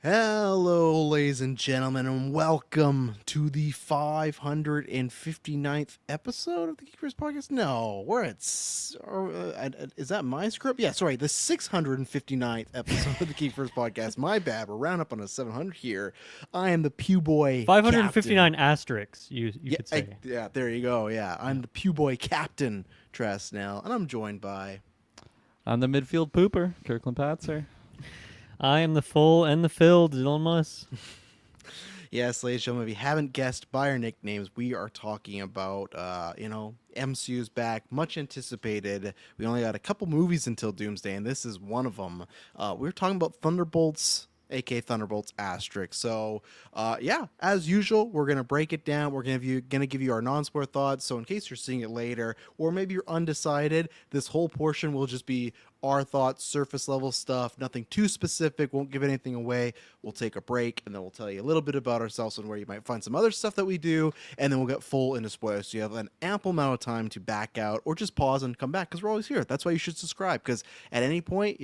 Hello, ladies and gentlemen, and welcome to the 559th episode of the GeekVerse podcast. No, we're at... is that my script? Yeah, sorry, the 659th episode of the GeekVerse podcast. My bad, we're round up on a 700 here. I am the Pew Boy 559 captain. asterisks, you could say. Yeah, there you go, yeah. I'm the Pew Boy captain, Trasnell, and I'm joined by... I'm the midfield pooper, Kirkland Patzer. I am the full and the filled Dylan Muss. Yes, ladies and gentlemen, if you haven't guessed by our nicknames, we are talking about, MCU's back, much anticipated. We only got a couple movies until Doomsday, and this is one of them. We're talking about Thunderbolts, aka Thunderbolts asterisk. So, as usual, we're gonna break it down. We're gonna give you our non-spoiler thoughts. So, in case you're seeing it later, or maybe you're undecided, this whole portion will just be our thoughts, surface level stuff, nothing too specific, won't give anything away. We'll take a break, and then we'll tell you a little bit about ourselves and where you might find some other stuff that we do, and then we'll get full into spoilers. So you have an ample amount of time to back out or just pause and come back, because we're always here. That's why you should subscribe, because at any point,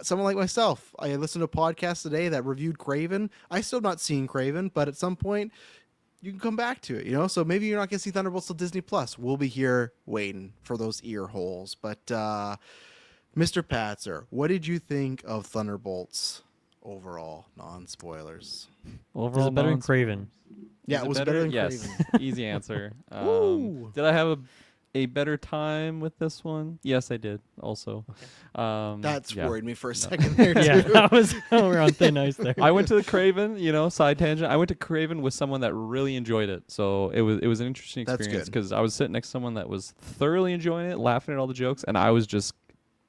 someone like myself, I listened to a podcast today that reviewed Craven. I still have not seen Craven, but at some point, you can come back to it, So maybe you're not going to see Thunderbolts till Disney Plus. We'll be here waiting for those ear holes. But, Mr. Patzer, what did you think of Thunderbolts overall? Non-spoilers. Overall, is it better than Craven? Yeah, it was better than yes. Craven. Easy answer. Did I have a better time with this one? Yes, I did. Also, That's yeah. worried me for a second there too. Yeah, we're on thin ice there. I went to the Craven, side tangent. I went to Craven with someone that really enjoyed it, so it was an interesting That's experience good. because I was sitting next to someone that was thoroughly enjoying it, laughing at all the jokes, and I was just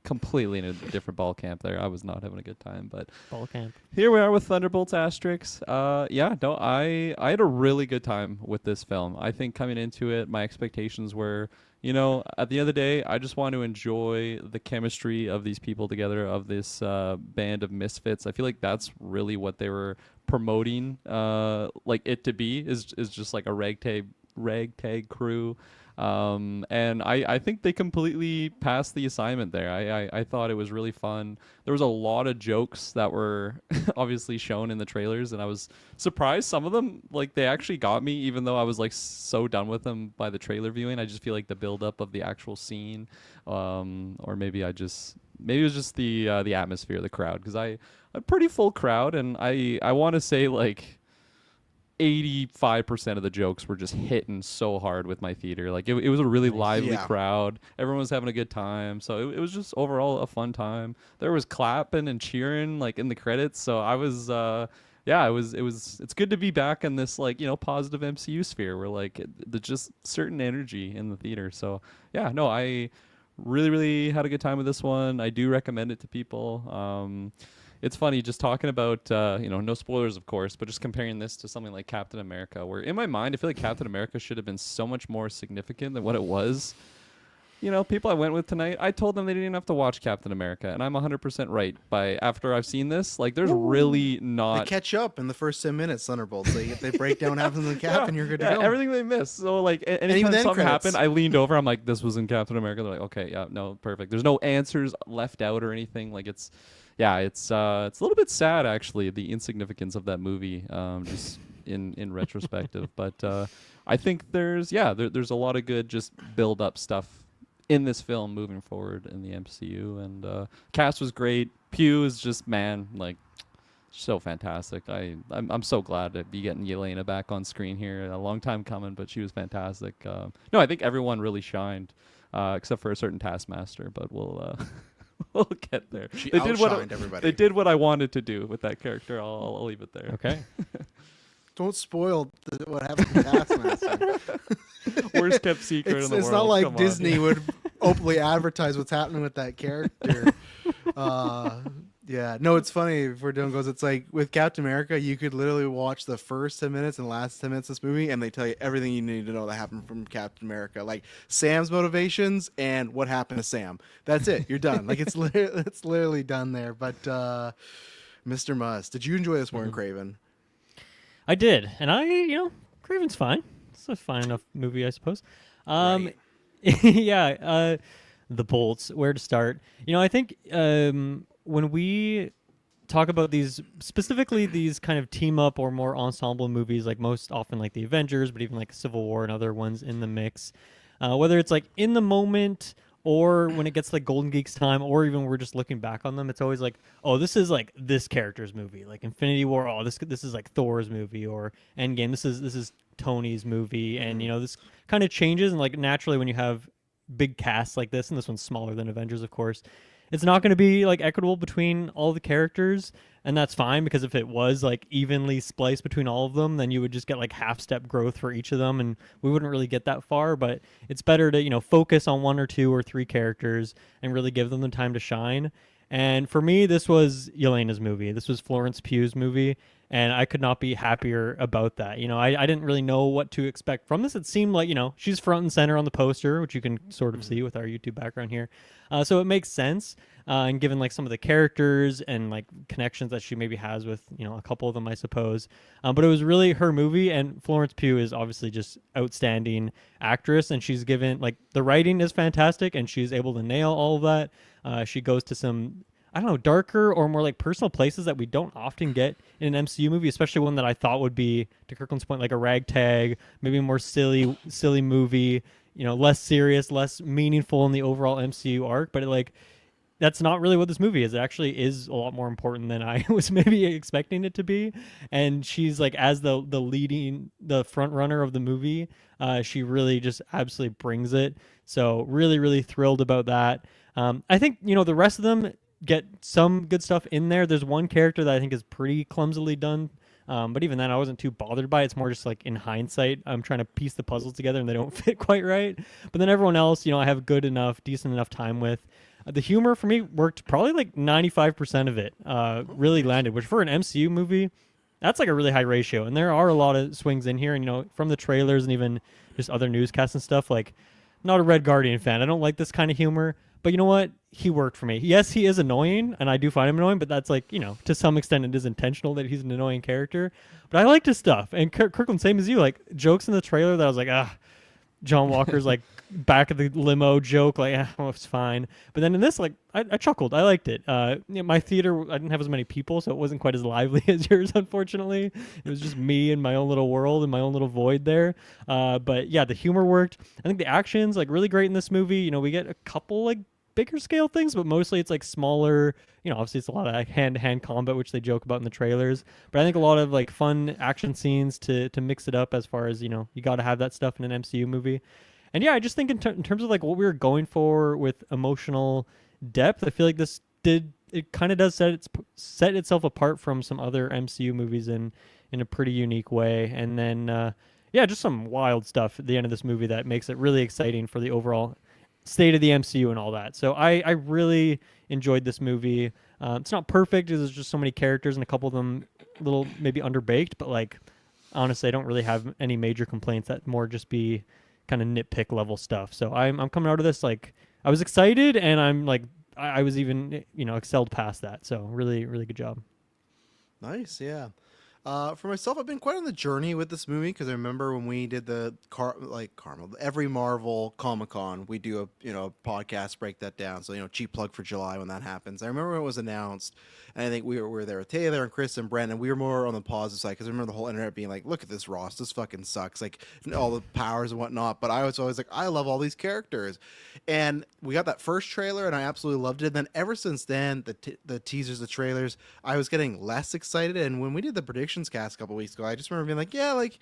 completely in a different ball camp there. I was not having a good time, but Ball camp. here we are with Thunderbolts asterisks. I had a really good time with this film. I think coming into it, my expectations were, at the end of the day, I just want to enjoy the chemistry of these people together, of this band of misfits. I feel like that's really what they were promoting, like it to be, is just like a ragtag crew. And I think they completely passed the assignment there. I thought it was really fun. There was a lot of jokes that were obviously shown in the trailers, and I was surprised. Some of them, like, they actually got me, even though I was like so done with them by the trailer viewing. I just feel like the build-up of the actual scene, or maybe it was just the atmosphere of the crowd, because a pretty full crowd, and I want to say like 85% of the jokes were just hitting so hard with my theater. Like it was a really lively crowd. Everyone was having a good time. So it was just overall a fun time. There was clapping and cheering like in the credits. So I was, it's good to be back in this like, positive MCU sphere where like there's just certain energy in the theater. So yeah, no, I really, really had a good time with this one. I do recommend it to people. It's funny just talking about, no spoilers, of course, but just comparing this to something like Captain America, where in my mind, I feel like Captain America should have been so much more significant than what it was. People I went with tonight, I told them they didn't have to watch Captain America, and I'm 100% right. After I've seen this, like, there's really not... They catch up in the first 10 minutes, Thunderbolts. They break down what happens in the Cap, and you're good to go. Everything they miss. So, like, anytime something happened, I leaned over, I'm like, this was in Captain America. They're like, okay, yeah, no, perfect. There's no answers left out or anything. Like, it's a little bit sad, actually, the insignificance of that movie, just in retrospective. But I think there's a lot of good just build up stuff in this film moving forward in the MCU, and cast was great. Pew is just, man, like, so fantastic. I'm so glad to be getting Yelena back on screen here. A long time coming, but she was fantastic. No, I think everyone really shined, except for a certain Taskmaster, but we'll we'll get there. She they outshined everybody. They did what I wanted to do with that character. I'll leave it there. Okay. Don't spoil what happened to Taskmaster. Worst kept secret in the world. It's not like Come Disney on. would openly advertise what's happening with that character. No, it's funny. If we're doing goes, it's like with Captain America, you could literally watch the first 10 minutes and last 10 minutes of this movie, and they tell you everything you need to know that happened from Captain America, like Sam's motivations and what happened to Sam. That's it. You're done. Like it's literally done there. But Mr. Muss, did you enjoy this more in Craven? I did, and Craven's fine. It's a fine enough movie, I suppose. Right. The Bolts, where to start? I think when we talk about these specifically these kind of team up or more ensemble movies, like most often like the Avengers, but even like Civil War and other ones in the mix. Whether it's like in the moment or when it gets like Golden Geeks time, or even we're just looking back on them, it's always like, oh, this is like this character's movie, like Infinity War. Oh, this is like Thor's movie, or Endgame. This is Tony's movie, and this kind of changes. And like naturally, when you have big casts like this, and this one's smaller than Avengers, of course, it's not going to be like equitable between all the characters, and that's fine, because if it was like evenly spliced between all of them, then you would just get like half step growth for each of them, and we wouldn't really get that far. But it's better to focus on one or two or three characters and really give them the time to shine. And for me, this was Yelena's movie. This was Florence Pugh's movie, and I could not be happier about that. I didn't really know what to expect from this. It seemed like, she's front and center on the poster, which you can sort of see with our YouTube background here. So it makes sense. And given like some of the characters and like connections that she maybe has with, a couple of them, I suppose. But it was really her movie, and Florence Pugh is obviously just outstanding actress, and she's given like the writing is fantastic, and she's able to nail all of that. She goes to some, I don't know, darker or more like personal places that we don't often get in an MCU movie, especially one that I thought would be, to Kirkland's point, like a ragtag, maybe a more silly movie, less serious, less meaningful in the overall MCU arc. But that's not really what this movie is. It actually is a lot more important than I was maybe expecting it to be. And she's like, as the front runner of the movie, she really just absolutely brings it. So really, really thrilled about that. I think, the rest of them get some good stuff in there. There's one character that I think is pretty clumsily done. But even then, I wasn't too bothered by it. It's more just like in hindsight, I'm trying to piece the puzzles together and they don't fit quite right. But then everyone else, I have decent enough time with. The humor for me worked probably like 95% of it. Really landed, which for an MCU movie, that's like a really high ratio. And there are a lot of swings in here. And, from the trailers and even just other newscasts and stuff, like, I'm not a Red Guardian fan. I don't like this kind of humor. But you know what? He worked for me. Yes, he is annoying, and I do find him annoying, but that's like, to some extent it is intentional that he's an annoying character. But I liked his stuff. And Kirkland, same as you, like, jokes in the trailer that I was like, John Walker's like back of the limo joke, like, it's fine. But then in this, like, I chuckled. I liked it. My theater, I didn't have as many people, so it wasn't quite as lively as yours, unfortunately. It was just me in my own little world, in my own little void there. But yeah, the humor worked. I think the action's like really great in this movie. We get a couple like bigger scale things, but mostly it's like smaller. Obviously it's a lot of like hand-to-hand combat, which they joke about in the trailers. But I think a lot of like fun action scenes to mix it up, as far as, you got to have that stuff in an MCU movie. And yeah, I just think in terms of like what we were going for with emotional depth, I feel like it kind of does set itself apart from some other MCU movies in a pretty unique way. And then yeah, just some wild stuff at the end of this movie that makes it really exciting for the overall state of the MCU and all that. So I really enjoyed this movie. It's not perfect. There's just so many characters, and a couple of them a little maybe underbaked, but like honestly, I don't really have any major complaints. That more just be kind of nitpick level stuff. So I'm coming out of this like I was excited, and I'm like I was even excelled past that. So really, really good job. Nice, yeah. For myself, I've been quite on the journey with this movie, because I remember when we did the every Marvel Comic-Con, we do a podcast, break that down. So cheap plug for July when that happens. I remember when it was announced, and I think we were there with Taylor and Chris and Brendan. We were more on the positive side, because I remember the whole internet being like, "Look at this Ross, this fucking sucks," like all the powers and whatnot. But I was always like, I love all these characters, and we got that first trailer, and I absolutely loved it. And then ever since then, the teasers, the trailers, I was getting less excited. And when we did the predictions cast a couple weeks ago, I just remember being like, yeah, like,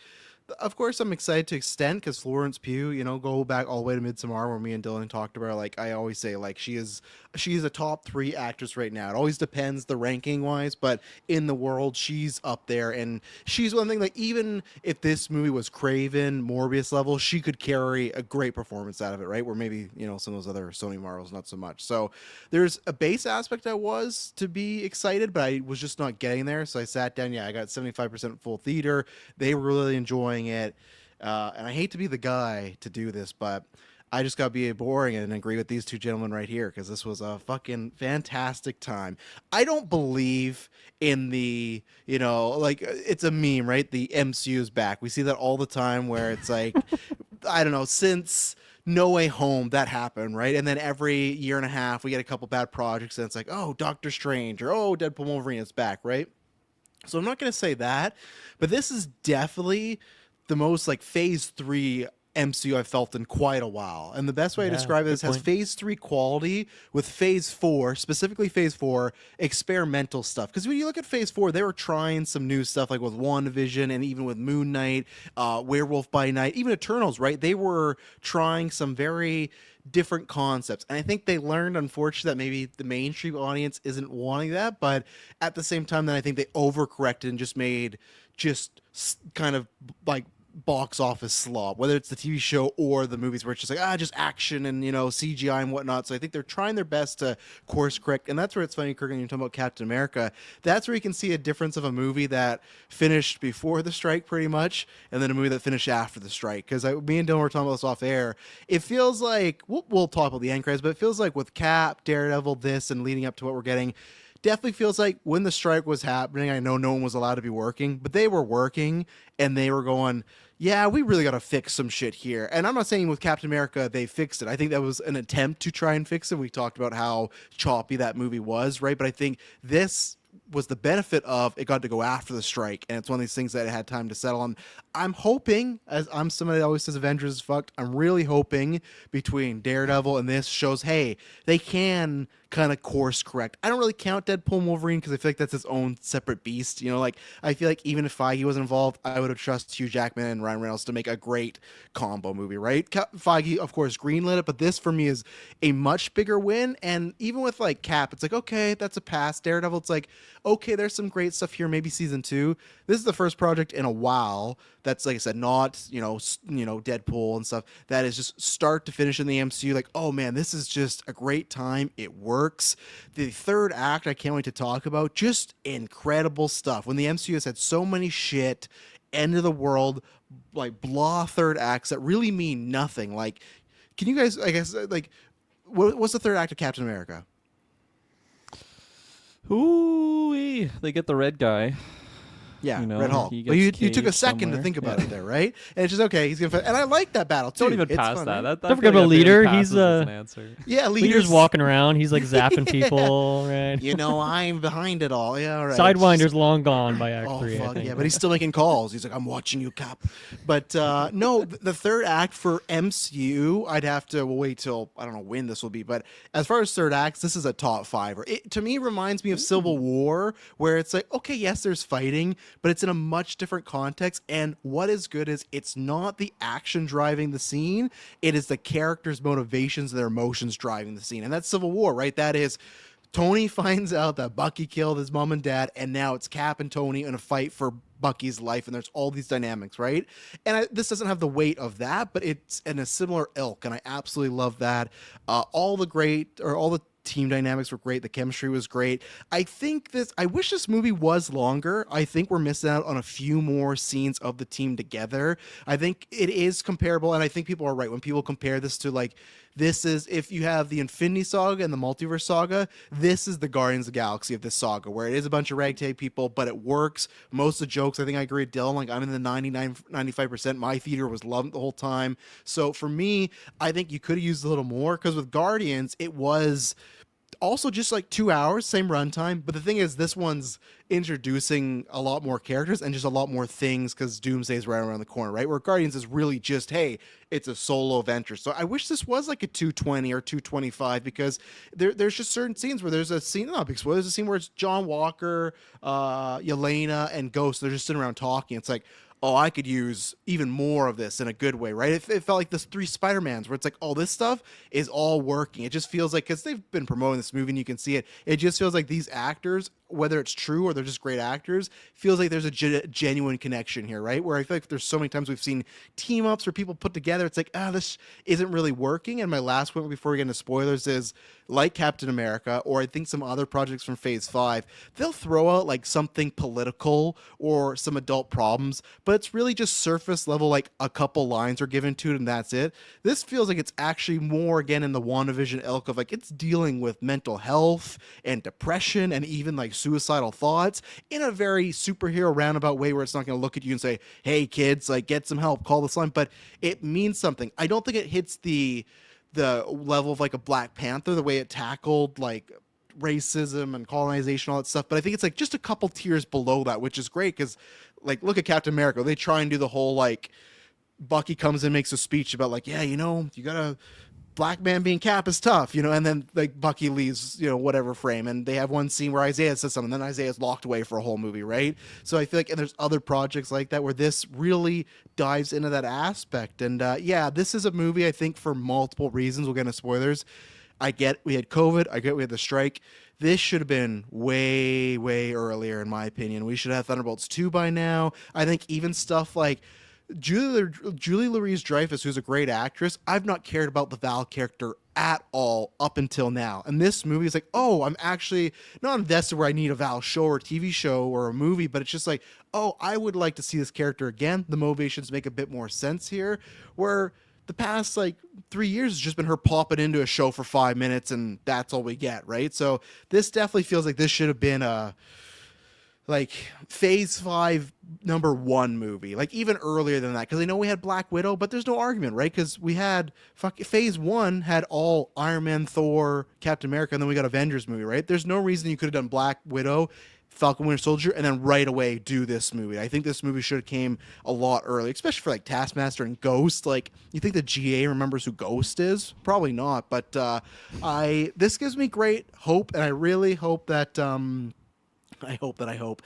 of course I'm excited to extend, because Florence Pugh, go back all the way to Midsommar, where me and Dylan talked about her. Like, I always say, like, she is a top 3 actress right now. It always depends the ranking wise, but in the world, she's up there. And she's one thing, like, even if this movie was Craven, Morbius level, she could carry a great performance out of it, right? Where maybe, some of those other Sony Marvels, not so much. So there's a base aspect I was to be excited, but I was just not getting there. So I sat down. Yeah, I got 75% full theater. They were really enjoying it. And I hate to be the guy to do this, but I just got to be boring and agree with these two gentlemen right here, because this was a fucking fantastic time. I don't believe in the, like, it's a meme, right? The MCU is back. We see that all the time, where it's like, I don't know, since No Way Home, that happened, right? And then every year and a half, we get a couple bad projects, and it's like, oh, Doctor Strange, or oh, Deadpool Wolverine is back, right? So I'm not going to say that, but this is definitely the most like phase 3 MCU I've felt in quite a while. And the best way to Yeah, describe it good is has point. phase 3 quality with phase 4, specifically phase 4, experimental stuff. Because when you look at phase 4, they were trying some new stuff like with WandaVision and even with Moon Knight, Werewolf by Night, even Eternals, right? They were trying some very different concepts. And I think they learned, unfortunately, that maybe the mainstream audience isn't wanting that. But at the same time, then I think they overcorrected and just made just kind of like box office slop, whether it's the TV show or the movies where it's just like, just action and, CGI and whatnot. So I think they're trying their best to course correct. And that's where it's funny, Kirk, when you're talking about Captain America, that's where you can see a difference of a movie that finished before the strike pretty much and then a movie that finished after the strike. Because me and Dylan were talking about this off air. It feels like, we'll talk about the end credits, but it feels like with Cap, Daredevil, this, and leading up to what we're getting, definitely feels like when the strike was happening, I know no one was allowed to be working, but they were working and they were going, yeah, we really got to fix some shit here. And I'm not saying with Captain America they fixed it. I think that was an attempt to try and fix it. We talked about how choppy that movie was, right? But I think this was the benefit of it got to go after the strike, and it's one of these things that it had time to settle on. I'm hoping, as I'm somebody that always says Avengers is fucked, I'm really hoping between Daredevil and this shows, hey, they can kind of course correct. I don't really count Deadpool and Wolverine because I feel like that's his own separate beast. Like I feel like even if Feige wasn't involved, I would have trusted Hugh Jackman and Ryan Reynolds to make a great combo movie, right? Feige, of course, greenlit it, but this for me is a much bigger win. And even with like Cap, it's like, okay, that's a pass. Daredevil, it's like, okay, there's some great stuff here. Maybe season 2. This is the first project in a while that's, like I said, not Deadpool and stuff, that is just start to finish in the MCU. Like, oh man, this is just a great time. It works. The third act, I can't wait to talk about. Just incredible stuff. When the MCU has had so many shit, end of the world, like blah third acts that really mean nothing. Like, can you guys, I guess, like, what's the third act of Captain America? Ooh, they get the red guy. Yeah, Red Hulk. he Well, you gets took a caged second to somewhere. think about it there, right? And it's just okay. He's gonna, and I like that battle too. Don't even It's pass fun, that. right? That. I Don't feel forget like about that barely Leader. passes He's as an answer. Yeah, Leader's walking around. He's like zapping people, right? I'm behind it all. Yeah, all right. Sidewinder's long gone by Act Oh 3. I fuck think. yeah, but he's still making calls. He's like, I'm watching you, Cap. But no, the third act for MCU, I'd have to wait till I don't know when this will be. But as far as third acts, this is a top 5. It to me reminds me of Civil War, where it's like, okay, yes, there's fighting, but it's in a much different context. And what is good is it's not the action driving the scene; it is the characters' motivations, their emotions driving the scene, and that's Civil War, right? That is. Tony finds out that Bucky killed his mom and dad, and now it's Cap and Tony in a fight for Bucky's life, and there's all these dynamics, right? And this doesn't have the weight of that, but it's in a similar ilk, and I absolutely love that. All the team dynamics were great. The chemistry was great. I wish this movie was longer. I think we're missing out on a few more scenes of the team together. I think it is comparable, and I think people are right when people compare this to like, this is, if you have the Infinity Saga and the Multiverse Saga, this is the Guardians of the Galaxy of this saga, where it is a bunch of ragtag people, but it works. Most of the jokes, I think I agree with Dylan, like I'm in the 95%. My theater was loved the whole time. So for me, I think you could have used a little more, because with Guardians, it was also just like 2 hours, same runtime. But the thing is, this one's introducing a lot more characters and just a lot more things because Doomsday is right around the corner, right? Where Guardians is really just, hey, it's a solo adventure. So I wish this was like a 220 or 225, because there's just certain scenes where there's a scene, not big spoiler, there's a scene where it's John Walker, Yelena, and Ghost. They're just sitting around talking. It's like, oh, I could use even more of this in a good way, right? It felt like this 3 Spider-Mans where it's like, oh, this stuff is all working. It just feels like, because they've been promoting this movie and you can see it, it just feels like these actors, whether it's true or they're just great actors, feels like there's a genuine connection here, right? Where I feel like there's so many times we've seen team-ups or people put together, it's like, this isn't really working. And my last point before we get into spoilers is, like Captain America, or I think some other projects from Phase 5, they'll throw out like something political or some adult problems, but it's really just surface level, like a couple lines are given to it and that's it. This feels like it's actually more, again, in the WandaVision ilk of like, it's dealing with mental health and depression and even like suicidal thoughts. but in a very superhero roundabout way where it's not going to look at you and say, hey kids, like get some help, call this line, but it means something. I don't think it hits the level of like a Black Panther, the way it tackled like racism and colonization, all that stuff. But I think it's like just a couple tiers below that, which is great because like look at Captain America. They try and do the whole like Bucky comes and makes a speech about like, yeah, you know, you gotta black man being Cap is tough, you know, and then like Bucky leaves, you know, whatever frame, and they have one scene where Isaiah says something, and then Isaiah's locked away for a whole movie, right? So I feel like, and there's other projects like that where this really dives into that aspect, and yeah, this is a movie I think for multiple reasons. We'll get into spoilers. I get we had COVID. I get we had the strike. This should have been way, way earlier, in my opinion. We should have Thunderbolts 2 by now. I think even stuff like Julie Louise-Dreyfus, who's a great actress, I've not cared about the Val character at all up until now. And this movie is like, oh, I'm actually not invested where I need a Val show or TV show or a movie, but it's just like, oh, I would like to see this character again. The motivations make a bit more sense here, where the past like 3 years has just been her popping into a show for 5 minutes and that's all we get, right? So this definitely feels like this should have been a like phase 5 #1 movie, like even earlier than that, because I know we had Black Widow, but there's no argument, right? Because we had phase 1 had all Iron Man, Thor, Captain America, and then we got Avengers movie, right? There's no reason you could have done Black Widow, Falcon Winter Soldier, and then right away do this movie. I think this movie should have came a lot early, especially for like Taskmaster and Ghost. Like, you think the GA remembers who Ghost is? Probably not, but this gives me great hope, and I really hope that I hope.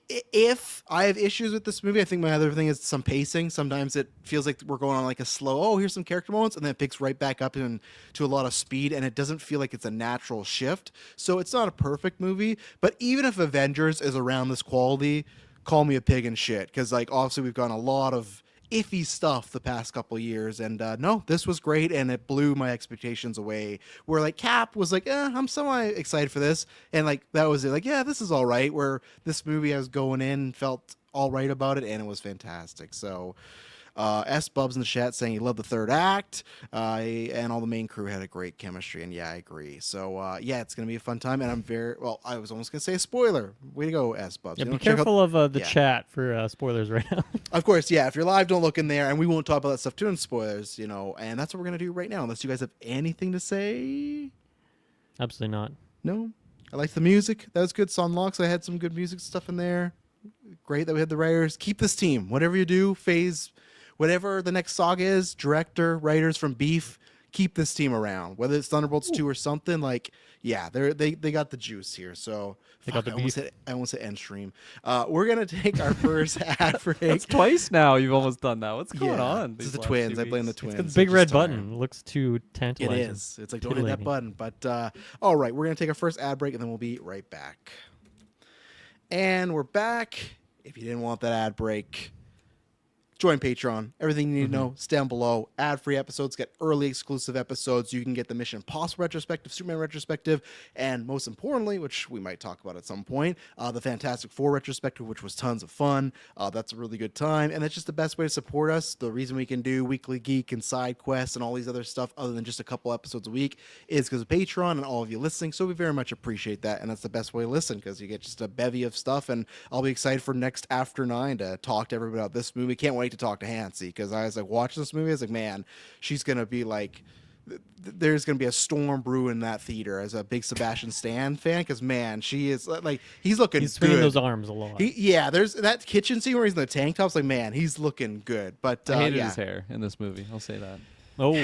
If I have issues with this movie, I think my other thing is some pacing. Sometimes it feels like we're going on like a slow, oh, here's some character moments, and then it picks right back up into a lot of speed, and it doesn't feel like it's a natural shift. So it's not a perfect movie, but even if Avengers is around this quality, call me a pig and shit, because like obviously we've gotten a lot of iffy stuff the past couple years, and no, this was great, and it blew my expectations away, where like Cap was like, I'm semi excited for this, and like that was it, like, yeah, this is all right, where this movie I was going in felt all right about it, and it was fantastic. So S Bubs in the chat saying he loved the third act, and all the main crew had a great chemistry, and yeah, I agree. So yeah, it's gonna be a fun time, and I'm very well. I was almost gonna say a spoiler. Way to go, S Bubs. Yeah, be careful of the chat for spoilers right now. Of course, yeah. If you're live, don't look in there, and we won't talk about that stuff too in spoilers, you know. And that's what we're gonna do right now, unless you guys have anything to say. Absolutely not. No, I like the music. That was good. Song locks. I had some good music stuff in there. Great that we had the writers. Keep this team. Whatever you do, phase. Whatever the next saga is, director, writers from Beef, keep this team around. Whether it's Thunderbolts 2 or something, like, yeah, they got the juice here. So they got the beef. I almost hit end stream. We're gonna take our first ad break. That's twice now you've almost done that. What's going on? This is the twins. I blame the twins. It's a big red button. Looks too tantalizing. It is. It's like, don't hit that button. But all right, we're gonna take our first ad break, and then we'll be right back. And we're back. If you didn't want that ad break, join Patreon. Everything you need to know is down below. Ad-free episodes, get early exclusive episodes. You can get the Mission Impossible retrospective, Superman retrospective, and most importantly, which we might talk about at some point, the Fantastic Four retrospective, which was tons of fun. That's a really good time, and that's just the best way to support us. The reason we can do Weekly Geek and side quests and all these other stuff other than just a couple episodes a week is because of Patreon and all of you listening, so we very much appreciate that, and that's the best way to listen because you get just a bevy of stuff, and I'll be excited for next After 9 to talk to everybody about this movie. Can't wait to talk to Hansi, because I was like watching this movie, I was like, man, she's gonna be like, there's gonna be a storm brewing in that theater as a big Sebastian Stan fan, because man, she is like, he's looking he's swinging good. Those arms a lot. Yeah, there's that kitchen scene where he's in the tank tops, like, man, he's looking good. But I hated yeah. his hair in this movie, I'll say that. Oh,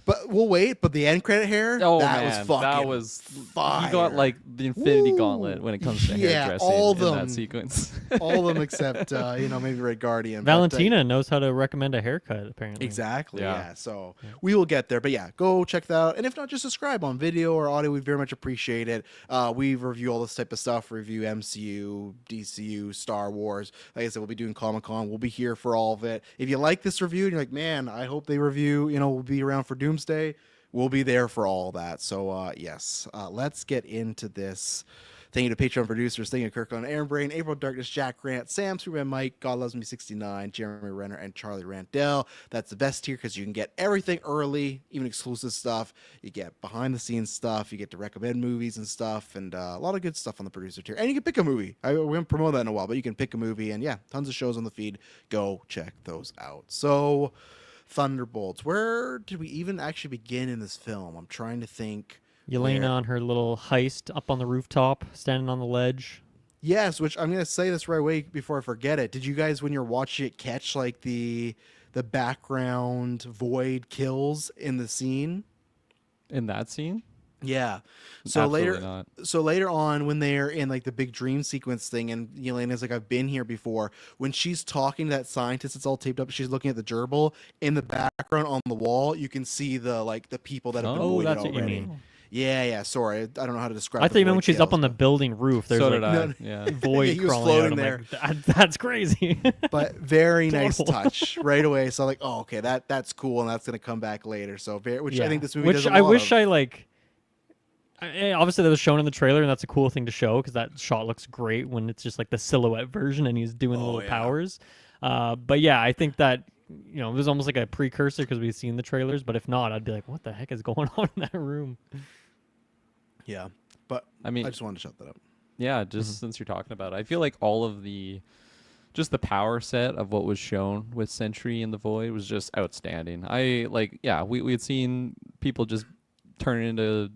but we'll wait. But the end credit hair, that was fucking that was fire. He got like the Infinity Gauntlet when it comes to hairdressing all in them, that sequence. all of them except maybe Red Guardian. Valentina knows how to recommend a haircut, apparently. Exactly. Yeah. So we will get there. But yeah, go check that out. And if not, just subscribe on video or audio. We very much appreciate it. We review all this type of stuff. Review MCU, DCU, Star Wars. Like I said, we'll be doing Comic-Con. We'll be here for all of it. If you like this review and you're like, man, I hope they review, we'll be around for Doomsday. We'll be there for all that. So, yes, let's get into this Thank you to Patreon producers, thank you to Kirkland, Aaron Brain, April Darkness, Jack Grant, Sam, Superman Mike, God Loves Me 69, Jeremy Renner, and Charlie Randell. That's the best tier because you can get everything early, even exclusive stuff. You get behind the scenes stuff. You get to recommend movies and stuff, and a lot of good stuff on the producer tier. And you can pick a movie. We haven't promoted that in a while, but you can pick a movie, and yeah, tons of shows on the feed. Go check those out. So, Thunderbolts. Where did we even actually begin in this film? I'm trying to think. Yelena on her little heist up on the rooftop, standing on the ledge. Yes, which I'm gonna say this right away before I forget it. Did you guys, when you're watching it, catch like the background void kills in the scene? In that scene? Yeah. So Absolutely not. later on, when they're in like the big dream sequence thing, and Yelena's like, "I've been here before." When she's talking to that scientist, it's all taped up. She's looking at the gerbil in the background on the wall. You can see the people that have been voided that's already. what you mean. Yeah. Sorry, I don't know how to describe. I the thought you meant void when she's up kills, on the but- building roof. There's So like did I. No, Yeah. void he was crawling floating out. I'm there. like, that's crazy. But very nice Total. touch right away. So like, oh, okay, that's cool, and that's gonna come back later. So which I think this movie Which does a I lot wish of. I like. Obviously, that was shown in the trailer, and that's a cool thing to show because that shot looks great when it's just like the silhouette version and he's doing the Oh, little yeah. powers. But yeah, I think that it was almost like a precursor because we've seen the trailers. But if not, I'd be like, what the heck is going on in that room? Yeah, but I mean, I just wanted to shut that up. yeah, just since you're talking about it, I feel like all of the power set of what was shown with Sentry in the Void was just outstanding. We had seen people just turn into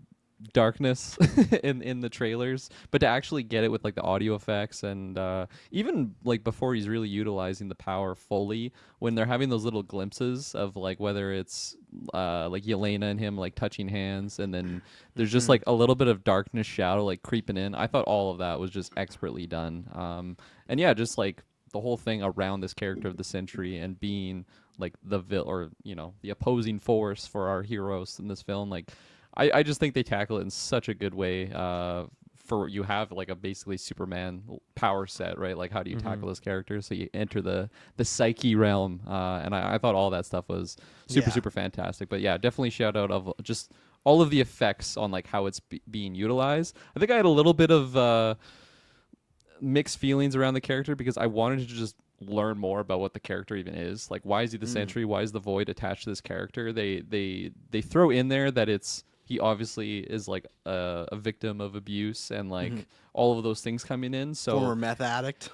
darkness in the trailers, but to actually get it with like the audio effects and even like before he's really utilizing the power fully, when they're having those little glimpses of like whether it's like Yelena and him like touching hands, and then there's just like a little bit of darkness shadow like creeping in. I thought all of that was just expertly done. And yeah, just like the whole thing around this character of the Sentry and being like the the opposing force for our heroes in this film, like I just think they tackle it in such a good way. For you have like a basically Superman power set, right? Like how do you tackle this character? So you enter the psyche realm, and I thought all that stuff was super fantastic. But yeah, definitely shout out of just all of the effects on like how it's being utilized. I think I had a little bit of mixed feelings around the character because I wanted to just learn more about what the character even is. Like, why is he the Sentry? Why is the Void attached to this character? They throw in there that he obviously is like a victim of abuse and like all of those things coming in. So Former meth addict.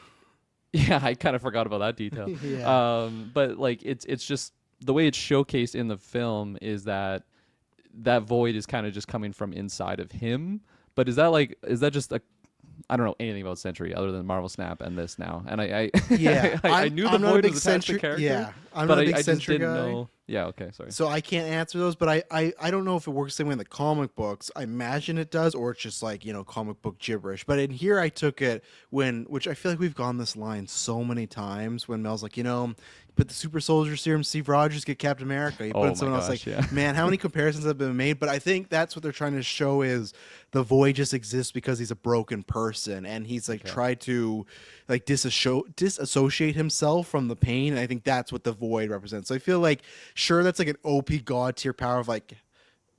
yeah, I kind of forgot about that detail. Yeah. But like it's just the way it's showcased in the film is that Void is kind of just coming from inside of him. But is that just a I don't know anything about Sentry other than Marvel Snap and this now, and I Yeah, I knew the I'm not a Void big was attached to Sentry- character. yeah, I'm but not a big I just Sentry didn't guy. know. Yeah, okay, sorry. So I can't answer those, but I don't know if it works the same way in the comic books. I imagine it does, or it's just like, comic book gibberish. But in here I took it which I feel like we've gone this line so many times when Mel's like, put the super soldier serum, Steve Rogers, get Captain America. You put Oh in someone my else, gosh, like, yeah. man, how many comparisons have been made? But I think that's what they're trying to show is the Void just exists because he's a broken person, and he's like tried to like disassociate himself from the pain. And I think that's what the Void represents. So I feel like, sure, that's like an OP god tier power of like,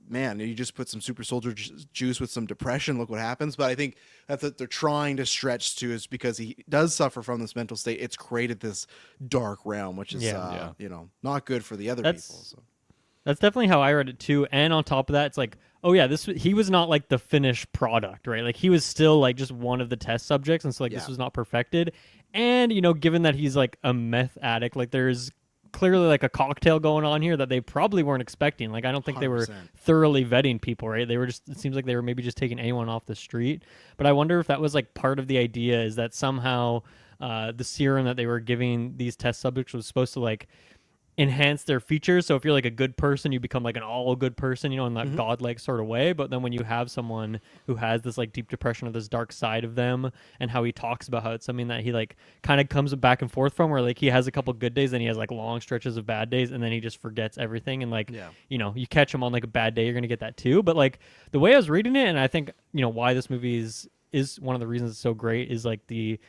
man, you just put some super soldier juice with some depression, look what happens. But I think that's what they're trying to stretch to is because he does suffer from this mental state. It's created this dark realm, which is not good for the other people. So. That's definitely how I read it too. And on top of that, it's like, oh yeah, he was not like the finished product, right? Like he was still like just one of the test subjects, and so like this was not perfected. And given that he's like a meth addict, like there's clearly like a cocktail going on here that they probably weren't expecting. Like I don't think they were 100%. thoroughly vetting people, right? They were just, it seems like they were maybe just taking anyone off the street. But I wonder if that was like part of the idea, is that somehow the serum that they were giving these test subjects was supposed to like enhance their features. So if you're like a good person, you become like an all good person, in that godlike sort of way. But then when you have someone who has this like deep depression or this dark side of them, and how he talks about how it's something that he like kind of comes back and forth from, where like he has a couple good days, then he has like long stretches of bad days, and then he just forgets everything. And like, you catch him on like a bad day, you're going to get that too. But like the way I was reading it, and I think, why this movie is one of the reasons it's so great, is like the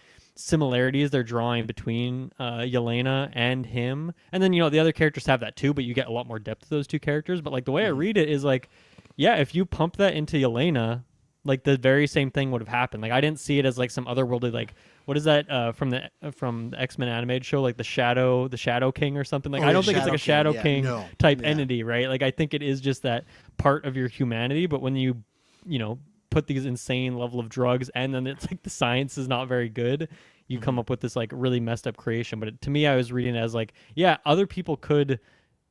similarities they're drawing between Yelena and him. And then, the other characters have that too, but you get a lot more depth to those two characters. But like the way I read it is like, yeah, if you pump that into Yelena, like the very same thing would have happened. Like I didn't see it as like some otherworldly, like what is that from the X-Men animated show, like the Shadow King or something. Like Oh, I yeah, don't think it's like a Shadow Shadow King, yeah. King No. type Yeah. entity, right? Like I think it is just that part of your humanity. But when you know, put these insane level of drugs and then it's like the science is not very good, you come up with this like really messed up creation. But to me, I was reading it as like, yeah, other people could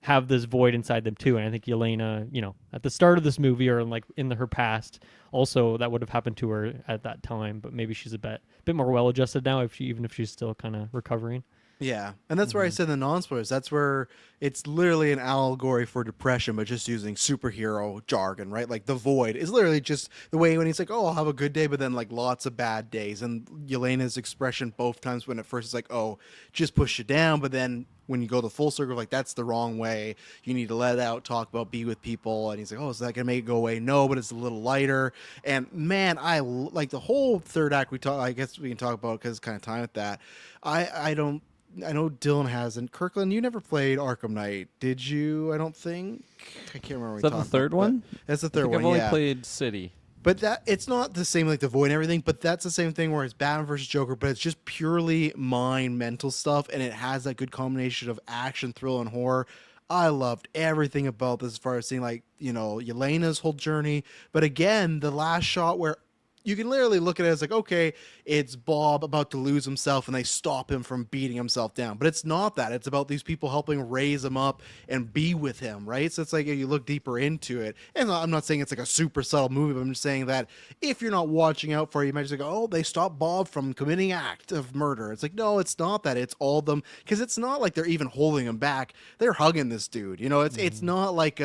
have this void inside them too. And I think Yelena, you know, at the start of this movie or like in her past, also that would have happened to her at that time. But maybe she's a bit more well adjusted now, even if she's still kind of recovering. Yeah, and that's where I said in the non-spoilers. That's where it's literally an allegory for depression, but just using superhero jargon, right? Like the void is literally just the way when he's like, "Oh, I'll have a good day," but then like lots of bad days. And Yelena's expression both times when at first it's like, "Oh, just push it down," but then when you go the full circle, like that's the wrong way. You need to let it out, talk about, be with people. And he's like, "Oh, is that gonna make it go away?" No, but it's a little lighter. And man, like the whole third act. I guess we can talk about because it's kind of time with that. I don't. I know Dylan hasn't. Kirkland, you never played Arkham Knight, did you? I don't think. I can't remember. Is that the third one? That's the I third think one. I've only Yeah, played City. but that it's not the same like the Void and everything. But that's the same thing where it's Batman versus Joker, but it's just purely mind mental stuff, and it has that good combination of action, thrill, and horror. I loved everything about this as far as seeing like Yelena's whole journey, but again, the last shot where you can literally look at it as like, okay, it's Bob about to lose himself and they stop him from beating himself down. But it's not that. It's about these people helping raise him up and be with him, right? So it's like you look deeper into it. And I'm not saying it's like a super subtle movie, but I'm just saying that if you're not watching out for it, you might just go, oh, they stopped Bob from committing act of murder. It's like, no, it's not that. It's all them. Because it's not like they're even holding him back. They're hugging this dude. It's not like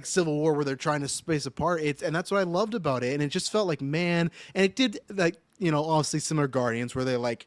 Civil War where they're trying to space apart. And that's what I loved about it. And it just felt like, man, and it did like obviously similar Guardians where they like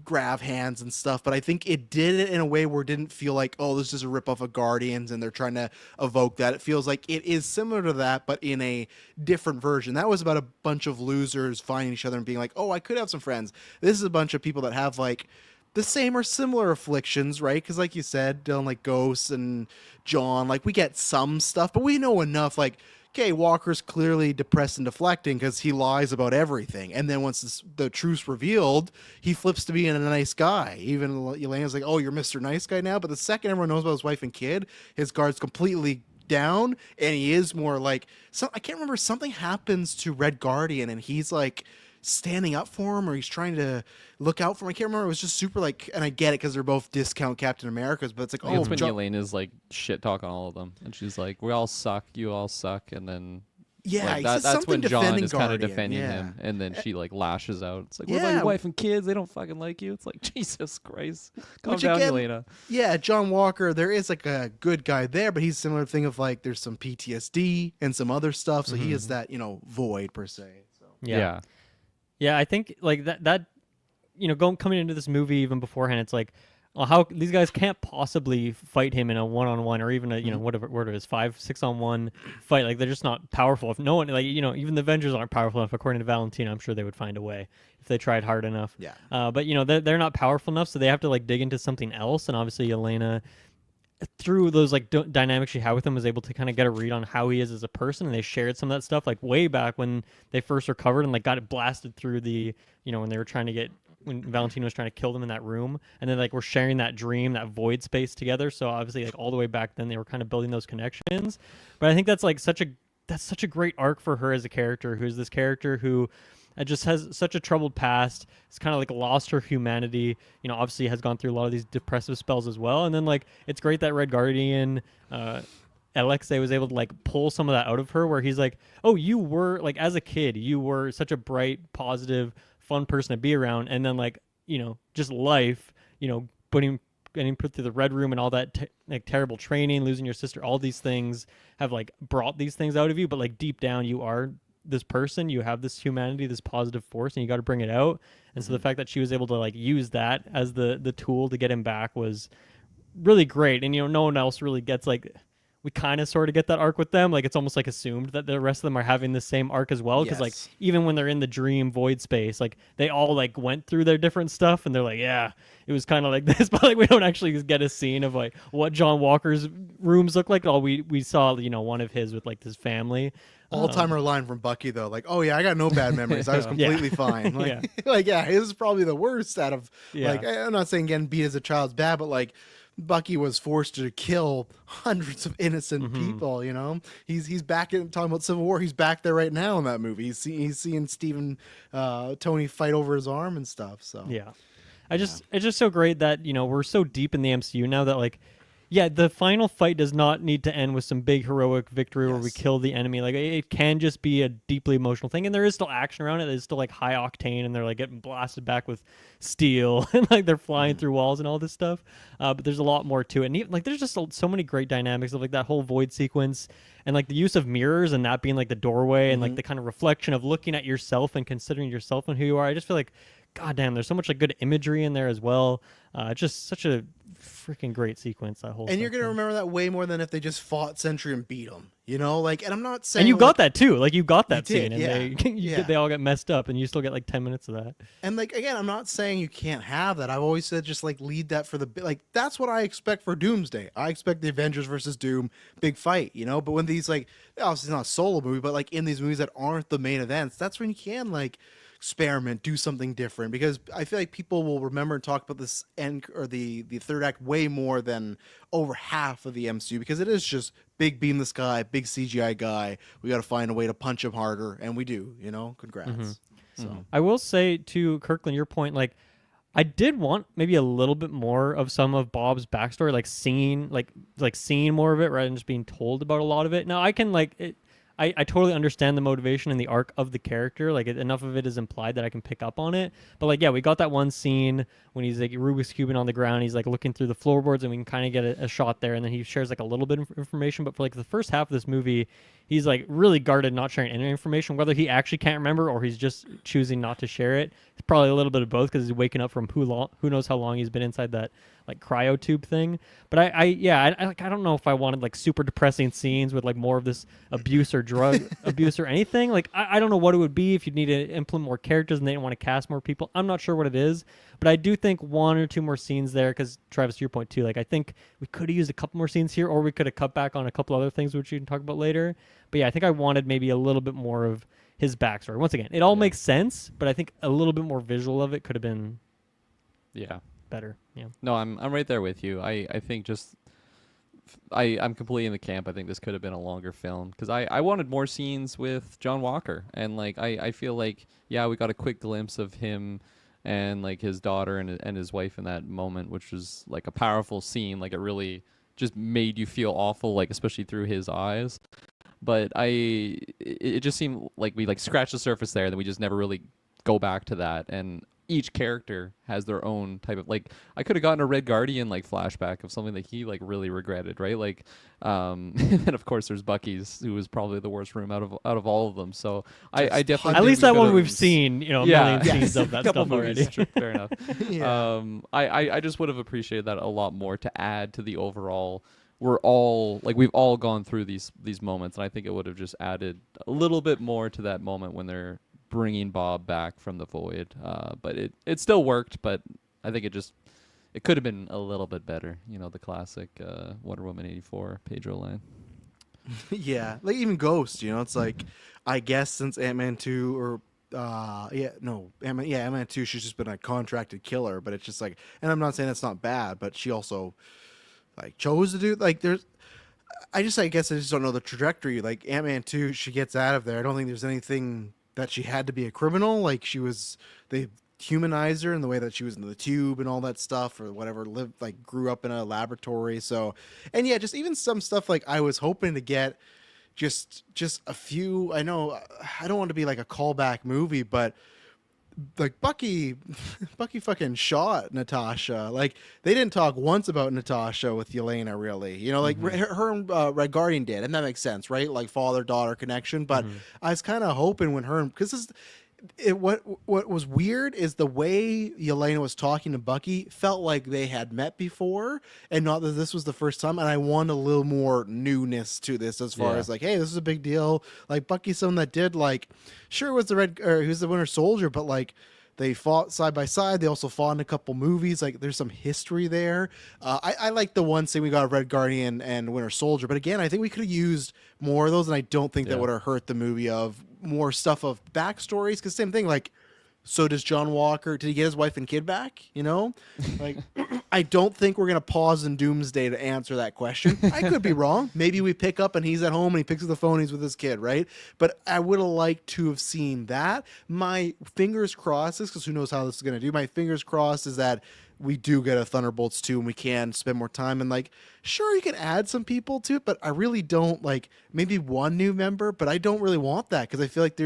grab hands and stuff, but I think it did it in a way where it didn't feel like, oh, this is a rip off of Guardians and they're trying to evoke that. It feels like it is similar to that but in a different version. That was about a bunch of losers finding each other and being like, oh, I could have some friends. This is a bunch of people that have like the same or similar afflictions, right? Because like you said, Dylan, like Ghosts and John, like we get some stuff, but we know enough. Like, okay, Walker's clearly depressed and deflecting because he lies about everything. And then once the truth's revealed, he flips to being a nice guy. Even Elena's like, oh, you're Mr. Nice Guy now. But the second everyone knows about his wife and kid, his guard's completely down. And he is more like, I can't remember, something happens to Red Guardian and he's like standing up for him or he's trying to look out for him. I can't remember. It was just super like, and I get it because they're both discount Captain Americas, but it's like, I think oh, it's when Yelena's like shit talking all of them, and she's like, "We all suck, you all suck," and then yeah, like, he that, says that's something when John defending is kind of Guardian, defending yeah. him, and then she like lashes out. It's like, "What about Yeah. your wife and kids? They don't fucking like you." It's like, Jesus Christ, calm Which down, again, Yelena. Yeah, John Walker, there is like a good guy there, but he's a similar thing of like there's some PTSD and some other stuff, so he is that void per se. So Yeah. Yeah, I think like that coming into this movie even beforehand, it's like, well, how these guys can't possibly fight him in a one-on-one or even a whatever it is 5-6-on-1 fight. Like they're just not powerful. If no one even the Avengers aren't powerful enough. According to Valentina, I'm sure they would find a way if they tried hard enough. Yeah. But they're not powerful enough, so they have to like dig into something else. And obviously, Yelena, through those like dynamics she had with him, was able to kind of get a read on how he is as a person, and they shared some of that stuff like way back when they first recovered and like got it blasted through the when they were trying to get when Valentino was trying to kill them in that room, and then like we're sharing that dream, that void space together. So obviously like all the way back then they were kind of building those connections. But I think that's like such a great arc for her as a character, who's this character who just has such a troubled past. It's kind of like lost her humanity. Obviously has gone through a lot of these depressive spells as well. And then like it's great that Red Guardian, Alexei was able to like pull some of that out of her, where he's like, oh, you were like as a kid, you were such a bright, positive, fun person to be around, and then like just life, getting put through the red room and all that like terrible training, losing your sister, all these things have like brought these things out of you. But like deep down, you are this person, you have this humanity, this positive force, and you got to bring it out. And so the fact that she was able to like use that as the tool to get him back was really great. And no one else really gets like we kind of sort of get that arc with them. Like it's almost like assumed that the rest of them are having the same arc as well. Because like Yes. even when they're in the dream void space, like they all like went through their different stuff, and they're like, yeah, it was kind of like this, but like we don't actually get a scene of like what John Walker's rooms look like. All we saw, one of his with like his family. All-timer line from Bucky though, like, "Oh yeah, I got no bad memories. I was completely fine." Like, Yeah. like yeah, his is probably the worst out of Yeah. like. I'm not saying getting beat as a child's bad, but like, Bucky was forced to kill hundreds of innocent people. He's back in talking about Civil War. He's back there right now in that movie. He's seeing Stephen Tony fight over his arm and stuff. So Yeah. It's just so great that, we're so deep in the MCU now that like, yeah, the final fight does not need to end with some big heroic victory where we Yes. kill the enemy. Like it can just be a deeply emotional thing, and there is still action around it. It's still like high octane, and they're like getting blasted back with steel, and like they're flying through walls and all this stuff. But there's a lot more to it, and even, like there's just so many great dynamics of like that whole void sequence, and like the use of mirrors and that being like the doorway, and like the kind of reflection of looking at yourself and considering yourself and who you are. I just feel like, God damn, there's so much like good imagery in there as well. Just such a freaking great sequence, that whole and you're gonna section. remember that way more than if they just fought Sentry and beat him. Like, and I'm not saying And you like, got that too. Like you got that You scene, did, and yeah. they Yeah. they all get messed up, and you still get like 10 minutes of that. And like again, I'm not saying you can't have that. I've always said just like lead that for the like that's what I expect for Doomsday. I expect the Avengers versus Doom big fight, But when these like obviously it's not a solo movie, but like in these movies that aren't the main events, that's when you can like experiment, do something different, because I feel like people will remember and talk about this end or the third act way more than over half of the MCU, because it is just big beam the sky, big CGI guy. We got to find a way to punch him harder, and we do. Congrats. So I will say to Kirkland, your point, like I did want maybe a little bit more of some of Bob's backstory, like seeing more of it rather than just being told about a lot of it. Now I can like it. I totally understand the motivation and the arc of the character. Like enough of it is implied that I can pick up on it. But like, yeah, we got that one scene when he's like Rubik's cubing on the ground. He's like looking through the floorboards, and we can kind of get a shot there. And then he shares like a little bit of information. But for like the first half of this movie, he's like really guarded, not sharing any information. Whether he actually can't remember or he's just choosing not to share it, it's probably a little bit of both, because he's waking up from who knows how long he's been inside that like cryo tube thing. But I don't know if I wanted like super depressing scenes with like more of this abuse or drug abuse or anything. Like I don't know what it would be if you need to implement more characters and they didn't want to cast more people. I'm not sure what it is, but I do think one or two more scenes there, because Travis, to your point too, like I think we could have used a couple more scenes here, or we could have cut back on a couple other things which we can talk about later. But yeah, I think I wanted maybe a little bit more of his backstory. Once again, it all makes sense, but I think a little bit more visual of it could have been better. Yeah. No, I'm right there with you. I think just I'm completely in the camp. I think this could have been a longer film, because I wanted more scenes with John Walker, and like I feel like, yeah, we got a quick glimpse of him and like his daughter and his wife in that moment, which was like a powerful scene. Like it really just made you feel awful, like especially through his eyes. But it just seemed like we like scratched the surface there, and then we just never really go back to that. And each character has their own type of like, I could have gotten a Red Guardian like flashback of something that he like really regretted, right? Like and then of course there's Bucky's, who was probably the worst room out of all of them. So I definitely At least that one we've rooms. seen, a million scenes of that couple stuff already. movies, true, fair enough. Yeah. I just would have appreciated that a lot more to add to the overall. We've all gone through these moments, and I think it would have just added a little bit more to that moment when they're bringing Bob back from the void. But it still worked, but I think it could have been a little bit better. The classic Wonder Woman 84 Pedro line. Yeah, like even Ghost, it's like, I guess since Ant-Man 2 or Ant-Man 2, she's just been a contracted killer, but it's just like, and I'm not saying that's not bad, but she also like chose to do like I guess I just don't know the trajectory. Like Ant-Man 2, she gets out of there. I don't think there's anything that she had to be a criminal. Like they humanized her in the way that she was in the tube and all that stuff, or whatever, grew up in a laboratory. So, and yeah, just even some stuff like I was hoping to get just a few. I know I don't want to be like a callback movie, but like Bucky fucking shot Natasha. Like they didn't talk once about Natasha with Yelena, really. Like her and Red Guardian did, and that makes sense, right? Like father daughter connection. But I was kind of hoping when her, because what was weird is the way Yelena was talking to Bucky felt like they had met before, and not that this was the first time. And I want a little more newness to this, as far Yeah. as like, hey, this is a big deal. Like Bucky's someone that did like, sure, it was the red, or he was the Winter Soldier, but like. They fought side by side. They also fought in a couple movies. Like, there's some history there. I like the one saying we got Red Guardian and Winter Soldier, but again, I think we could have used more of those, and I don't think that Yeah. would have hurt the movie of more stuff of backstories. Because same thing, like, so does John Walker? Did he get his wife and kid back? You know, like I don't think we're gonna pause in Doomsday to answer that question. I could be wrong. Maybe we pick up and he's at home and he picks up the phone. He's with his kid, right? But I would have liked to have seen that. My fingers crossed, because who knows how this is gonna do. My fingers crossed is that we do get a Thunderbolts 2 and we can spend more time, and like, sure, you can add some people to it, but I really don't, like, maybe one new member, but I don't really want that, because I feel like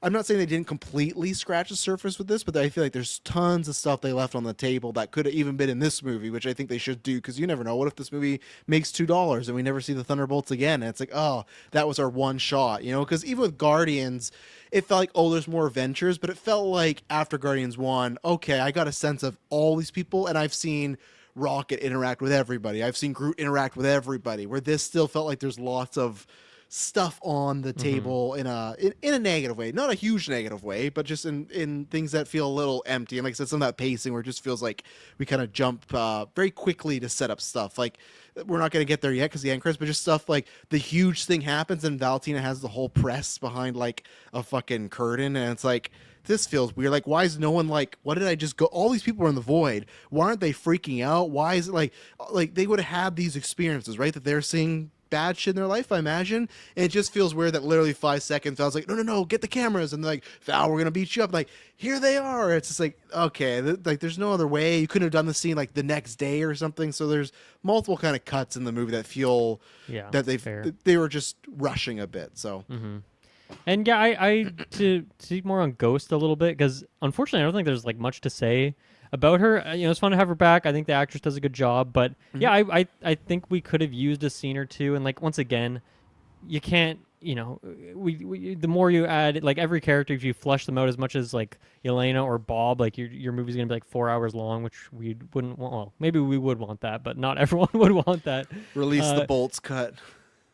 I'm not saying they didn't completely scratch the surface with this, but I feel like there's tons of stuff they left on the table that could have even been in this movie, which I think they should do, because you never know. What if this movie makes $2 and we never see the Thunderbolts again? And it's like, oh, that was our one shot, you know? Because even with Guardians, it felt like, oh, there's more adventures, but it felt like after Guardians 1, okay, I got a sense of all these people, and I've seen Rocket interact with everybody. I've seen Groot interact with everybody, where this still felt like there's lots of stuff on the table in a negative way. Not a huge negative way, but just in things that feel a little empty. And like I said, some of that pacing where it just feels like we kind of jump very quickly to set up stuff. Like, we're not going to get there yet because the end credits, but just stuff like the huge thing happens and Valentina has the whole press behind like a fucking curtain, and it's like, this feels weird. Like, why is no one like, what did I just go? All these people are in the void. Why aren't they freaking out? Why is it like they would have had these experiences, right? That they're seeing bad shit in their life, I imagine. And it just feels weird that literally 5 seconds, I was like, no, get the cameras. And they're like, Val, we're going to beat you up. Like, here they are. It's just like, okay, like there's no other way. You couldn't have done the scene like the next day or something. So there's multiple kind of cuts in the movie that feel that they were just rushing a bit. So. Mm-hmm. And yeah, I to speak more on Ghost a little bit, because unfortunately I don't think there's like much to say about her. It's fun to have her back. I think the actress does a good job, but yeah, I think we could have used a scene or two. And like, once again, you can't, we the more you add, like, every character, if you flesh them out as much as like Elena or Bob, like your movie's gonna be like 4 hours long, which we wouldn't want. Well, maybe we would want that, but not everyone would want that. Release the bolts cut.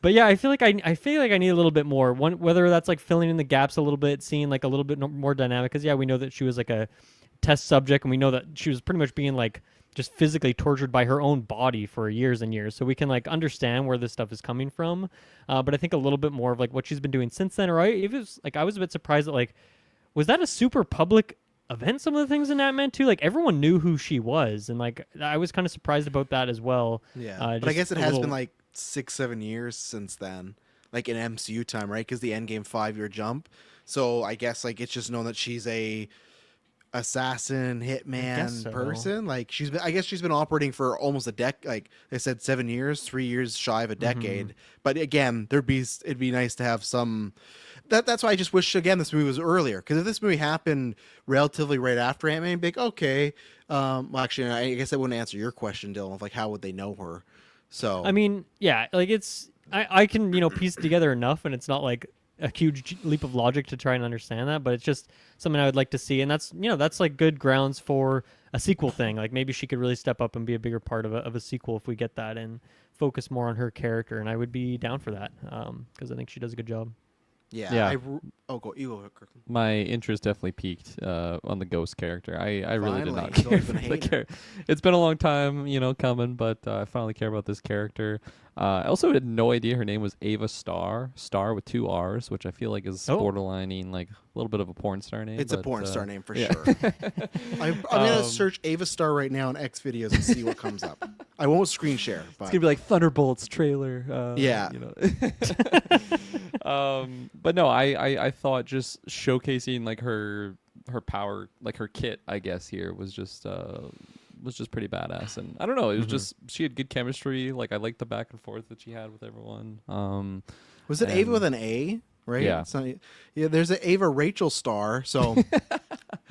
But yeah, I feel like I need a little bit more. Whether that's like filling in the gaps a little bit, seeing like a little bit more dynamic. Because yeah, we know that she was like a test subject, and we know that she was pretty much being like just physically tortured by her own body for years and years. So we can like understand where this stuff is coming from. But I think a little bit more of like what she's been doing since then. Or I was a bit surprised that, like, was that a super public event? Some of the things in that meant too, like, everyone knew who she was, and like I was kind of surprised about that as well. Yeah, but I guess it has been like 6-7 years since then, like in MCU time, right? Because the Endgame 5-year jump. So I guess like it's just known that she's a assassin hitman person. Like, I guess she's been operating for almost a decade. Like they said, 7 years, 3 years shy of a decade. But again, it'd be nice to have some. That's why I just wish, again, this movie was earlier. Because if this movie happened relatively right after Ant-Man, I'd be like, okay. Well, actually, I guess that wouldn't answer your question, Dylan, of like, how would they know her? So I mean, yeah, like, I can piece it together enough, and it's not like a huge leap of logic to try and understand that, but it's just something I would like to see, and that's like good grounds for a sequel thing. Like, maybe she could really step up and be a bigger part of a sequel if we get that and focus more on her character, and I would be down for that because I think she does a good job. Yeah. You go, Kirkland. My interest definitely peaked on the Ghost character. I really did not Finally. care. It's been a long time, coming, but I finally care about this character. I also had no idea her name was Ava Starr with 2 R's, which I feel like is borderlining like a little bit of a porn star name. It's a porn star name for sure. I'm gonna search Ava Starr right now on X videos and see what comes up. I won't screen share. But. It's gonna be like Thunderbolts trailer. Yeah. But no, I thought just showcasing like her power, like her kit, I guess here was just pretty badass. And I don't know, it was just, she had good chemistry. Like, I liked the back and forth that she had with everyone. Was it Ava with an A? Right? Yeah. It's not, yeah. There's an Ava Rachel Star, so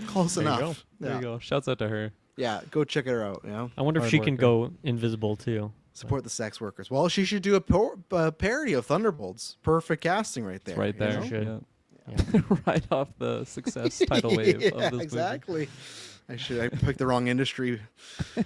close enough. There you go. Shouts out to her. Yeah, go check her out. I wonder if she can go invisible too. Support the sex workers. Well, she should do a parody of Thunderbolts. Perfect casting right there. It's right there. Should. Yeah. Right off the success tidal wave yeah, of this exactly. I picked the wrong industry.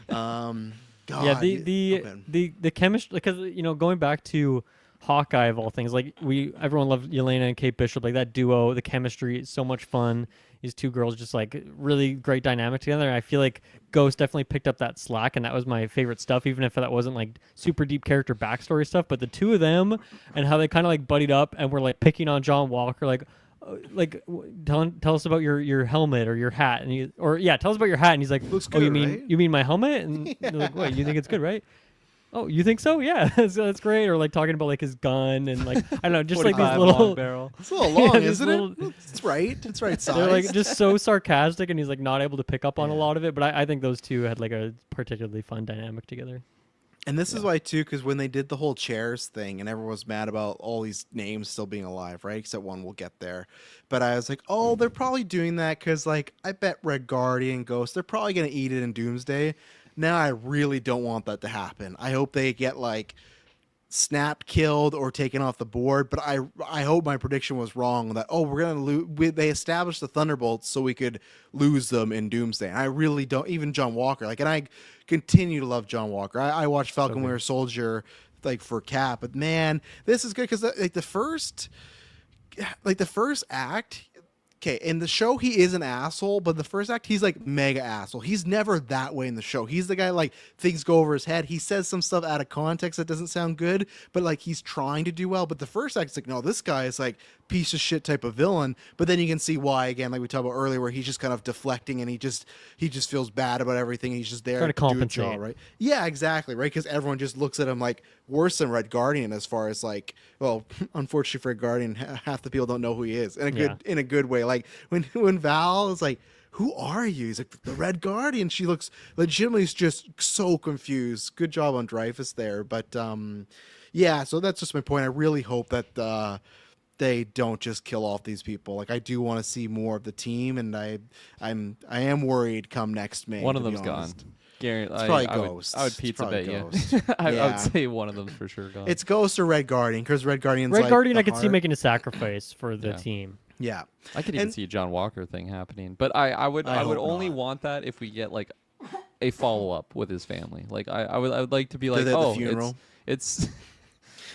God, Yeah, the chemistry, because going back to Hawkeye of all things, like everyone loved Yelena and Kate Bishop, like that duo, the chemistry is so much fun. These two girls just like really great dynamic together. And I feel like Ghost definitely picked up that slack, and that was my favorite stuff, even if that wasn't like super deep character backstory stuff. But the two of them and how they kind of like buddied up and were like picking on John Walker, tell us about your helmet or your hat, and tell us about your hat, and he's like, Looks oh, good, right? you mean my helmet? And they're like, what, you think it's good, right? Oh, you think so? Yeah, that's great. Or like talking about like his gun and like I don't know, just like these 45 little long barrel. It's a little long, these isn't little- it? It's right. It's right size. they're like just so sarcastic, and he's like not able to pick up on a lot of it. But I think those two had like a particularly fun dynamic together. And this is why too, because when they did the whole chairs thing, and everyone was mad about all these names still being alive, right? Except one, we'll get there. But I was like, oh, they're probably doing that because, like, I bet Red Guardian, Ghost, they're probably gonna eat it in Doomsday. Now I really don't want that to happen. I hope they get like snapped, killed, or taken off the board. But I hope my prediction was wrong. That we're gonna lose. They established the Thunderbolts so we could lose them in Doomsday. And I really don't. Even John Walker, like, and I continue to love John Walker. I watched Falcon Winter Soldier like for Cap, but man, this is good because like the first act. Okay, in the show he is an asshole, but the first act he's like mega asshole. He's never that way in the show. He's the guy like things go over his head. He says some stuff out of context that doesn't sound good, but like he's trying to do well. But the first act's like, no, this guy is like piece of shit type of villain. But then you can see why again, like we talked about earlier, where he's just kind of deflecting and he just feels bad about everything. He's just there Trying to do a compensate. job, right? Yeah, exactly, right? Because everyone just looks at him like worse than Red Guardian as far as like, well, unfortunately for Red Guardian, half the people don't know who he is in a good way. Like when Val is like, who are you? He's like, the Red Guardian. She looks legitimately just so confused. Good job on Dreyfus there. But yeah, so that's just my point. I really hope that they don't just kill off these people. Like I do want to see more of the team, and I am worried come next May. One of to be them's gone. honest. Gary, It's probably Ghost. I would It's pizza probably bet you. Ghost. I Yeah. would say one of them's for sure gone. It's Ghost or Red Guardian, because Red Guardian's Red like Guardian, the I could see heart. making a sacrifice for the Yeah. team. Yeah, I could even and- see a John Walker thing happening, but I would I hope only not. want that if we get like a follow up with his family. Like I would like to be like, the oh, funeral? it's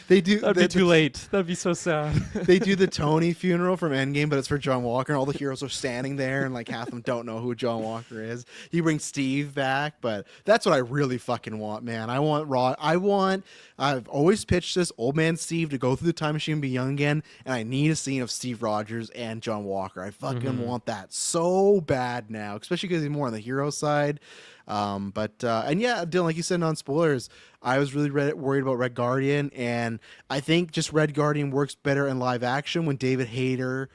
they do. that'd be too late. That'd be so sad. They do the Tony funeral from Endgame, but it's for John Walker, and all the heroes are standing there, and like half of them don't know who John Walker is. You bring Steve back, but that's what I really fucking want, man. I want Raw. I've always pitched this old man Steve to go through the time machine and be young again, and I need a scene of Steve Rogers and John Walker. I fucking want that so bad now, especially because he's more on the hero side. And yeah, Dylan, like you said, non spoilers, I was really worried about Red Guardian, and I think just Red Guardian works better in live action when David Hayter,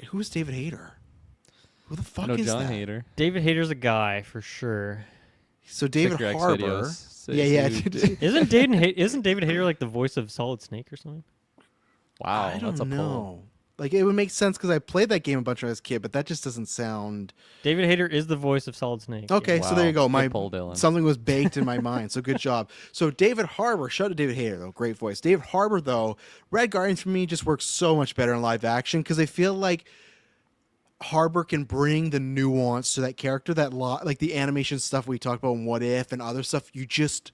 who's David Hayter? Who the fuck No, is John that? Hader. David Hayter's a guy for sure. So David Sick Rex Harbour. videos. Yeah. Isn't David Hayter like the voice of Solid Snake or something? Wow, I that's a don't pull. know. Like it would make sense because I played that game a bunch when I was a kid, but that just doesn't sound. David Hayter is the voice of Solid Snake. Okay, Yeah. so there you go. Good My pull, Dylan. something was baked in my mind. So good job. So David Harbour, shout out to David Hayter though, great voice. David Harbour though, Red Guardian for me just works so much better in live action because I feel like Harbour can bring the nuance to that character that like the animation stuff we talked about in What If and other stuff you just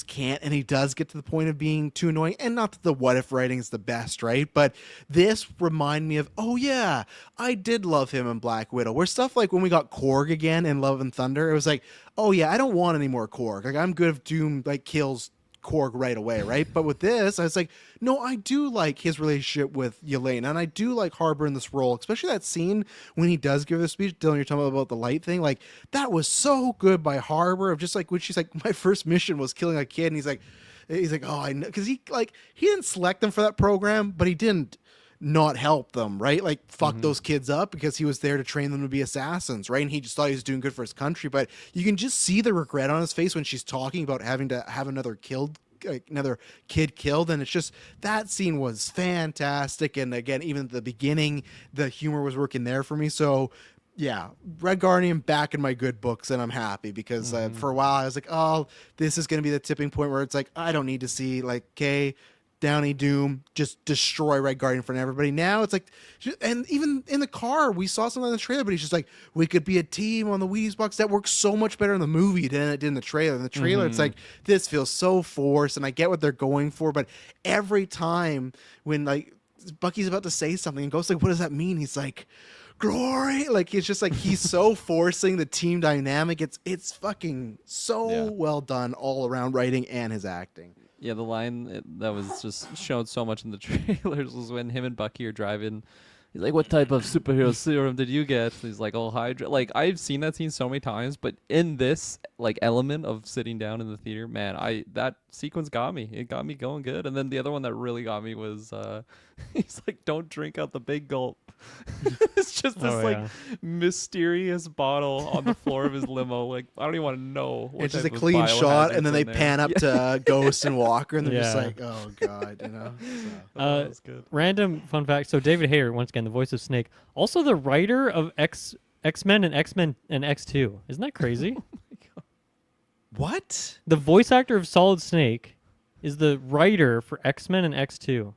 can't, and he does get to the point of being too annoying. And not that the What If writing is the best, right? But this reminded me of, oh yeah, I did love him in Black Widow, where stuff like when we got Korg again in Love and Thunder, it was like, oh yeah, I don't want any more Korg. Like I'm good if Doom like kills Korg right away, right? But with this, I was like, no, I do like his relationship with Yelena, and I do like Harbour in this role, especially that scene when he does give the speech. Dylan, you're talking about the light thing, like that was so good by Harbour, of just like when she's like, my first mission was killing a kid, and he's like, oh, I know, because he didn't select them for that program, but he didn't not help them, right? Like fuck those kids up because he was there to train them to be assassins, right? And he just thought he was doing good for his country, but you can just see the regret on his face when she's talking about having to have another kid killed, and it's just, that scene was fantastic. And again, even at the beginning, the humor was working there for me. So yeah, Red Guardian back in my good books, and I'm happy because for a while I was like, oh, this is going to be the tipping point where it's like, I don't need to see like, okay, Downey Doom just destroy Red Guardian in front of everybody. Now it's like, and even in the car, we saw something in the trailer, but he's just like, we could be a team on the Wheaties box. That works so much better in the movie than it did in the trailer. In the trailer, it's like, this feels so forced, and I get what they're going for, but every time when like Bucky's about to say something and Ghost's like, what does that mean? He's like, glory. Like, it's just like he's so forcing the team dynamic. It's fucking so well done all around, writing and his acting. Yeah, the line that was just shown so much in the trailers was when him and Bucky are driving. He's like, "What type of superhero serum did you get?" He's like, "Oh, Hydra." Like, I've seen that scene so many times, but in this like element of sitting down in the theater, man, that sequence got me. It got me going good. And then the other one that really got me was he's like, "Don't drink out the big gulp." It's just this mysterious bottle on the floor of his limo. Like, I don't even want to know. It's just a clean shot, and then they pan up to Ghost and Walker, and they're just like, "Oh God," you know. That was good. Random fun fact. So David Hayter, once again, the voice of Snake, also the writer of X-Men and X-Men and X2. Isn't that crazy? What? The voice actor of Solid Snake is the writer for X-Men and X2.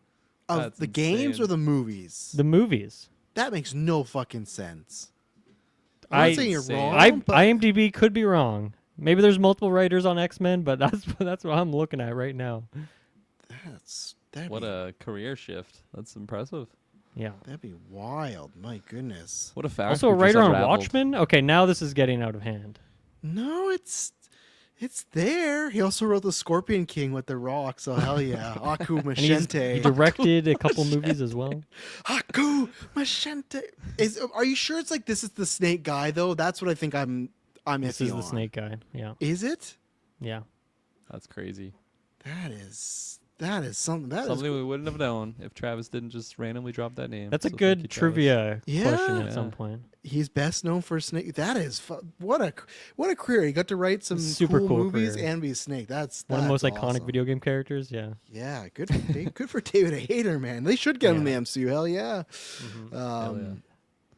Of That's the games insane. or the movies? The movies. That makes no fucking sense. I'm not saying you're Insane. wrong. But IMDb could be wrong. Maybe there's multiple writers on X-Men, but that's what I'm looking at right now. What a career shift. That's impressive. Yeah. That'd be wild. My goodness. What a fact. Also a writer on Watchmen. Okay, now this is getting out of hand. No, it's there. He also wrote The Scorpion King with The Rock, so hell yeah. Aku And Machente. he directed a couple movies as well. Aku Machente. Are you sure it's like this is the Snake guy though? That's what I think I'm This iffy is the on. Snake guy. Yeah. Is it? Yeah. That's crazy. That is something. Something we wouldn't have known if Travis didn't just randomly drop that name. That's a So thank good you, Travis. trivia Yeah. question at Yeah. some point. He's best known for Snake. That is what a career. He got to write some Super cool movies career. and be Snake. That's One of the most iconic awesome. video game characters. Yeah. Yeah, good for David Hayter, man. They should get him in the Yeah. MCU. Hell yeah. Hell yeah.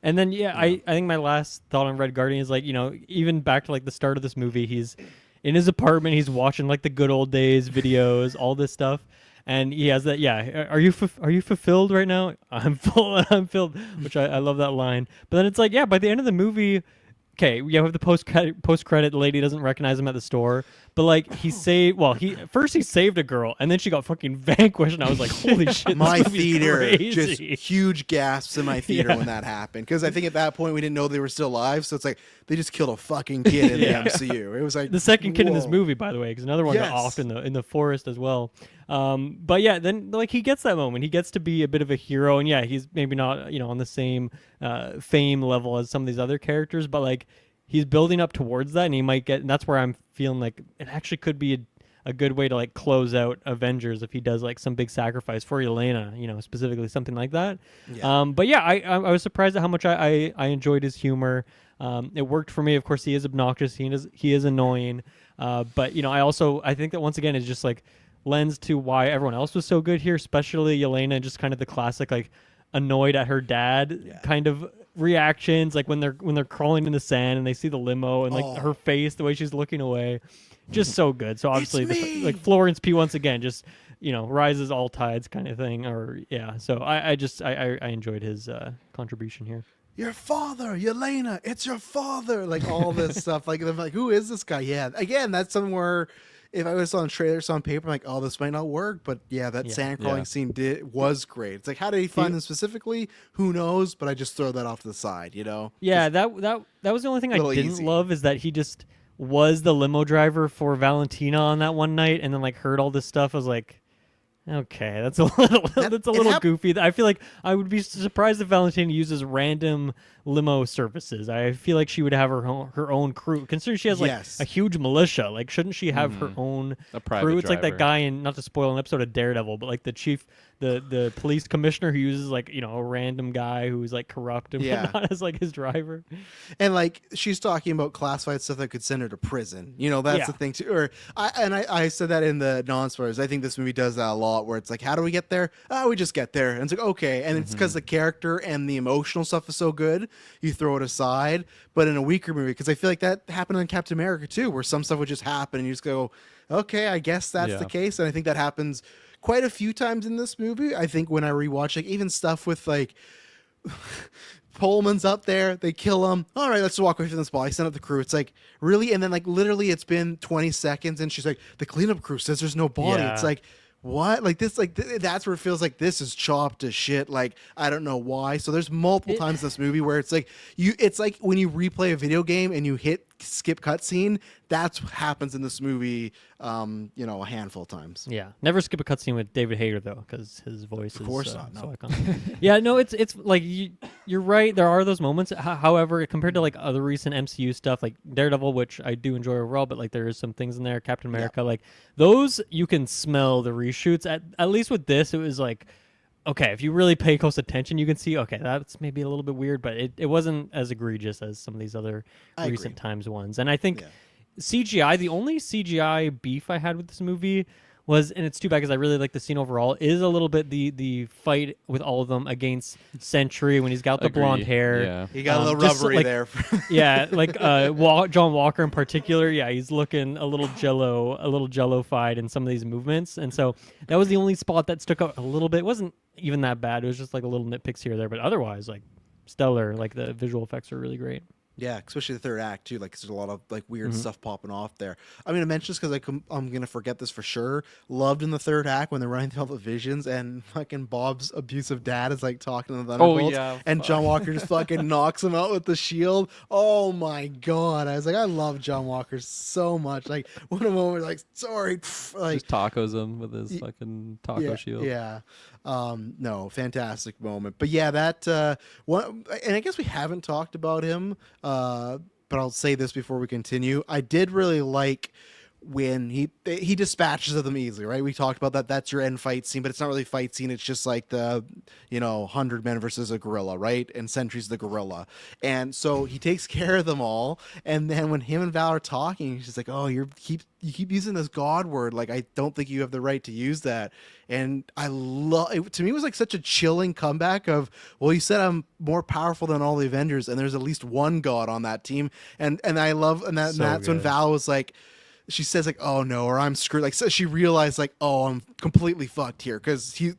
And then I think my last thought on Red Guardian is like, you know, even back to like the start of this movie, he's in his apartment, he's watching like the good old days videos, all this stuff. And he has that, are you fulfilled right now? I'm full, I'm filled, which I love that line. But then it's like, by the end of the movie, okay, we have the post credit. The lady doesn't recognize him at the store, but like he saved a girl, and then she got fucking vanquished, and I was like, holy shit! My this movie's theater, crazy. just huge gasps in my theater Yeah. when that happened. Because I think at that point we didn't know they were still alive. So it's like they just killed a fucking kid in Yeah. the MCU. It was like The second kid in this whoa. movie, by the way, because another one got Yes. off in the forest as well. But yeah, then like he gets that moment. He gets to be a bit of a hero, and he's maybe not on the same fame level as some of these other characters, but like he's building up towards that, and he might get. And that's where I'm feeling like it actually could be a good way to like close out Avengers if he does like some big sacrifice for Elena, specifically something like that. Yeah. But yeah, I was surprised at how much I enjoyed his humor. It worked for me. Of course, he is obnoxious. He is annoying. But I think that once again is just like lends to why everyone else was so good here, especially Elena, just kind of the classic like annoyed at her dad kind of reactions, like when they're crawling in the sand and they see the limo and like her face, the way she's looking away, just so good. So obviously like Florence P once again just rises all tides kind of thing. So I enjoyed his contribution here. Your father, Yelena, it's your father. Like all this stuff. Like I'm like, who is this guy? Yeah. Again, that's something where if I was on trailers on paper, I'm like, oh, this might not work. But that sand crawling scene was great. It's like, how did he find them specifically? Who knows? But I just throw that off to the side, Yeah, that was the only thing I didn't easy. love is that he just was the limo driver for Valentina on that one night, and then like heard all this stuff. I was like, okay, that's a little goofy. I feel like I would be surprised if Valentina uses random limo services. I feel like she would have her own crew, considering she has like a huge militia. Like, shouldn't she have her own private crew? It's like that driver. guy in, not to spoil an episode of Daredevil, but like the chief, the police commissioner who uses like a random guy who's like corrupt and whatnot as like his driver. And like she's talking about classified stuff that could send her to prison. That's the thing too. Or I said that in the non-spoilers. I think this movie does that a lot, where it's like, how do we get there? We just get there, and it's like okay, and it's because the character and the emotional stuff is so good, you throw it aside. But in a weaker movie, because I feel like that happened in Captain America too, where some stuff would just happen, and you just go, okay, I guess that's the case. And I think that happens quite a few times in this movie. I think when I rewatch, like even stuff with like Pullman's up there, they kill him. All right, let's walk away from this ball. I send up the crew. It's like, really? And then like literally it's been 20 seconds and she's like, the cleanup crew says there's no body. Yeah. It's like, what? Like this, like that's where it feels like this is chopped to shit. Like I don't know why. So there's multiple times in this movie where it's like it's like when you replay a video game and you hit skip cutscene. That's what happens in this movie. A handful of times. Yeah, never skip a cutscene with David Hayter though, because his voice is course not, no. so iconic. Yeah, no, it's like you're right. There are those moments. However, compared to like other recent MCU stuff, like Daredevil, which I do enjoy overall, but like there is some things in there. Captain America, like those, you can smell the reshoots. At least with this, it was like, okay, if you really pay close attention, you can see, okay, that's maybe a little bit weird, but it wasn't as egregious as some of these other recent times ones. And I think CGI, the only CGI beef I had with this movie was, and it's too bad because I really like the scene overall, is a little bit the fight with all of them against Sentry when he's got the blonde hair. Yeah. He got a little just rubbery like, there. Yeah, like John Walker in particular. Yeah, he's looking a little jello-fied in some of these movements, and so that was the only spot that stuck out a little bit. It wasn't even that bad. It was just like a little nitpicks here or there, but otherwise, like stellar. Like the visual effects are really great. Yeah, especially the third act too. Like, 'cause there's a lot of like weird stuff popping off there. I'm gonna mention this because I'm gonna forget this for sure. Loved in the third act when they're running through all the visions and fucking Bob's abusive dad is like talking to the Thunderbolts, and John Walker just fucking knocks him out with the shield. Oh my god! I was like, I love John Walker so much. Like, what a moment! Like, sorry, like Just tacos him with his fucking taco shield. Yeah. No, fantastic moment. But yeah, that one, and I guess we haven't talked about him, but I'll say this before we continue. I did really like when he dispatches of them easily, right? We talked about that. That's your end fight scene, but it's not really a fight scene. It's just like the 100 men versus a gorilla, right? And Sentry's the gorilla, and so he takes care of them all. And then when him and Val are talking, she's like, "Oh, you keep using this God word. Like, I don't think you have the right to use that." And I love it. To me, it was like such a chilling comeback of, well, you said I'm more powerful than all the Avengers, and there's at least one God on that team. And I love, and that's when Val was like, she says like, "Oh no," or "I'm screwed." Like, so she realized like, "Oh, I'm completely fucked here," because you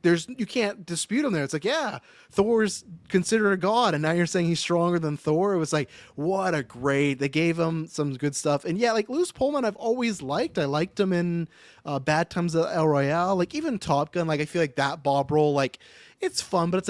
can't dispute him there. It's like, yeah, Thor's considered a god, and now you're saying he's stronger than Thor. It was like, what a great. They gave him some good stuff, and yeah, like Lewis Pullman, I've always liked. I liked him in Bad Times at El Royale, like even Top Gun. Like I feel like that Bob role, like it's fun, but it's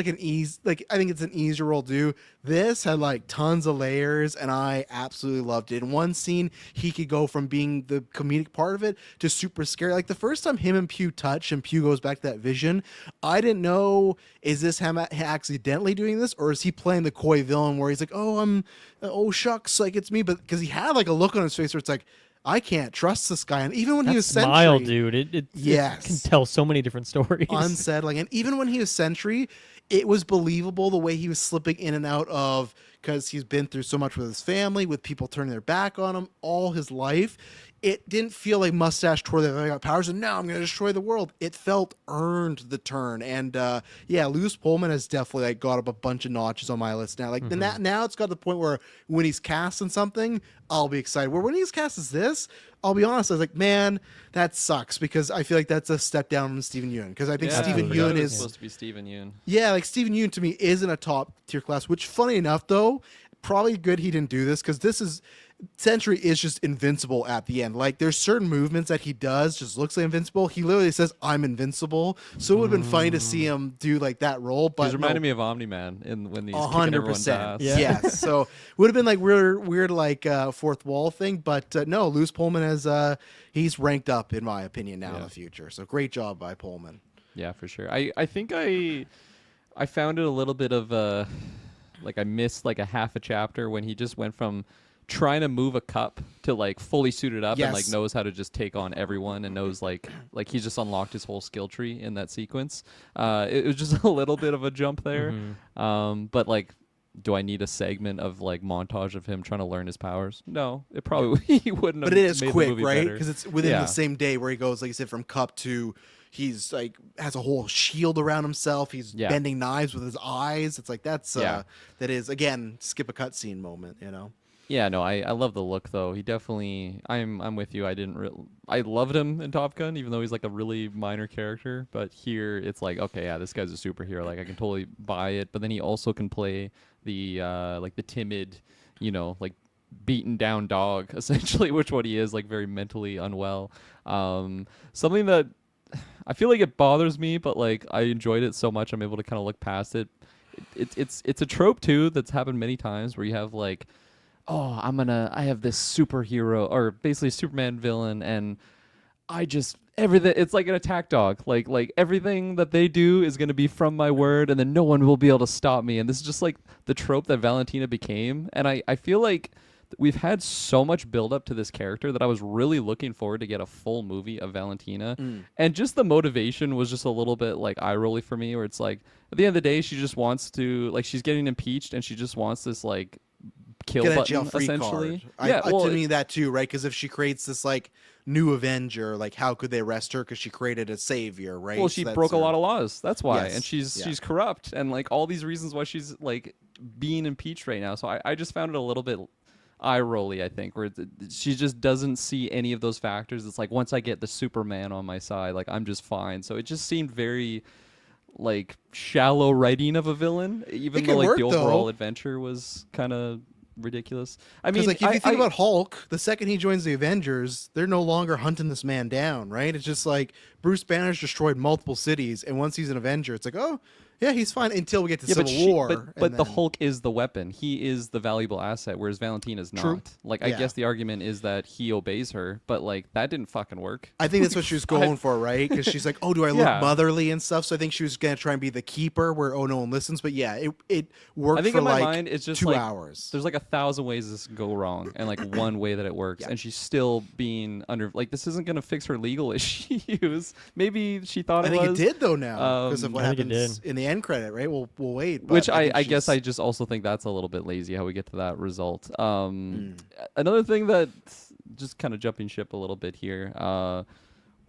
like I think it's an easier role to do. This had like tons of layers, and I absolutely loved it. In one scene, he could go from being the comedic part of it to super scary. Like the first time him and Pew touch, and Pew goes back to that vision, I didn't know, is this him accidentally doing this, or is he playing the coy villain where he's like, oh shucks, like it's me, but because he had like a look on his face where it's like, I can't trust this guy. And even when he was Sentry, smile, dude, it can tell so many different stories. Unsettling. And even when he was Sentry, it was believable the way he was slipping in and out of, because he's been through so much with his family, with people turning their back on him all his life. It didn't feel like Mustache tore that I got powers and now I'm going to destroy the world. It felt earned, the turn. And Lewis Pullman has definitely like got up a bunch of notches on my list now. Like now it's got to the point where when he's cast in something, I'll be excited. Where when he's cast as this, I'll be honest, I was like, man, that sucks, because I feel like that's a step down from Steven Yeun. Because I think Steven Yeun is supposed to be Steven Yeun. Yeah, like Steven Yeun to me isn't a top tier class, which funny enough though, probably good he didn't do this, because this is Sentry is just invincible at the end. Like there's certain movements that he does just looks like invincible. He literally says, "I'm invincible." So it would have been funny to see him do like that role. But he's reminded me of Omni-Man when he's 100%. Yes. So would have been like weird like fourth wall thing. But no, Lewis Pullman has he's ranked up in my opinion now in the future. So great job by Pullman. Yeah, for sure. I think I found it a little bit of like I missed like a half a chapter when he just went from trying to move a cup to like fully suited up and like knows how to just take on everyone and knows like he's just unlocked his whole skill tree in that sequence. It was just a little bit of a jump there. But like, do I need a segment of like montage of him trying to learn his powers? No, it probably he wouldn't. But have it is made quick, the movie right? better. Because it's within the same day where he goes, like you said, from cup to he's like has a whole shield around himself. He's bending knives with his eyes. It's like that is again skip a cutscene moment, you know. Yeah, no, I love the look though. He definitely I'm with you. I loved him in Top Gun, even though he's like a really minor character. But here it's like, okay, yeah, this guy's a superhero. Like I can totally buy it. But then he also can play the like the timid, like beaten down dog, essentially, which what he is, like very mentally unwell. Something that I feel like it bothers me, but like I enjoyed it so much I'm able to kind of look past it. It's a trope too that's happened many times where you have like, oh, I have this superhero or basically Superman villain, and I just everything. It's like an attack dog. Like everything that they do is gonna be from my word, and then no one will be able to stop me. And this is just like the trope that Valentina became. And I feel like we've had so much build up to this character that I was really looking forward to get a full movie of Valentina. And just the motivation was just a little bit like eye rolly for me, where it's like at the end of the day she just wants to, like, she's getting impeached and she just wants this like kill Get a button jail-free essentially. card. Yeah, well, To me that too, right? Because if she creates this like new Avenger, like how could they arrest her? Because she created a savior, right? well, So she that's broke a her- lot of laws. That's why, Yes, and she's yeah. she's corrupt, and like all these reasons why she's like being impeached right now. So I just found it a little bit eye rolly. I think where she just doesn't see any of those factors. It's like once I get the Superman on my side, like I'm just fine. So it just seemed very like shallow writing of a villain, even It though could like work, the overall though. adventure was kind of ridiculous. I Because mean, like if you think about Hulk, the second he joins the Avengers, they're no longer hunting this man down, right? It's just like Bruce Banner's destroyed multiple cities, and once he's an Avenger, it's like, oh yeah, he's fine until we get to yeah, Civil War. but and the then- Hulk is the weapon. He is the valuable asset, whereas Valentina's not. True. Like, I Yeah. guess the argument is that he obeys her, but like that didn't fucking work. I think that's what she was going for, right? Because she's like, oh, do I look Yeah. motherly and stuff? So I think she was gonna try and be the keeper, where oh no one listens. But yeah, it worked I think for in my like mind it's just 2 like hours. there's like 1,000 ways this can go wrong, and like one way that it works, and she's still being under like this isn't gonna fix her legal issues. Maybe she thought I it think was. it did though now because of what I think it happens in the end credit, right? We'll wait. But Which think I guess she's- I just also think that's a little bit lazy how we get to that result. Hmm. Another thing that just kind of jumping ship a little bit here.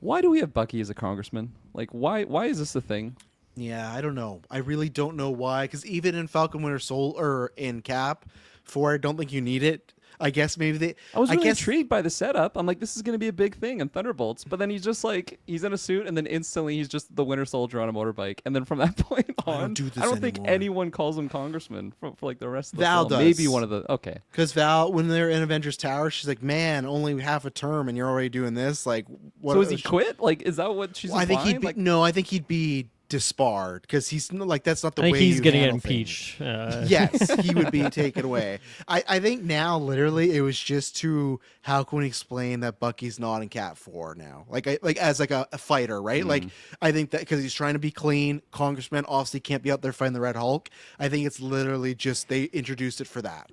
Why do we have Bucky as a congressman? Like, why is this a thing? Yeah, I don't know. I really don't know why. Because even in Falcon Winter Sol or in Cap 4, I don't think you need it. I guess maybe they. I was really guess, intrigued by the setup. I'm like, this is going to be a big thing in Thunderbolts. But then he's just like, he's in a suit, and then instantly he's just the Winter Soldier on a motorbike. And then from that point on, do this I don't think anymore. anyone calls him congressman for like the rest of the Val film. does. Maybe one of the okay. Because Val, when they're in Avengers Tower, she's like, "Man, only half a term, and you're already doing this." Like, what? So is he quit? Like, is that what she's? Well, I think he'd implying? be Like, no. I think he'd be disbarred because he's like that's not the I think way he's you gonna get handle things. impeached. Yes, he would be taken away. I think now, literally, it was just to how can we explain that Bucky's not in Cat 4 now? Like as like a fighter, right? Like I think that because he's trying to be clean, Congressman obviously can't be out there fighting the Red Hulk. I think it's literally just they introduced it for that.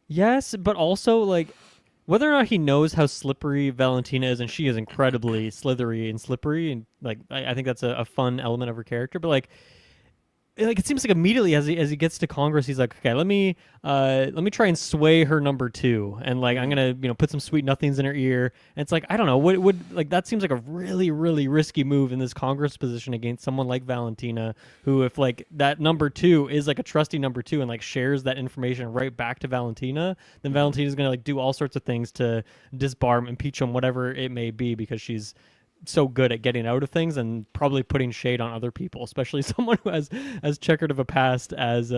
Yes, but also like whether or not he knows how slippery Valentina is, and she is incredibly slithery and slippery, and like I think that's a fun element of her character. But like it seems like immediately as he gets to Congress, he's like, okay, let me try and sway her number 2, and like I'm gonna put some sweet nothings in her ear. And it's like I don't know, would like that seems like a really really risky move in this Congress position against someone like Valentina, who if like that number 2 is like a trusty number 2 and like shares that information right back to Valentina, then Valentina's gonna like do all sorts of things to disbar him, impeach him, whatever it may be, because she's so good at getting out of things and probably putting shade on other people, especially someone who has as checkered of a past as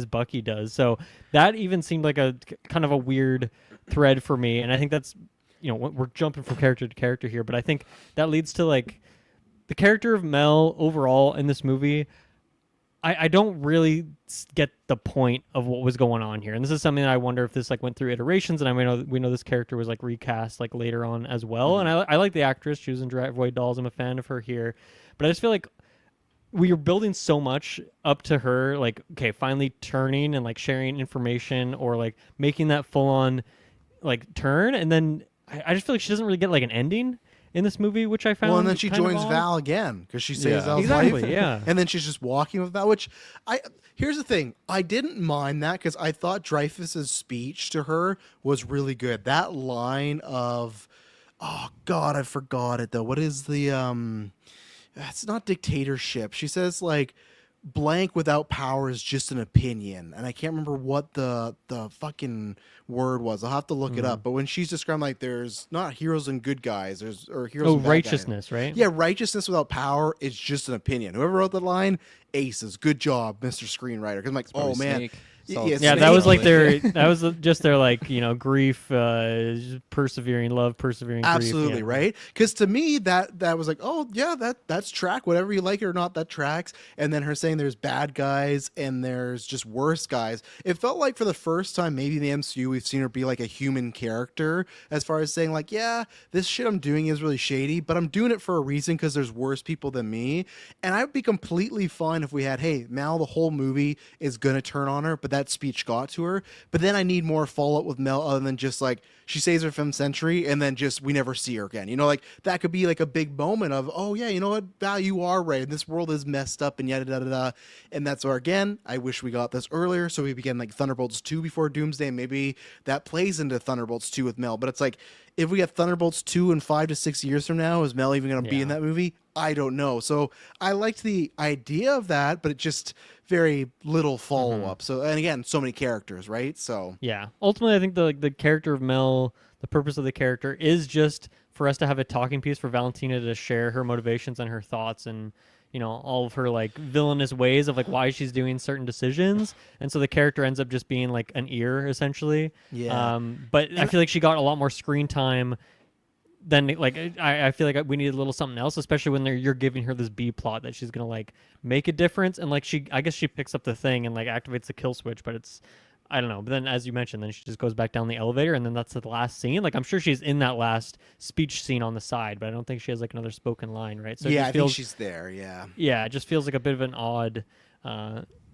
Bucky does. So that even seemed like a kind of a weird thread for me, and I think that's we're jumping from character to character here, but I think that leads to like the character of Mel overall in this movie. I don't really get the point of what was going on here, and this is something that I wonder if this like went through iterations. And we know this character was like recast like later on as well. And I like the actress. She was in Driveway Dolls. I'm a fan of her here, but I just feel like we are building so much up to her, like okay, finally turning and like sharing information or like making that full on like turn, and then I just feel like she doesn't really get like an ending in this movie, which I found. Well, and then she kind of joins odd. Val again because she saves Yeah. Val's Exactly, life. yeah. And then she's just walking with Val. Which here's the thing, I didn't mind that because I thought Dreyfus's speech to her was really good. That line of, oh God, I forgot it though. What is the it's not dictatorship. She says like, blank without power is just an opinion, and I can't remember what the fucking word was. I'll have to look it up. But when she's describing like there's not heroes and good guys, there's or heroes Oh, and bad guys. righteousness, right? Yeah, righteousness without power is just an opinion. Whoever wrote the line, aces, good job, Mr. Screenwriter. Because I'm like, oh man, Snake. Solid yeah, Yeah, Snake. that was like Snake. that was just their like grief, persevering love, persevering Absolutely, grief. Yeah. right? Because to me, that was like, oh yeah, that's track. Whatever you like it or not, that tracks. And then her saying there's bad guys and there's just worse guys. It felt like for the first time, maybe in the MCU, we've seen her be like a human character, as far as saying like, yeah, this shit I'm doing is really shady, but I'm doing it for a reason because there's worse people than me. And I would be completely fine if we had, hey, Mal, the whole movie is gonna turn on her, but that speech got to her. But then I need more follow up with Mel other than just like she saves her from Sentry and then just we never see her again. You know, like that could be like a big moment of, oh yeah, you know what, Val, you are right. This world is messed up and yada da da da. And that's where again, I wish we got this earlier so we began like Thunderbolts 2 before Doomsday. Maybe that plays into Thunderbolts 2 with Mel. But it's like if we get Thunderbolts 2 in 5 to 6 years from now, is Mel even going to be in Yeah. that movie? I don't know. So I liked the idea of that, but it just very little follow up. So and again, so many characters, right? So Yeah. Ultimately, I think the character of Mel, the purpose of the character is just for us to have a talking piece for Valentina to share her motivations and her thoughts and all of her like villainous ways of like why she's doing certain decisions. And so the character ends up just being like an ear essentially. Yeah. But I feel like she got a lot more screen time then like I feel like we need a little something else, especially when you're giving her this B plot that she's gonna like make a difference, and like I guess she picks up the thing and like activates the kill switch, but it's I don't know. But then as you mentioned, then she just goes back down the elevator, and then that's the last scene. Like I'm sure she's in that last speech scene on the side, but I don't think she has like another spoken line, right? So it yeah, just I feels, think she's there. Yeah. yeah, it just feels like a bit of an odd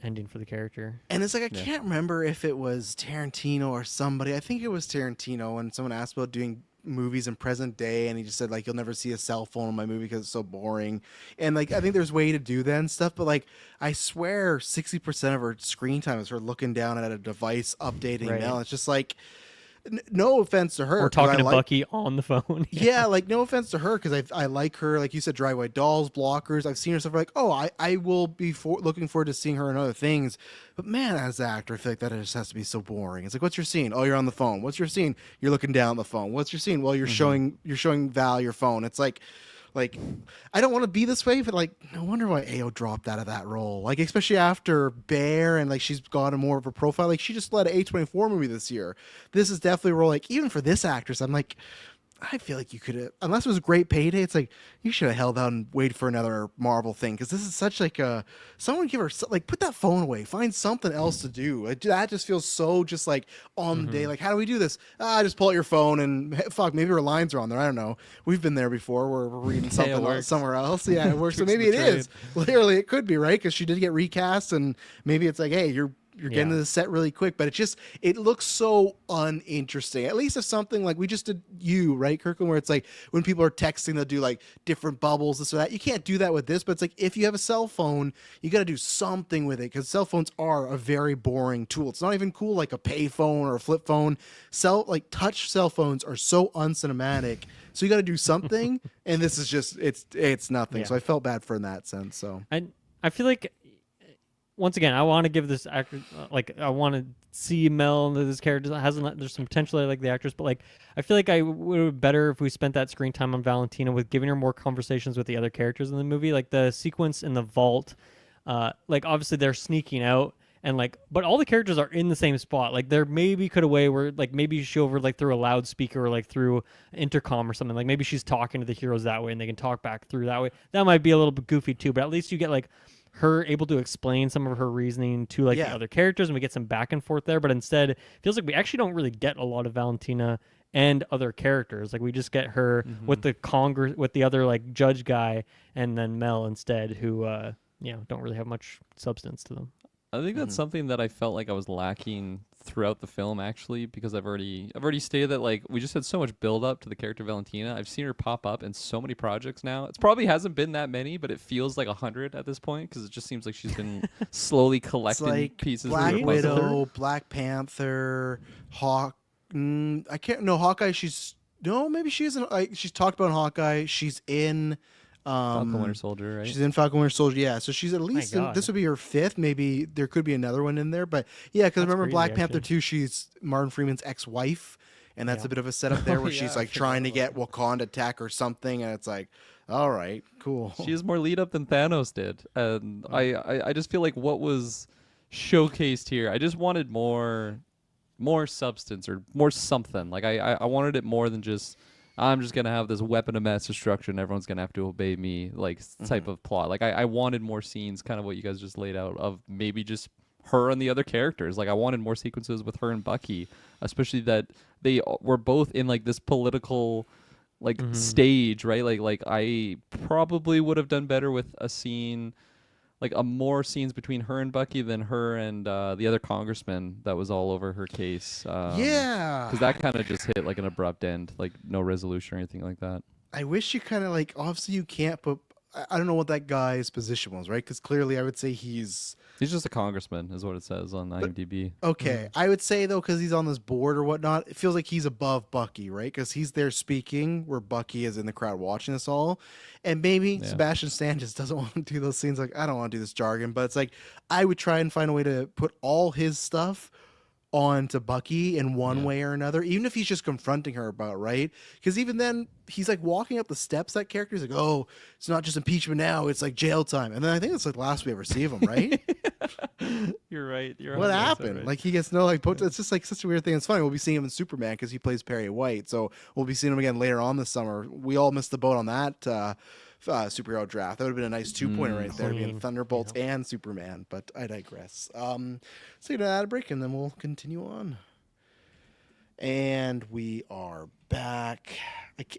ending for the character. And it's like I can't remember if it was Tarantino or somebody. I think it was Tarantino when someone asked about doing movies in present day, and he just said like you'll never see a cell phone in my movie because it's so boring. And like I think there's a way to do that and stuff, but like I swear 60% of her screen time is her looking down at a device updating Right. mail. It's just like no offense to her. Or 'cause I talking to like- Bucky on the phone. Yeah, like no offense to her because I like her, like you said, Dry White Dolls, Blockers. I've seen her stuff like, oh, I will be looking forward to seeing her in other things. But man, as an actor, I feel like that just has to be so boring. It's like, what's your scene? Oh, you're on the phone. What's your scene? You're looking down the phone. What's your scene? Well, you're showing Val your phone. It's like I don't want to be this way, but like no wonder why Ao dropped out of that role. Like especially after Bear and like she's got a more of a profile. Like she just led an A24 movie this year. This is definitely a role like even for this actress, I'm like I feel like you could have, unless it was a great payday, it's like you should have held out and waited for another Marvel thing because this is such like a someone give her like put that phone away, find something else to do. That just feels so just like on the day. Like how do we do this? Just pull out your phone and fuck, maybe her lines are on there. I don't know. We've been there before. We're reading something works. somewhere else. Yeah, it works. So Tricks maybe of it the is. Literally, it could be right because she did get recast, and maybe it's like, hey, you're getting to the set really quick, but it looks so uninteresting. At least if something like we just did right, Kirkland, where it's like when people are texting, they'll do like different bubbles, this or that. You can't do that with this, but it's like if you have a cell phone, you got to do something with it because cell phones are a very boring tool. It's not even cool like a pay phone or a flip phone. Touch cell phones are so uncinematic. So you got to do something, and this is just it's nothing. Yeah. So I felt bad for in that sense. So I feel like once again, I want to give this actor I want to see Mel and this character there's some potential I like the actress, but like I feel like I would have better if we spent that screen time on Valentina with giving her more conversations with the other characters in the movie, like the sequence in the vault. Like obviously they're sneaking out and like, but all the characters are in the same spot. Like there maybe could a way where like maybe you show over like through a loudspeaker or like through intercom or something. Like maybe she's talking to the heroes that way and they can talk back through that way. That might be a little bit goofy too, but at least you get like her able to explain some of her reasoning to like the other characters and we get some back and forth there. But instead it feels like we actually don't really get a lot of Valentina and other characters. Like we just get her with the Congress, with the other like judge guy, and then Mel instead, who don't really have much substance to them. I think that's something that I felt like I was lacking throughout the film, actually, because I've already stated that like we just had so much build up to the character Valentina. I've seen her pop up in so many projects now. It probably hasn't been that many, but it feels like 100 at this point because it just seems like she's been slowly collecting like pieces. Black of the puzzle. Widow, Black Panther, Hawk. I can't. No, Hawkeye. Maybe she isn't. She's talked about in Hawkeye. She's in Falcon Winter Soldier, right? She's in Falcon Winter Soldier, yeah. So she's at least God. this would be her fifth. Maybe there could be another one in there, but yeah, because That's remember crazy, Black Panther actually. 2, she's Martin Freeman's ex-wife, and that's Yeah. a bit of a setup there where yeah, she's I like forgot trying to about get Wakanda tech or something, and it's like, all right, cool. She has more lead up than Thanos did, and I just feel like what was showcased here, I just wanted more substance or more something. Like I wanted it more than just I'm just gonna have this weapon of mass destruction. Everyone's gonna have to obey me, like type of plot. Like I wanted more scenes, kind of what you guys just laid out of maybe just her and the other characters. Like I wanted more sequences with her and Bucky, especially that they were both in like this political like stage, right? Like I probably would have done better with a scene like a more scenes between her and Bucky than her and the other congressman that was all over her case. Yeah, Because that kind of just hit like an abrupt end, like no resolution or anything like that. I wish you kind of like. Obviously, you can't, but I don't know what that guy's position was, right? Because clearly, I would say he's He's just a congressman, is what it says on IMDb. okay. I would say though, because he's on this board or whatnot, it feels like he's above Bucky, right? Because he's there speaking, where Bucky is in the crowd watching us all, and maybe Yeah. Sebastian Stan just doesn't want to do those scenes. Like, I don't want to do this jargon, but it's like I would try and find a way to put all his stuff onto Bucky in one Yeah. way or another, even if he's just confronting her about, right? Because even then, he's like walking up the steps. That character's like, "Oh, it's not just impeachment now; it's like jail time." And then I think it's like the last we ever see of him, right? You're right. You're What happened? Like he gets no like. It's just like such a weird thing. It's funny. We'll be seeing him in Superman because he plays Perry White. So we'll be seeing him again later on this summer. We all missed the boat on that superhero draft. That would have been a nice 2-pointer right there, being Clean. Thunderbolts and Superman. But I digress. So you know, add a break and then we'll continue on. And we are back.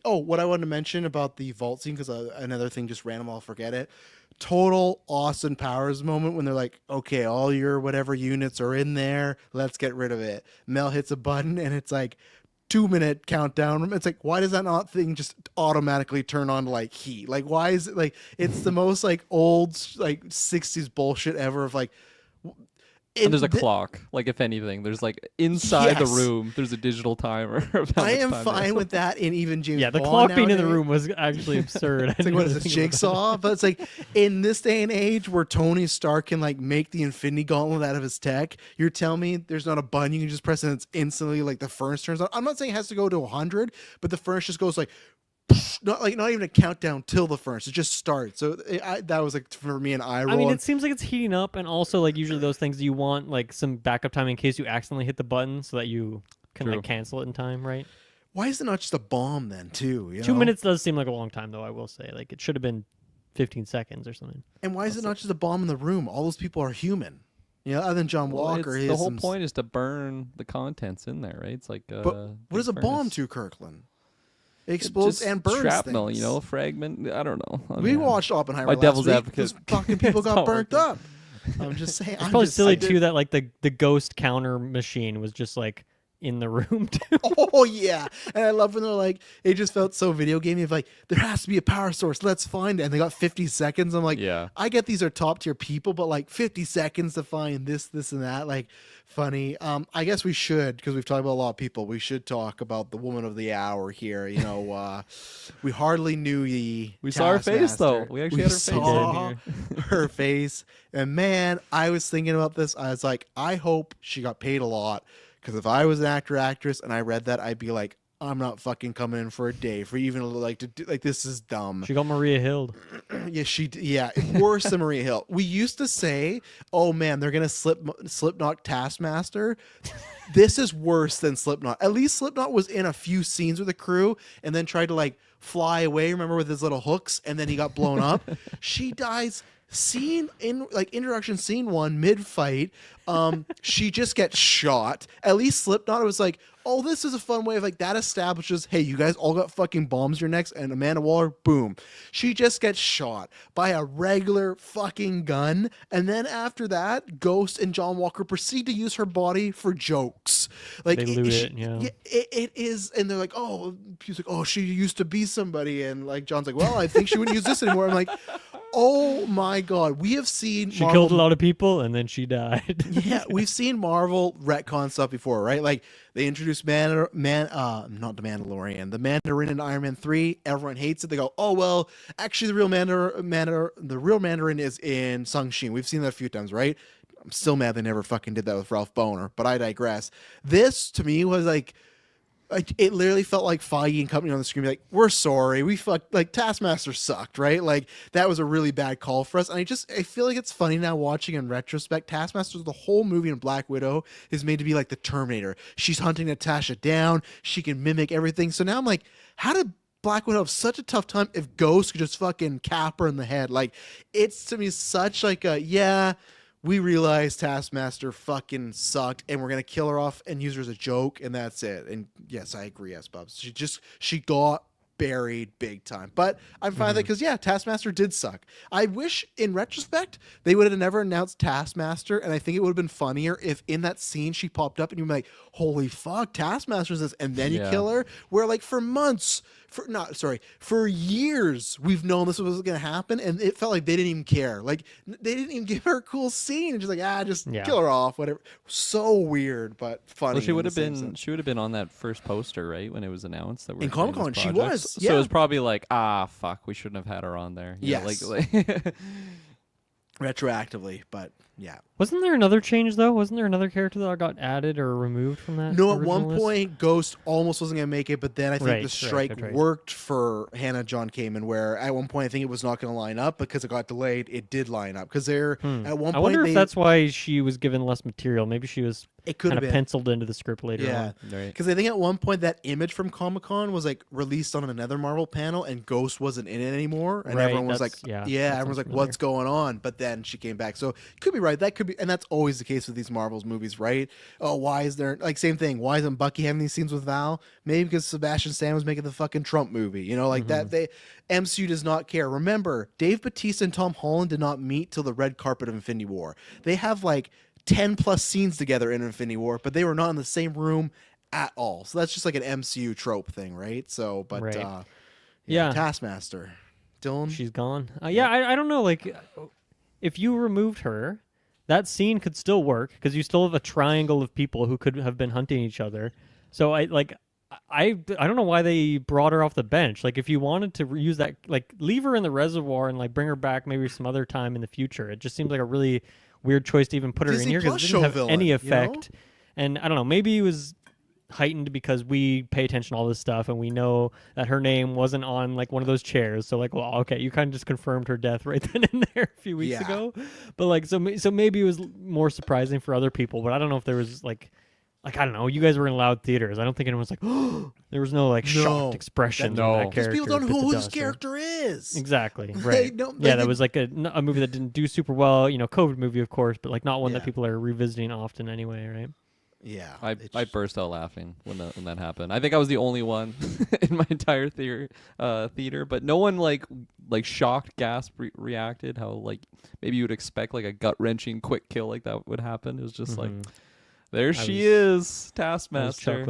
What I wanted to mention about the vault scene, because another thing just random, I'll forget it. Total Austin Powers moment when they're like, okay, all your whatever units are in there. Let's get rid of it. Mel hits a button and it's like 2-minute countdown. It's like, why does that not thing just automatically turn on to like heat? Like, why is it like, it's the most like old, like 60s bullshit ever of like, And there's a clock. Like if anything, there's like inside the Yes. room, there's a digital timer. Of how I much am time fine there- with that in even James Yeah, the Bond clock being in the nowadays. room was actually absurd. It's like, what is this, Jigsaw? But it's like, in this day and age where Tony Stark can like make the Infinity Gauntlet out of his tech, you're telling me there's not a button you can just press and it's instantly like the furnace turns on? I'm not saying it has to go to 100, but the furnace just goes like, not even a countdown till the furnace. It just starts. So that was like for me an eye roll. I mean, it seems like it's heating up, and also like usually those things you want like some backup time in case you accidentally hit the button so that you can True. like cancel it in time, right? Why is it not just a bomb then too? You 2 know? minutes does seem like a long time, though. I will say, like it should have been 15 seconds or something. And why is it not just a bomb in the room? All those people are human. You know, other than John Well, Walker. it's- he the has whole some- point is to burn the contents in there, right? It's like But what is a bomb to, Kirkland? It explodes Just and burns shrapnel, things. you know, fragment. I don't know. I We mean, watched Oppenheimer My last devil's week. advocate. Those fucking people It's got not burnt working. up. I'm just saying. It's probably silly too that like the ghost counter machine was just like in the room too. Oh yeah, and I love when they're like, it just felt so video gamey of like, there has to be a power source. Let's find it. And they got 50 seconds. I'm like, Yeah. I get these are top tier people, but like 50 seconds to find this, and that, like funny. I guess we should, because we've talked about a lot of people. We should talk about the woman of the hour here. You know, we hardly knew the. We saw her face, though. Taskmaster. We actually had her face in saw here. her face, and man, I was thinking about this. I was like, I hope she got paid a lot. Because if I was an actress and I read that, I'd be like, I'm not fucking coming in for a day for even like to do, like this is dumb. She got Maria Hild. Yeah, worse than Maria Hill. We used to say, oh man, they're gonna Slipknot Taskmaster. This is worse than Slipknot. At least Slipknot was in a few scenes with the crew and then tried to like fly away. Remember with his little hooks, and then he got blown up. She dies. Introduction scene 1 mid fight, she just gets shot. At least Slipknot, it was like, oh, this is a fun way of like that establishes, hey, you guys all got fucking bombs in your necks, and Amanda Waller, boom, she just gets shot by a regular fucking gun, and then after that, Ghost and John Walker proceed to use her body for jokes. Like They loot it, yeah. it is, and they're like, oh, she's like, oh, she used to be somebody, and like John's like, well, I think she wouldn't use this anymore. I'm like, Oh my god, we have seen She Marvel. killed a lot of people and then she died. Yeah, we've seen Marvel retcon stuff before, right? Like they introduced not the Mandalorian, the Mandarin in Iron Man 3. Everyone hates it. They go, "Oh well, actually, the real Mandarin is in Shang-Chi." We've seen that a few times, right? I'm still mad they never fucking did that with Ralph Boner, but I digress. This to me was like it literally felt like Feige and company on the screen like, we're sorry, we fucked, like Taskmaster sucked, right? Like that was a really bad call for us. And I feel like it's funny now watching in retrospect. Taskmaster, the whole movie in Black Widow is made to be like the Terminator. She's hunting Natasha down. She can mimic everything. So now I'm like, how did Black Widow have such a tough time if Ghost could just fucking cap her in the head? Like it's to me such like a, yeah, we realized Taskmaster fucking sucked and we're gonna kill her off and use her as a joke and that's it. And yes, I agree, yes, Bubs. She got buried big time. But I'm fine with it because yeah, Taskmaster did suck. I wish in retrospect they would have never announced Taskmaster, and I think it would have been funnier if in that scene she popped up and you'd be like, holy fuck, Taskmaster's this, and then you kill her. Where like for months, for years we've known this was going to happen, and it felt like they didn't even care. Like they didn't even give her a cool scene, and just like just kill her off, whatever. So weird, but funny. Well, she would have been on that first poster, right, when it was announced that we're in Comic-Con. She was, so it was probably like, fuck, we shouldn't have had her on there. Yes. Like retroactively, but yeah. Wasn't there another change though? Wasn't there another character that got added or removed from that? No, at original one list? point Ghost almost wasn't going to make it, but then I think the strike right. worked for Hannah John Kamen, where at one point I think it was not going to line up because it got delayed. It did line up because at one point I wonder if that's why she was given less material. Maybe she was kind of penciled into the script later on. Because I think at one point that image from Comic-Con was like released on another Marvel panel and Ghost wasn't in it anymore, and everyone was like, everyone was like, what's going on? But then she came back, so could be right. That could be, and that's always the case with these Marvel's movies, right? Oh, why is there like same thing? Why isn't Bucky having these scenes with Val? Maybe because Sebastian Stan was making the fucking Trump movie, like that. MCU does not care. Remember, Dave Bautista and Tom Holland did not meet till the red carpet of Infinity War. They have like 10 plus scenes together in Infinity War, but they were not in the same room at all. So that's just like an MCU trope thing, right? So, but Taskmaster, Dylan, she's gone. I don't know. Like, if you removed her, that scene could still work because you still have a triangle of people who could have been hunting each other. So I don't know why they brought her off the bench. Like, if you wanted to use that, like, leave her in the reservoir and like bring her back maybe some other time in the future. It just seems like a really weird choice to even put her in here because it didn't have any effect. And I don't know, maybe it was heightened because we pay attention to all this stuff and we know that her name wasn't on like one of those chairs. So like, well, okay, you kind of just confirmed her death right then and there a few weeks ago. But like, so maybe it was more surprising for other people. But I don't know if there was like I don't know. You guys were in loud theaters. I don't think anyone was like, oh, there was no shocked expression. No, that character. people don't know who this character is. Exactly. Right. That was like a movie that didn't do super well. COVID movie, of course, but like not one that people are revisiting often anyway, right? Yeah. I burst out laughing when that happened. I think I was the only one in my entire theater, but no one like shocked, gasped, reacted. How like maybe you would expect like a gut wrenching quick kill like that would happen. It was just like. There she is, Taskmaster.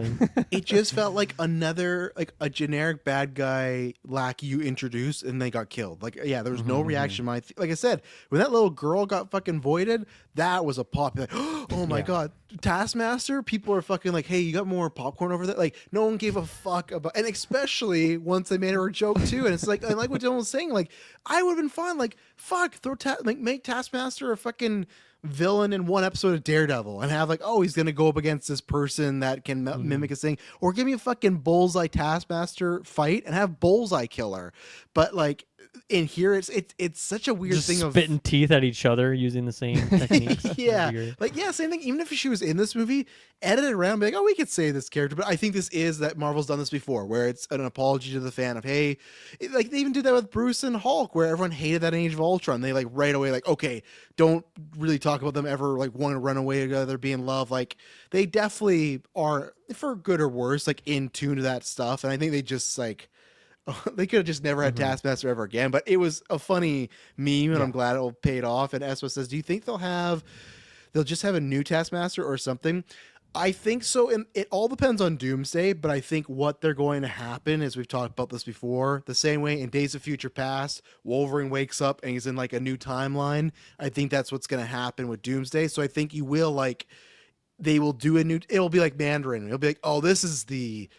It just felt like another, like a generic bad guy lackey you introduced and they got killed. Like, there was no reaction. Like I said, when that little girl got fucking voided, that was a pop. Like, oh my God, Taskmaster? People are fucking like, hey, you got more popcorn over there? Like, no one gave a fuck about, and especially once they made her a joke too. And it's like, I like what Dylan was saying. Like, I would have been fine. Like, fuck, make Taskmaster a fucking villain in one episode of Daredevil and have like, oh, he's gonna go up against this person that can mimic his thing, or give me a fucking Bullseye Taskmaster fight and have Bullseye kill her. But like in here, it's such a weird thing of spitting teeth at each other using the same techniques. Same thing. Even if she was in this movie, edit it around, be like, oh, we could say this character. But I think this is that Marvel's done this before, where it's an apology to the fan of, hey, like they even did that with Bruce and Hulk, where everyone hated that in Age of Ultron. They like right away, like, okay, don't really talk about them ever like wanting to run away together, be in love. Like they definitely are, for good or worse, like in tune to that stuff. And I think they just like. They could have just never had Taskmaster ever again, but it was a funny meme, and I'm glad it paid off. And Espo says, do you think they'll just have a new Taskmaster or something? I think so, and it all depends on Doomsday. But I think what they're going to happen is we've talked about this before. The same way in Days of Future Past, Wolverine wakes up and he's in like a new timeline. I think that's what's going to happen with Doomsday. So I think you will like they will do a new. It'll be like Mandarin. It'll be like, oh, this is the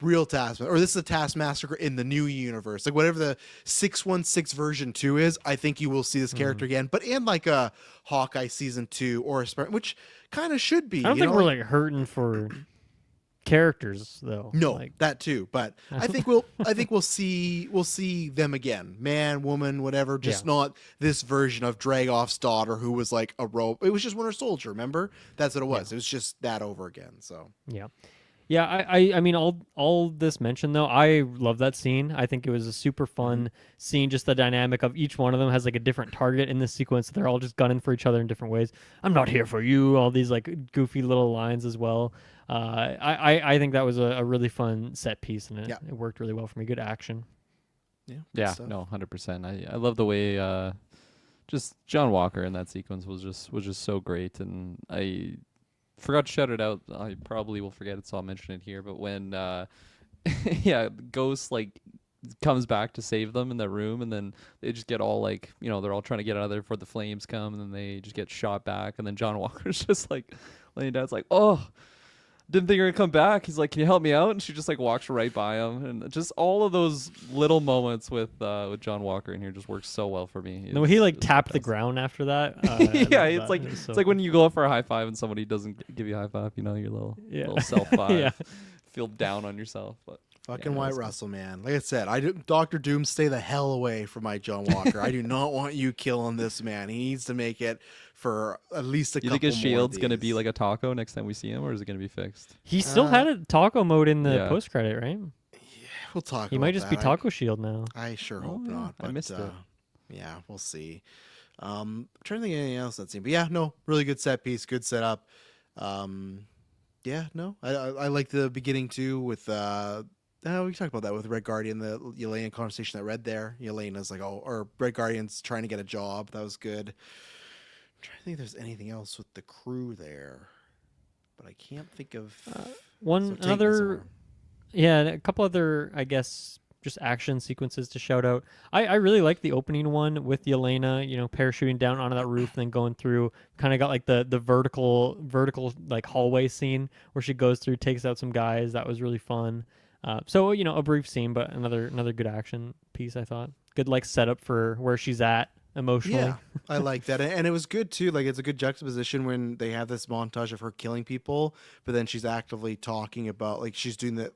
real Taskmaster, or this is the Taskmaster in the new universe, like whatever the 616 version 2 is. I think you will see this character again, but in like a Hawkeye season 2 or a which kind of should be. I don't you think know, we're like, like hurting for characters though. no, Like, that too. But I think we'll see them again, man, woman, whatever. Just not this version of Dragoff's daughter who was like a rope. It was just Winter Soldier. Remember? That's what it was. It was just that over again. So yeah. Yeah, I mean, all this mentioned though, I love that scene. I think it was a super fun scene. Just the dynamic of each one of them has like a different target in this sequence. They're all just gunning for each other in different ways. I'm not here for you. All these like goofy little lines as well. I think that was a really fun set piece, and it worked really well for me. Good action. Yeah, no, 100%. I love the way just John Walker in that sequence was just so great, and I forgot to shout it out. I probably will forget it, so I'll mention it here. But when, yeah, Ghost like comes back to save them in that room, and then they just get all like, they're all trying to get out of there before the flames come, and then they just get shot back, and then John Walker's just like laying down. It's like, oh, didn't think you were gonna come back. He's like, can you help me out? And she just like walks right by him, and just all of those little moments with John Walker in here just works so well for me. No, he like tapped the ground after that. Yeah, it's like when you go up for a high five and somebody doesn't give you a high five, your little self five. Feel down on yourself, but fucking White Russell, man. Like I said, Dr. Doom, stay the hell away from my John Walker. I do not want you killing this man. He needs to make it for at least a couple more. You think his shield's going to be like a taco next time we see him, or is it going to be fixed? He still had a taco mode in the post credit, right? Yeah, we'll talk. He might just be Taco Shield now. I sure hope not. But, I missed it. Yeah, we'll see. I'm trying to think of anything else in that scene, but yeah, no, really good set piece, good setup. Yeah, no, I like the beginning too with we talked about that with Red Guardian, the Yelena conversation that read there. Yelena's like, or Red Guardian's trying to get a job. That was good. I'm trying to think if there's anything else with the crew there, but I can't think of a couple other, I guess, just action sequences to shout out. I really like the opening one with Yelena, parachuting down onto that roof and then going through. Kind of got like the vertical like hallway scene where she goes through, takes out some guys. That was really fun. So a brief scene, but another good action piece. I thought good like setup for where she's at emotionally. Yeah, I like that, and it was good too. Like it's a good juxtaposition when they have this montage of her killing people, but then she's actively talking about like she's doing the.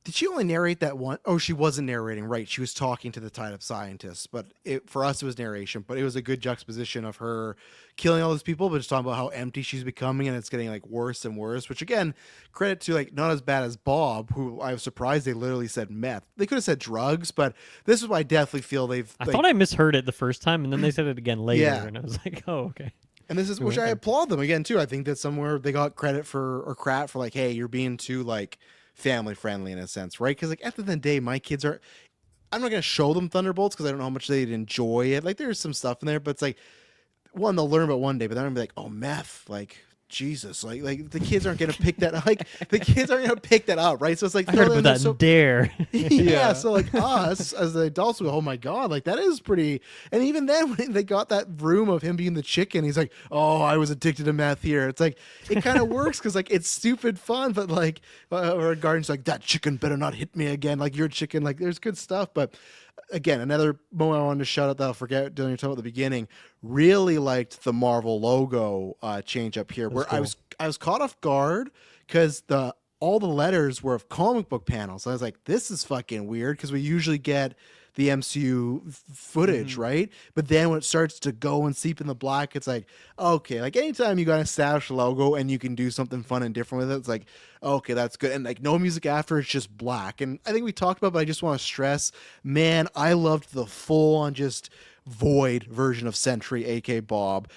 Did she only narrate that one? Oh, she wasn't narrating, right? She was talking to the tied-up scientists, but for us it was narration. But it was a good juxtaposition of her killing all those people, but just talking about how empty she's becoming, and it's getting like worse and worse. Which again, credit to like not as bad as Bob, who I was surprised they literally said meth. They could have said drugs, but this is why I definitely feel they've. I thought I misheard it the first time, and then they said it again later, and I was like, oh, okay. And this is which I applaud them again too. I think that somewhere they got credit for like, hey, you're being too like family friendly in a sense, right? Because like at the end of the day, my kids are. I'm not gonna show them Thunderbolts because I don't know how much they'd enjoy it. Like there's some stuff in there, but it's like one they'll learn about one day, but then I'm gonna be like, oh, meth, like Jesus, like the kids aren't gonna pick that. Like the kids aren't gonna pick that up, right? So it's like I heard about that in Dare. Yeah, so like us as the adults, we go, oh my god, like that is pretty. And even then, when they got that room of him being the chicken, he's like, oh, I was addicted to meth here. It's like it kind of works because like it's stupid fun, but like or Guardian's like that chicken better not hit me again. Like your chicken, like there's good stuff, but. Again, another moment I wanted to shout out that I'll forget during your talk at the beginning. Really liked the Marvel logo change up here, where cool. I was caught off guard because all the letters were of comic book panels. I was like, this is fucking weird because we usually get the MCU footage, right? But then when it starts to go and seep in the black, it's like, okay, like anytime you got a establish logo and you can do something fun and different with it, it's like, okay, that's good. And like no music after, it's just black. And I think we talked about, but I just want to stress, man, I loved the full on just void version of Sentry, AK Bob.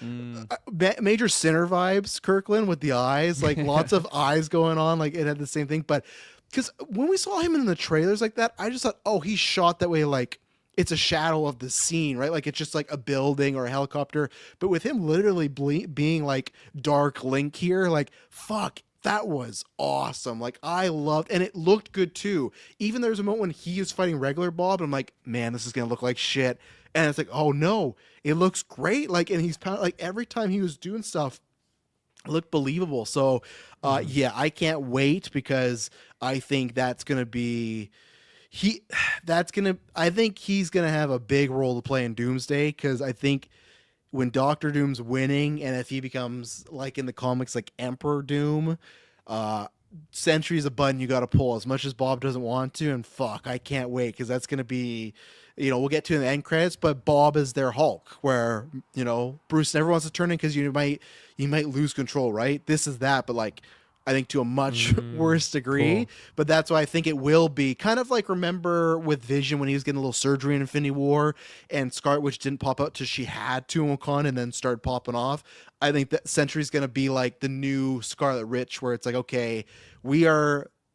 Major Sinner vibes, Kirkland with the eyes, like lots of eyes going on. Like it had the same thing, but because when we saw him in the trailers like that, I just thought, oh, he's shot that way, like it's a shadow of the scene, right? Like it's just like a building or a helicopter. But with him literally being like Dark Link here, like fuck, that was awesome. Like I loved, and it looked good too. Even there's a moment when he is fighting regular Bob, and I'm like, man, this is gonna look like shit. And it's like, oh no, it looks great. Like, and he's like every time he was doing stuff, it looked believable. So, yeah, I can't wait because I think that's gonna be I think he's gonna have a big role to play in Doomsday because I think when Doctor Doom's winning and if he becomes like in the comics like Emperor Doom, uh Sentry's a button you got to pull as much as Bob doesn't want to, and fuck, I can't wait because that's gonna be, we'll get to in the end credits, but Bob is their Hulk, where Bruce never wants to turn in because you might lose control, right? This is that, but like I think to a much worse degree. Cool. But that's why I think it will be kind of like, remember with Vision when he was getting a little surgery in Infinity War and Scarlet Witch didn't pop out till she had to in Wakanda and then started popping off. I think that Sentry's going to be like the new Scarlet Witch, where it's like, okay,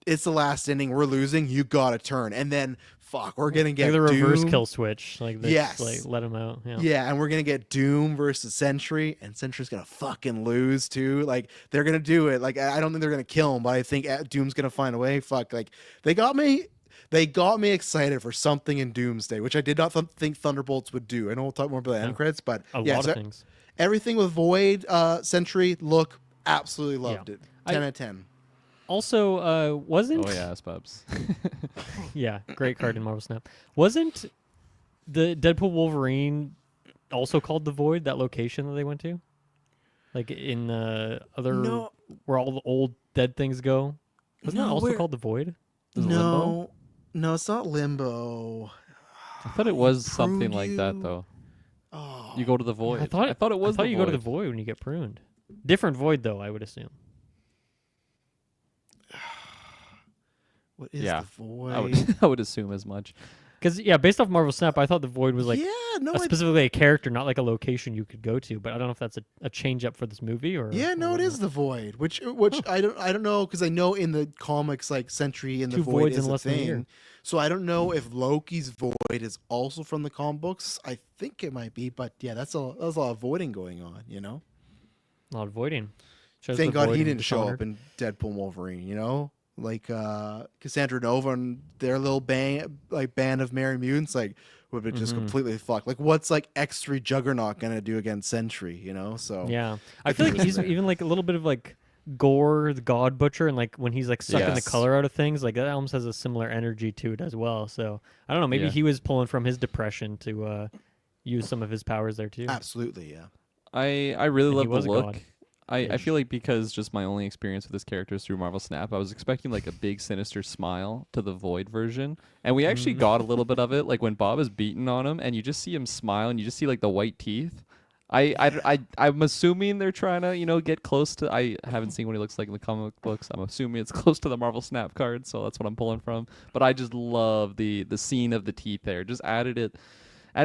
it's the last inning, we're losing, you gotta turn, and then fuck, we're gonna get Like the reverse Doom. kill switch. Like this, Yes. like let him out. Yeah. Yeah, and we're gonna get Doom versus Sentry, and Sentry's gonna fucking lose too. Like they're gonna do it. Like I don't think they're gonna kill him, but I think Doom's gonna find a way. Fuck, like they got me. They got me excited for something in Doomsday, which I did not think Thunderbolts would do. I know we'll talk more about the end credits, but A yeah, lot so of things. everything with Void, Sentry, look, absolutely loved Yeah. it. 10 out of 10. Also, wasn't Oh yeah, Spubs. yeah, great card in Marvel Snap. Wasn't the Deadpool Wolverine also called the Void, that location that they went to? Like in other No. where all the old dead things go? Wasn't that No, also where- called the Void? Is it Limbo? No, it's not Limbo. I thought it was something pruned like that you. though. Oh, You go to the void. I thought it was. I thought the you void. go to the Void when you get pruned. Different Void though, I would assume. what is Yeah, the Void? I would. I would assume as much. Because yeah, based off Marvel Snap, I thought the Void was like yeah, no, specifically a character, not like a location you could go to. But I don't know if that's a change up for this movie or. yeah, or no, it is the Void. Which I don't know because I know in the comics like Sentry and the Two Void voids is in a less than a year. thing. So I don't know if Loki's Void is also from the comic books. I think it might be, but yeah, that's a lot of voiding going on. A lot of voiding. Shows Thank the God Void he in didn't show Dishonored. up in Deadpool and Wolverine. Like Cassandra Nova and their little band of merry mutants like would have been just completely fucked. Like what's like X3 Juggernaut gonna do against Sentry, so Yeah, I feel like he's even like a little bit of like Gore, the God Butcher, and like when he's like sucking the Yes. color out of things, like that almost has a similar energy to it as well. So I don't know, maybe Yeah. he was pulling from his depression to use some of his powers there too. absolutely, yeah. I really And he love was the a look. god. I feel like because just my only experience with this character is through Marvel Snap, I was expecting like a big sinister smile to the Void version, and we actually got a little bit of it. Like when Bob is beating on him, and you just see him smile, and you just see like the white teeth. I'm assuming they're trying to get close to. I haven't seen what he looks like in the comic books. I'm assuming it's close to the Marvel Snap card, so that's what I'm pulling from. But I just love the scene of the teeth there. Just added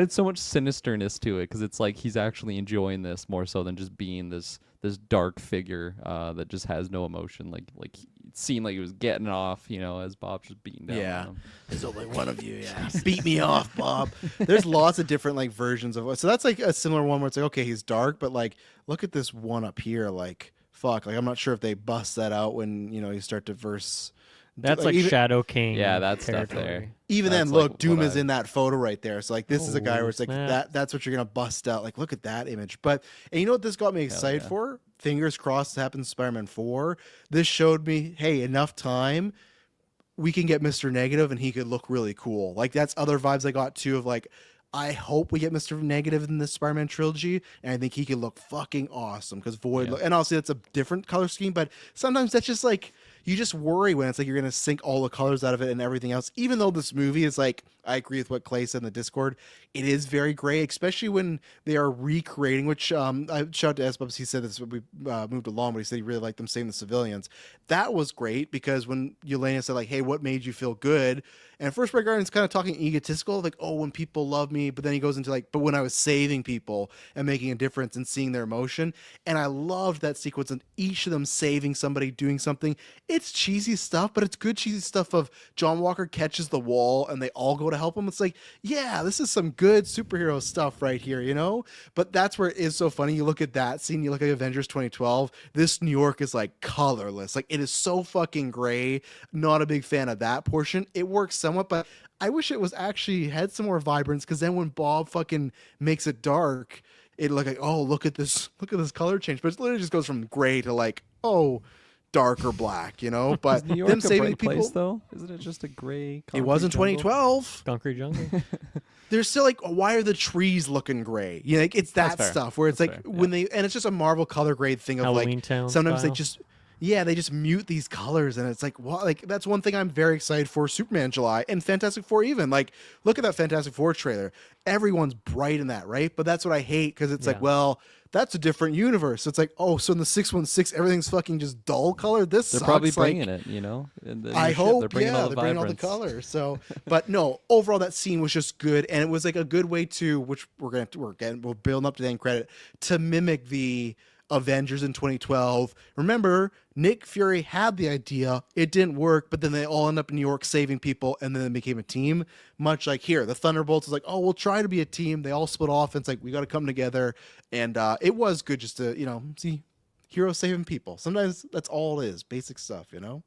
so much sinisterness to it because it's like he's actually enjoying this more so than just being this dark figure that just has no emotion. Like it seemed like he was getting off, as Bob's just beating down. Yeah. on him. There's only one of you, yeah. Beat me off, Bob. There's lots of different like versions of it. So that's like a similar one where it's like, okay, he's dark, but like look at this one up here, like fuck. Like I'm not sure if they bust that out when, you start to verse. That's like even, Shadow King. Yeah, that stuff territory. there. even That's then, like look, Doom what is in that photo right there. So like this is a guy Oh, where it's like snap. that's what you're gonna bust out. Like look at that image. But and you know what this got me excited yeah. for? Fingers crossed it happens in Spider-Man 4. This showed me, hey, enough time. We can get Mr. Negative and he could look really cool. Like that's other vibes I got too of like, I hope we get Mr. Negative in this Spider-Man trilogy, and I think he could look fucking awesome because Void. Yeah. And obviously that's a different color scheme, but sometimes that's just like you just worry when it's like you're gonna sink all the colors out of it and everything else. Even though this movie is like, I agree with what Clay said in the Discord, it is very gray, especially when they are recreating. Which I shout out to S-Bubs. He said this when we moved along, but he said he really liked them saving the civilians. That was great because when Yelena said like, "Hey, what made you feel good?" And at first, Red Guardian's kind of talking egotistical, like, oh, when people love me, but then he goes into like, but when I was saving people and making a difference and seeing their emotion. And I loved that sequence of each of them saving somebody, doing something. It's cheesy stuff, but it's good cheesy stuff of John Walker catches the wall and they all go to help him. It's like, yeah, this is some good superhero stuff right here, you know? But that's where it is so funny. You look at that scene, you look at Avengers 2012, this New York is like colorless. Like it is so fucking gray. Not a big fan of that portion. It works somewhat, but I wish it was actually had some more vibrance, because then when Bob fucking makes it dark, it look like, oh, look at this color change. But it literally just goes from gray to like, oh, dark or black, you know? But Is New York them a saving bright people, place, though? Isn't it just a gray? it was in concrete jungle? 2012. Concrete jungle. There's still like, why are the trees looking gray? You know, like, it's that That's fair. stuff where it's That's like fair, when they, and it's just a Marvel color grade thing of Halloween like, Town sometimes they style. just, yeah, they just mute these colors, and it's like, what? Like that's one thing I'm very excited for Superman July and Fantastic Four even. Like, look at that Fantastic Four trailer. Everyone's bright in that, right? But that's what I hate, because it's like, Yeah. well, that's a different universe. It's like, oh, so in the 616, everything's fucking just dull color. This They're sucks. probably Like, bringing it, you know. In the new I shit, hope, they're bringing yeah, all the they're bringing all the vibrance. colors. So, but no, overall that scene was just good, and it was like a good way to, which we're building up to the end credit, to mimic the Avengers in 2012. Remember, Nick Fury had the idea, it didn't work, but then they all end up in New York saving people, and then they became a team. Much like here, the Thunderbolts is like, oh, we'll try to be a team. They all split off, and it's like, we got to come together. And it was good just to, you know, see heroes saving people. Sometimes that's all it is, basic stuff, you know.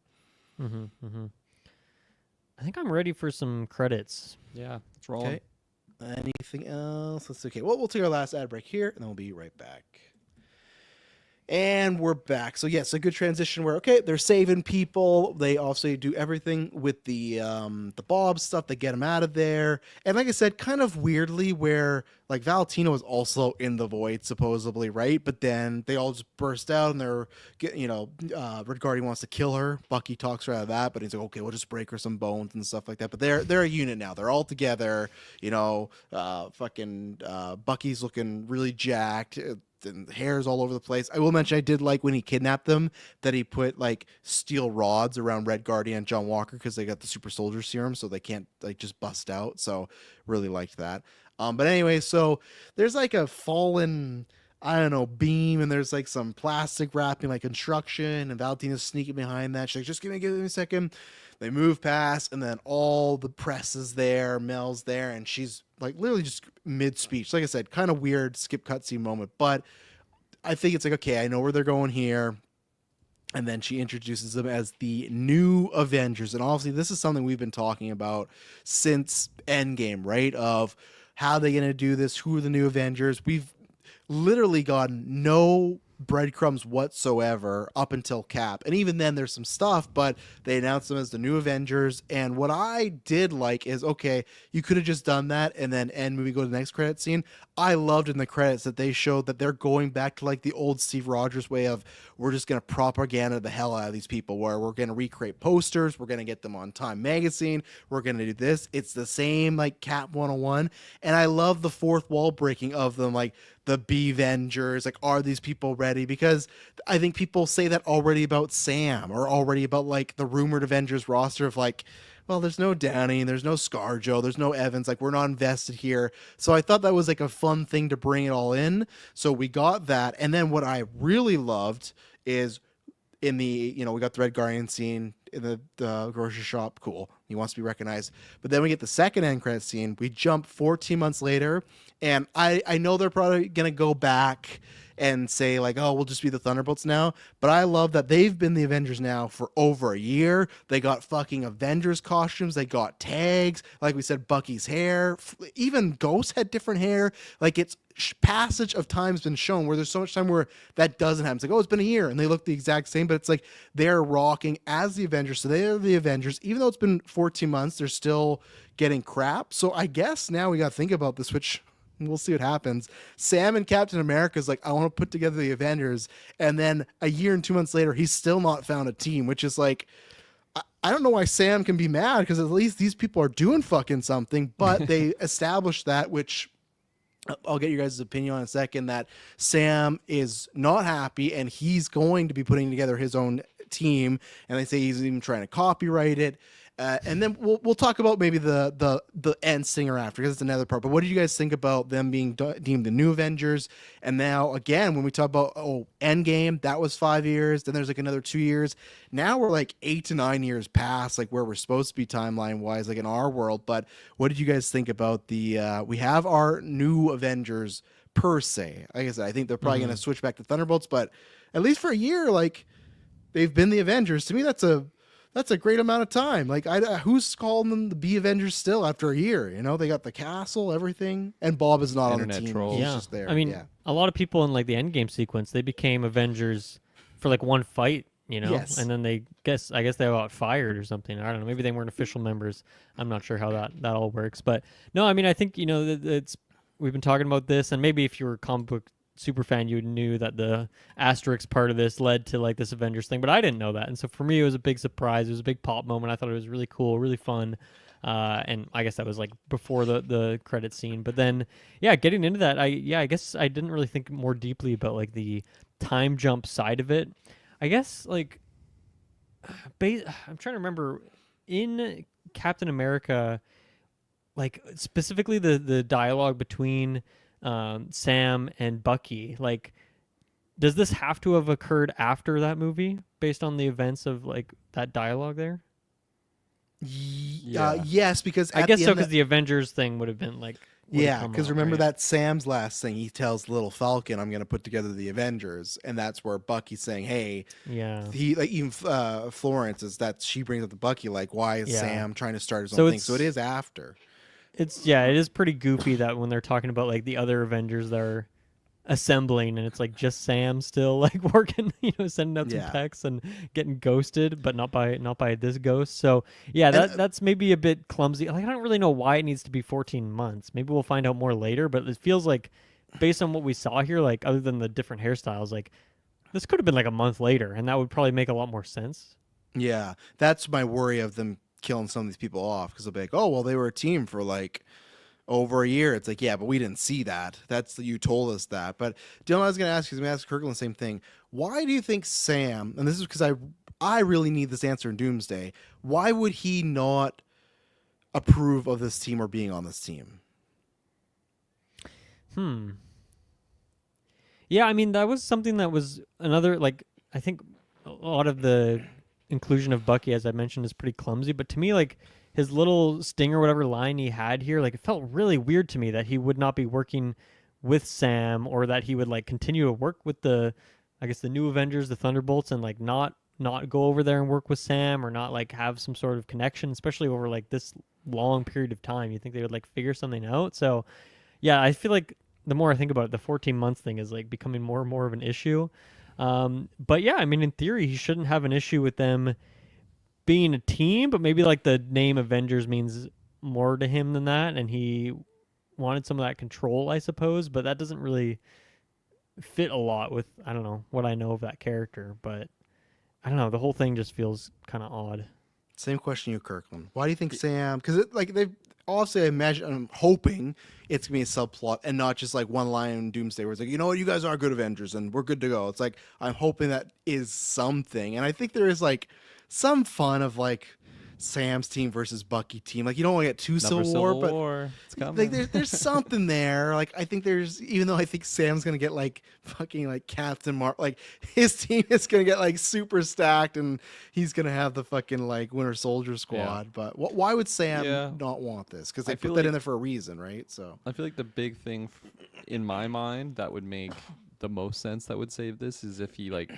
I think I'm ready for some credits. Yeah, it's rolling. Okay. Anything else? Let's see. Okay. Well, we'll take our last ad break here, and then we'll be right back. And we're back. So yes, a good transition where, okay, they're saving people. They also do everything with the Bob stuff. They get him out of there. And like I said, kind of weirdly, where like Valentino is also in the void supposedly, right? But then they all just burst out, and they're getting, you know, Red Guardian wants to kill her. Bucky talks her out of that, but he's like, okay, we'll just break her some bones and stuff like that. But they're a unit now. They're all together. You know, Bucky's looking really jacked. And hairs all over the place. I will mention I did like when he kidnapped them that he put like steel rods around Red Guardian and John Walker, because they got the super soldier serum, so they can't like just bust out. So really liked that. But anyway, so there's like a fallen, I don't know, beam, and there's like some plastic wrapping like construction, and Valentina's sneaking behind that. She's like, just give me a second. They move past, and then all the press is there, Mel's there, and she's like literally just mid-speech. Like I said, kind of weird skip cutscene moment, but I think it's like, okay, I know where they're going here. And then she introduces them as the new Avengers. And obviously, this is something we've been talking about since Endgame, right? Of how they're going to do this, who are the new Avengers. We've literally gotten no breadcrumbs whatsoever up until Cap. And even then there's some stuff, but they announced them as the new Avengers. And what I did like is, okay, you could have just done that and then end movie, go to the next credit scene. I loved in the credits that they showed that they're going back to like the old Steve Rogers way of, we're just going to propaganda the hell out of these people, where we're going to recreate posters, we're going to get them on Time Magazine, we're going to do this. It's the same like Cap 101. And I love the fourth wall breaking of them, like the B-Vengers, like, are these people ready? Because I think people say that already about Sam, or already about like the rumored Avengers roster of like, well, there's no Downey, there's no ScarJo, there's no Evans, like we're not invested here. So I thought that was like a fun thing to bring it all in. So we got that. And then what I really loved is in the, you know, we got the Red Guardian scene in the grocery shop. Cool. He wants to be recognized. But then we get the second end credit scene. We jump 14 months later, and I know they're probably going to go back and say like, oh, we'll just be the Thunderbolts now. But I love that they've been the Avengers now for over a year. They got fucking Avengers costumes. They got tags. Like we said, Bucky's hair. Even Ghost had different hair. Like, it's passage of time's been shown where there's so much time where that doesn't happen. It's like, oh, it's been a year, and they look the exact same, but it's like they're rocking as the Avengers. So they're the Avengers. Even though it's been 14 months, they're still getting crap. So I guess now we got to think about this, which we'll see what happens. Sam and Captain America is like, I want to put together the Avengers. And then a year and 2 months later, he's still not found a team, which is like, I don't know why Sam can be mad, because at least these people are doing fucking something, but they established that, which I'll get you guys' opinion on in a second, that Sam is not happy and he's going to be putting together his own team. And they say he's even trying to copyright it. And then we'll talk about maybe the end stinger after, because it's another part. But what did you guys think about them being deemed the new Avengers? And now again, when we talk about Endgame, that was 5 years. Then there's like another 2 years. Now we're like 8 to 9 years past like where we're supposed to be timeline wise, like in our world. But what did you guys think about the? We have our new Avengers per se. Like I said, I think they're probably going to switch back to Thunderbolts, but at least for a year, like they've been the Avengers. To me, that's a great amount of time. Like, who's calling them the B Avengers still after a year? You know, they got the castle, everything, and Bob is not Internet on the team. trolls. He's Yeah, just there. I mean, yeah. a lot of people in like the Endgame sequence, they became Avengers for like one fight, you know, Yes. and then I guess they got fired or something. I don't know. Maybe they weren't official members. I'm not sure how that all works, but no, I mean, I think it's we've been talking about this, and maybe if you were a comic book super fan, you knew that the asterisk part of this led to like this Avengers thing, but I didn't know that, and so for me, it was a big surprise. It was a big pop moment. I thought it was really cool, really fun. And I guess that was like before the credit scene, but then yeah, getting into that, I guess I didn't really think more deeply about like the time jump side of it. I guess like I'm trying to remember in Captain America, like specifically the dialogue between Sam and Bucky. Like, does this have to have occurred after that movie based on the events of like that dialogue there? Yeah. Yes, because I at guess the so, end because the Avengers thing would have been like yeah, because remember right? that Sam's last thing, he tells Little Falcon, "I'm going to put together the Avengers," and that's where Bucky's saying, "Hey." Yeah. He like even Florence is that she brings up the Bucky, like, why is Yeah. Sam trying to start his So own thing? So it it's- is after. It is pretty goofy that when they're talking about like the other Avengers that are assembling, and it's like just Sam still like working, sending out some Yeah. texts and getting ghosted, but not by this ghost. So yeah, And, that's maybe a bit clumsy. Like, I don't really know why it needs to be 14 months. Maybe we'll find out more later, but it feels like based on what we saw here, like other than the different hairstyles, like this could have been like a month later, and that would probably make a lot more sense. Yeah, that's my worry of them killing some of these people off, because they'll be like, "Oh, well, they were a team for like over a year." It's like, yeah, but we didn't see that. You told us that. But Dylan, I was going to ask you, because I asked Kirkland the same thing. Why do you think Sam? And this is because I really need this answer in Doomsday. Why would he not approve of this team or being on this team? Yeah, I mean, that was something that was another, like, I think a lot of the inclusion of Bucky, as I mentioned, is pretty clumsy. But to me, like, his little sting or whatever line he had here, like, it felt really weird to me that he would not be working with Sam, or that he would, like, continue to work with I guess, the new Avengers, the Thunderbolts, and, like, not go over there and work with Sam, or not, like, have some sort of connection, especially over, like, this long period of time. You think they would, like, figure something out? So, yeah, I feel like the more I think about it, the 14 months thing is like becoming more and more of an issue. But yeah, I mean, in theory, he shouldn't have an issue with them being a team, but maybe like the name Avengers means more to him than that, and he wanted some of that control, I suppose. But that doesn't really fit a lot with, I don't know, what I know of that character. But I don't know, the whole thing just feels kind of odd. Same question you, Kirkland. Why do you think Sam? Because like they've obviously, I'm hoping it's gonna be a subplot and not just like one line in Doomsday where it's like, you know what, you guys are good Avengers and we're good to go. It's like I'm hoping that is something, and I think there is like some fun of like Sam's team versus Bucky team. Like, you don't want to get too Another Civil War, but War. It's coming. like there's something there. Like, I think there's, even though I think Sam's gonna get like fucking like Captain Marvel, like his team is gonna get like super stacked, and he's gonna have the fucking like Winter Soldier squad. But why would Sam not want this? Because they I put feel that like- in there for a reason, right? So I feel like the big thing in my mind that would make the most sense, that would save this, is if he like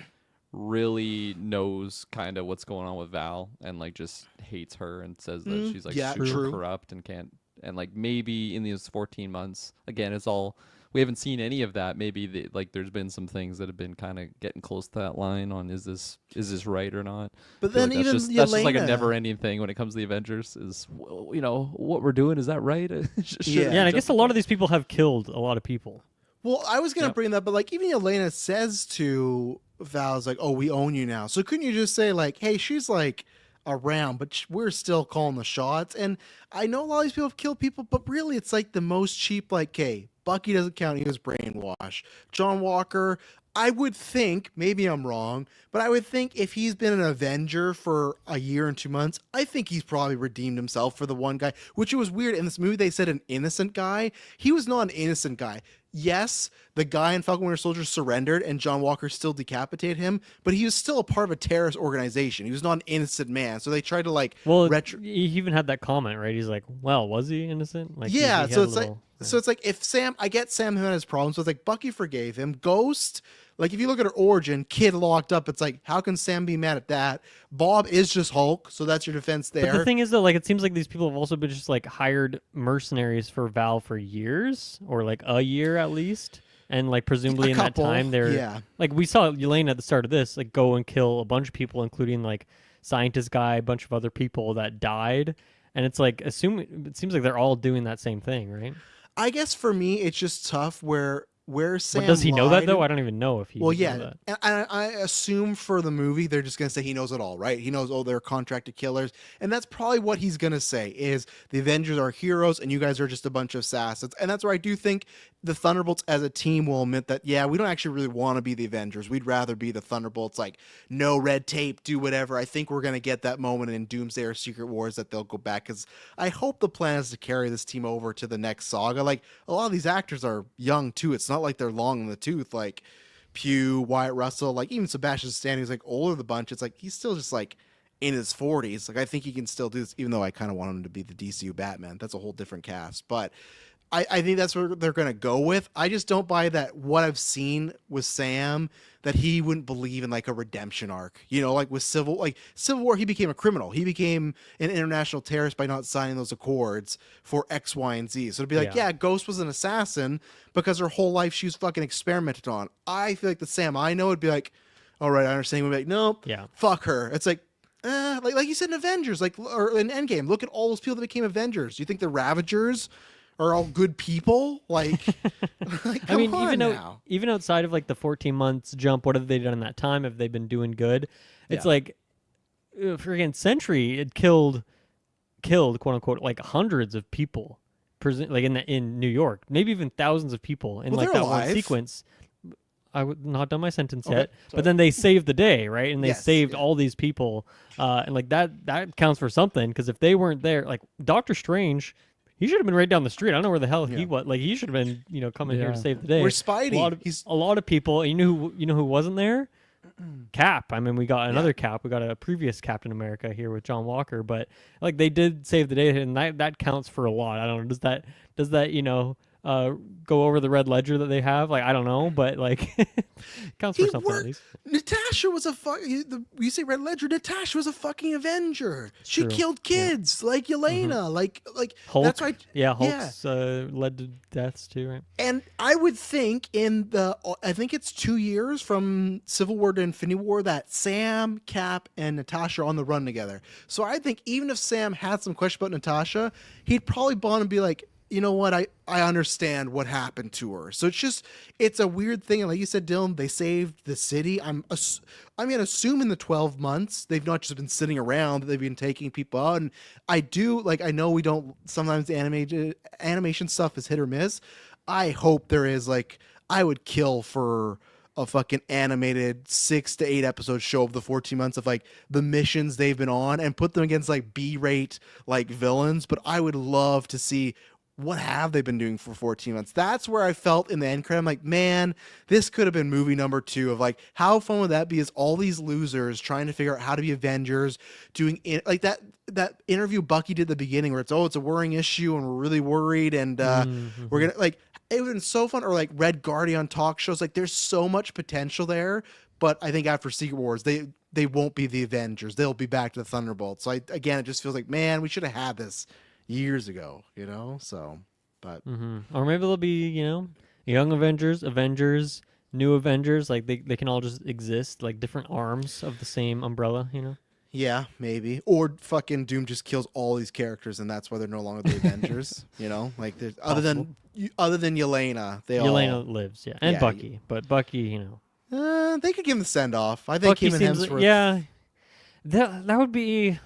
really knows kind of what's going on with Val, and like just hates her and says that she's like yeah, super true. corrupt and can't, and like maybe in these 14 months, again, it's all, we haven't seen any of that. Maybe like there's been some things that have been kind of getting close to that line on is this right or not. But I feel then like even that's just like a Yelena- never-ending thing when it comes to the Avengers. Is, well, what we're doing, is that right? Yeah. Yeah, and I guess a lot of these people have killed a lot of people. Well, I was gonna Yep. bring that, but like even Elena says to Val's like, "Oh, we own you now." So couldn't you just say like, "Hey, she's like around, but we're still calling the shots"? And I know a lot of these people have killed people, but really, it's like the most cheap. Like, hey, Bucky doesn't count; he was brainwashed. John Walker, I would think, maybe I'm wrong, but I would think if he's been an Avenger for a year and 2 months, I think he's probably redeemed himself for the one guy, which was weird. In this movie, they said an innocent guy. He was not an innocent guy. Yes, the guy in Falcon Winter Soldier surrendered and John Walker still decapitated him, but he was still a part of a terrorist organization. He was not an innocent man. So they tried to like Well, he even had that comment, right? He's like, "Well, was he innocent?" Like, yeah, he so had a it's like little, so it's like if Sam, I get Sam had his problems, so it's like Bucky forgave him. Ghost, like if you look at her origin, kid locked up, it's like how can Sam be mad at that? Bob is just Hulk, so that's your defense there. But the thing is, though, like it seems like these people have also been just like hired mercenaries for Val for years, or like a year at least, and like presumably in that time they're like we saw Yelena at the start of this, like go and kill a bunch of people, including like scientist guy, a bunch of other people that died, and it's like it seems like they're all doing that same thing, right? I guess for me, it's just tough where Sam. But does he know that lied- though? I don't even know if he. Well, knows yeah, that. and I assume for the movie they're just gonna say he knows it all, right? He knows, oh, they're contracted killers, and that's probably what he's gonna say is the Avengers are heroes and you guys are just a bunch of assassins, and that's where I do think the Thunderbolts as a team will admit that yeah, we don't actually really want to be the Avengers. We'd rather be the Thunderbolts, like no red tape, do whatever. I think we're gonna get that moment in Doomsday or Secret Wars that they'll go back because I hope the plan is to carry this team over to the next saga. Like a lot of these actors are young too. It's not like they're long in the tooth. Like Pugh, Wyatt Russell, like even Sebastian Stan, who's like older of the bunch. It's like he's still just like in his 40s. Like I think he can still do this, even though I kind of want him to be the DCU Batman. That's a whole different cast. But I think that's what they're going to go with. I just don't buy that what I've seen with Sam, that he wouldn't believe in like a redemption arc. You know, like with Civil War, he became a criminal. He became an international terrorist by not signing those accords for X, Y, and Z. So it'd be like, yeah, Ghost was an assassin because her whole life she was fucking experimented on. I feel like the Sam I know would be like, all right, I understand. We'd be like, nope, fuck her. It's like, like you said in Avengers, like or in Endgame. Look at all those people that became Avengers. Do you think the Ravagers are all good people? Like, I mean, even outside of like the 14 months jump, what have they done in that time? Have they been doing good? It's like, freaking Sentry, it killed, quote unquote, like hundreds of people, like in New York, maybe even thousands of people in like that one sequence. I would not done my sentence yet, but then they saved the day, right? And they saved all these people, and like that counts for something because if they weren't there, like Doctor Strange. He should have been right down the street. I don't know where the hell he was. Like he should have been, coming here to save the day. We're Spidey. A lot of people. You know who wasn't there? Cap. I mean, we got another Cap. We got a previous Captain America here with John Walker, but like they did save the day, and that counts for a lot. I don't know. Does that go over the red ledger that they have? Like I don't know, but like counts for something at least. Natasha was a you say red ledger. Natasha was a fucking Avenger. She killed kids like Yelena. Like Hulk. That's right. Yeah, Hulk's led to deaths too, right? And I would think I think it's 2 years from Civil War to Infinity War that Sam, Cap, and Natasha are on the run together. So I think even if Sam had some question about Natasha, he'd probably bond and be like, you know what, I understand what happened to her. So it's a weird thing. And like you said, Dylan, they saved the city. I'm going to assume in the 12 months, they've not just been sitting around, they've been taking people out. And I know we don't, sometimes the animation stuff is hit or miss. I hope there is I would kill for a fucking animated 6 to 8 episode show of the 14 months of the missions they've been on and put them against B-rate villains. But I would love to see what have they been doing for 14 months? That's where I felt in the end credit. I'm like, man, this could have been movie number 2 of how fun would that be as all these losers trying to figure out how to be Avengers, doing that interview Bucky did at the beginning where it's a worrying issue and we're really worried and we're going to it would have been so fun. Or Red Guardian talk shows. There's so much potential there. But I think after Secret Wars, they won't be the Avengers. They'll be back to the Thunderbolts. So again, it just feels like, man, we should have had this years ago, so but or maybe there'll be young Avengers, new Avengers, they can all just exist different arms of the same umbrella, yeah, maybe. Or fucking Doom just kills all these characters and that's why they're no longer the Avengers. There's other than Yelena, Yelena lives, and Bucky, but Bucky, they could give him the send off. I think Bucky him and Hemsworth, that would be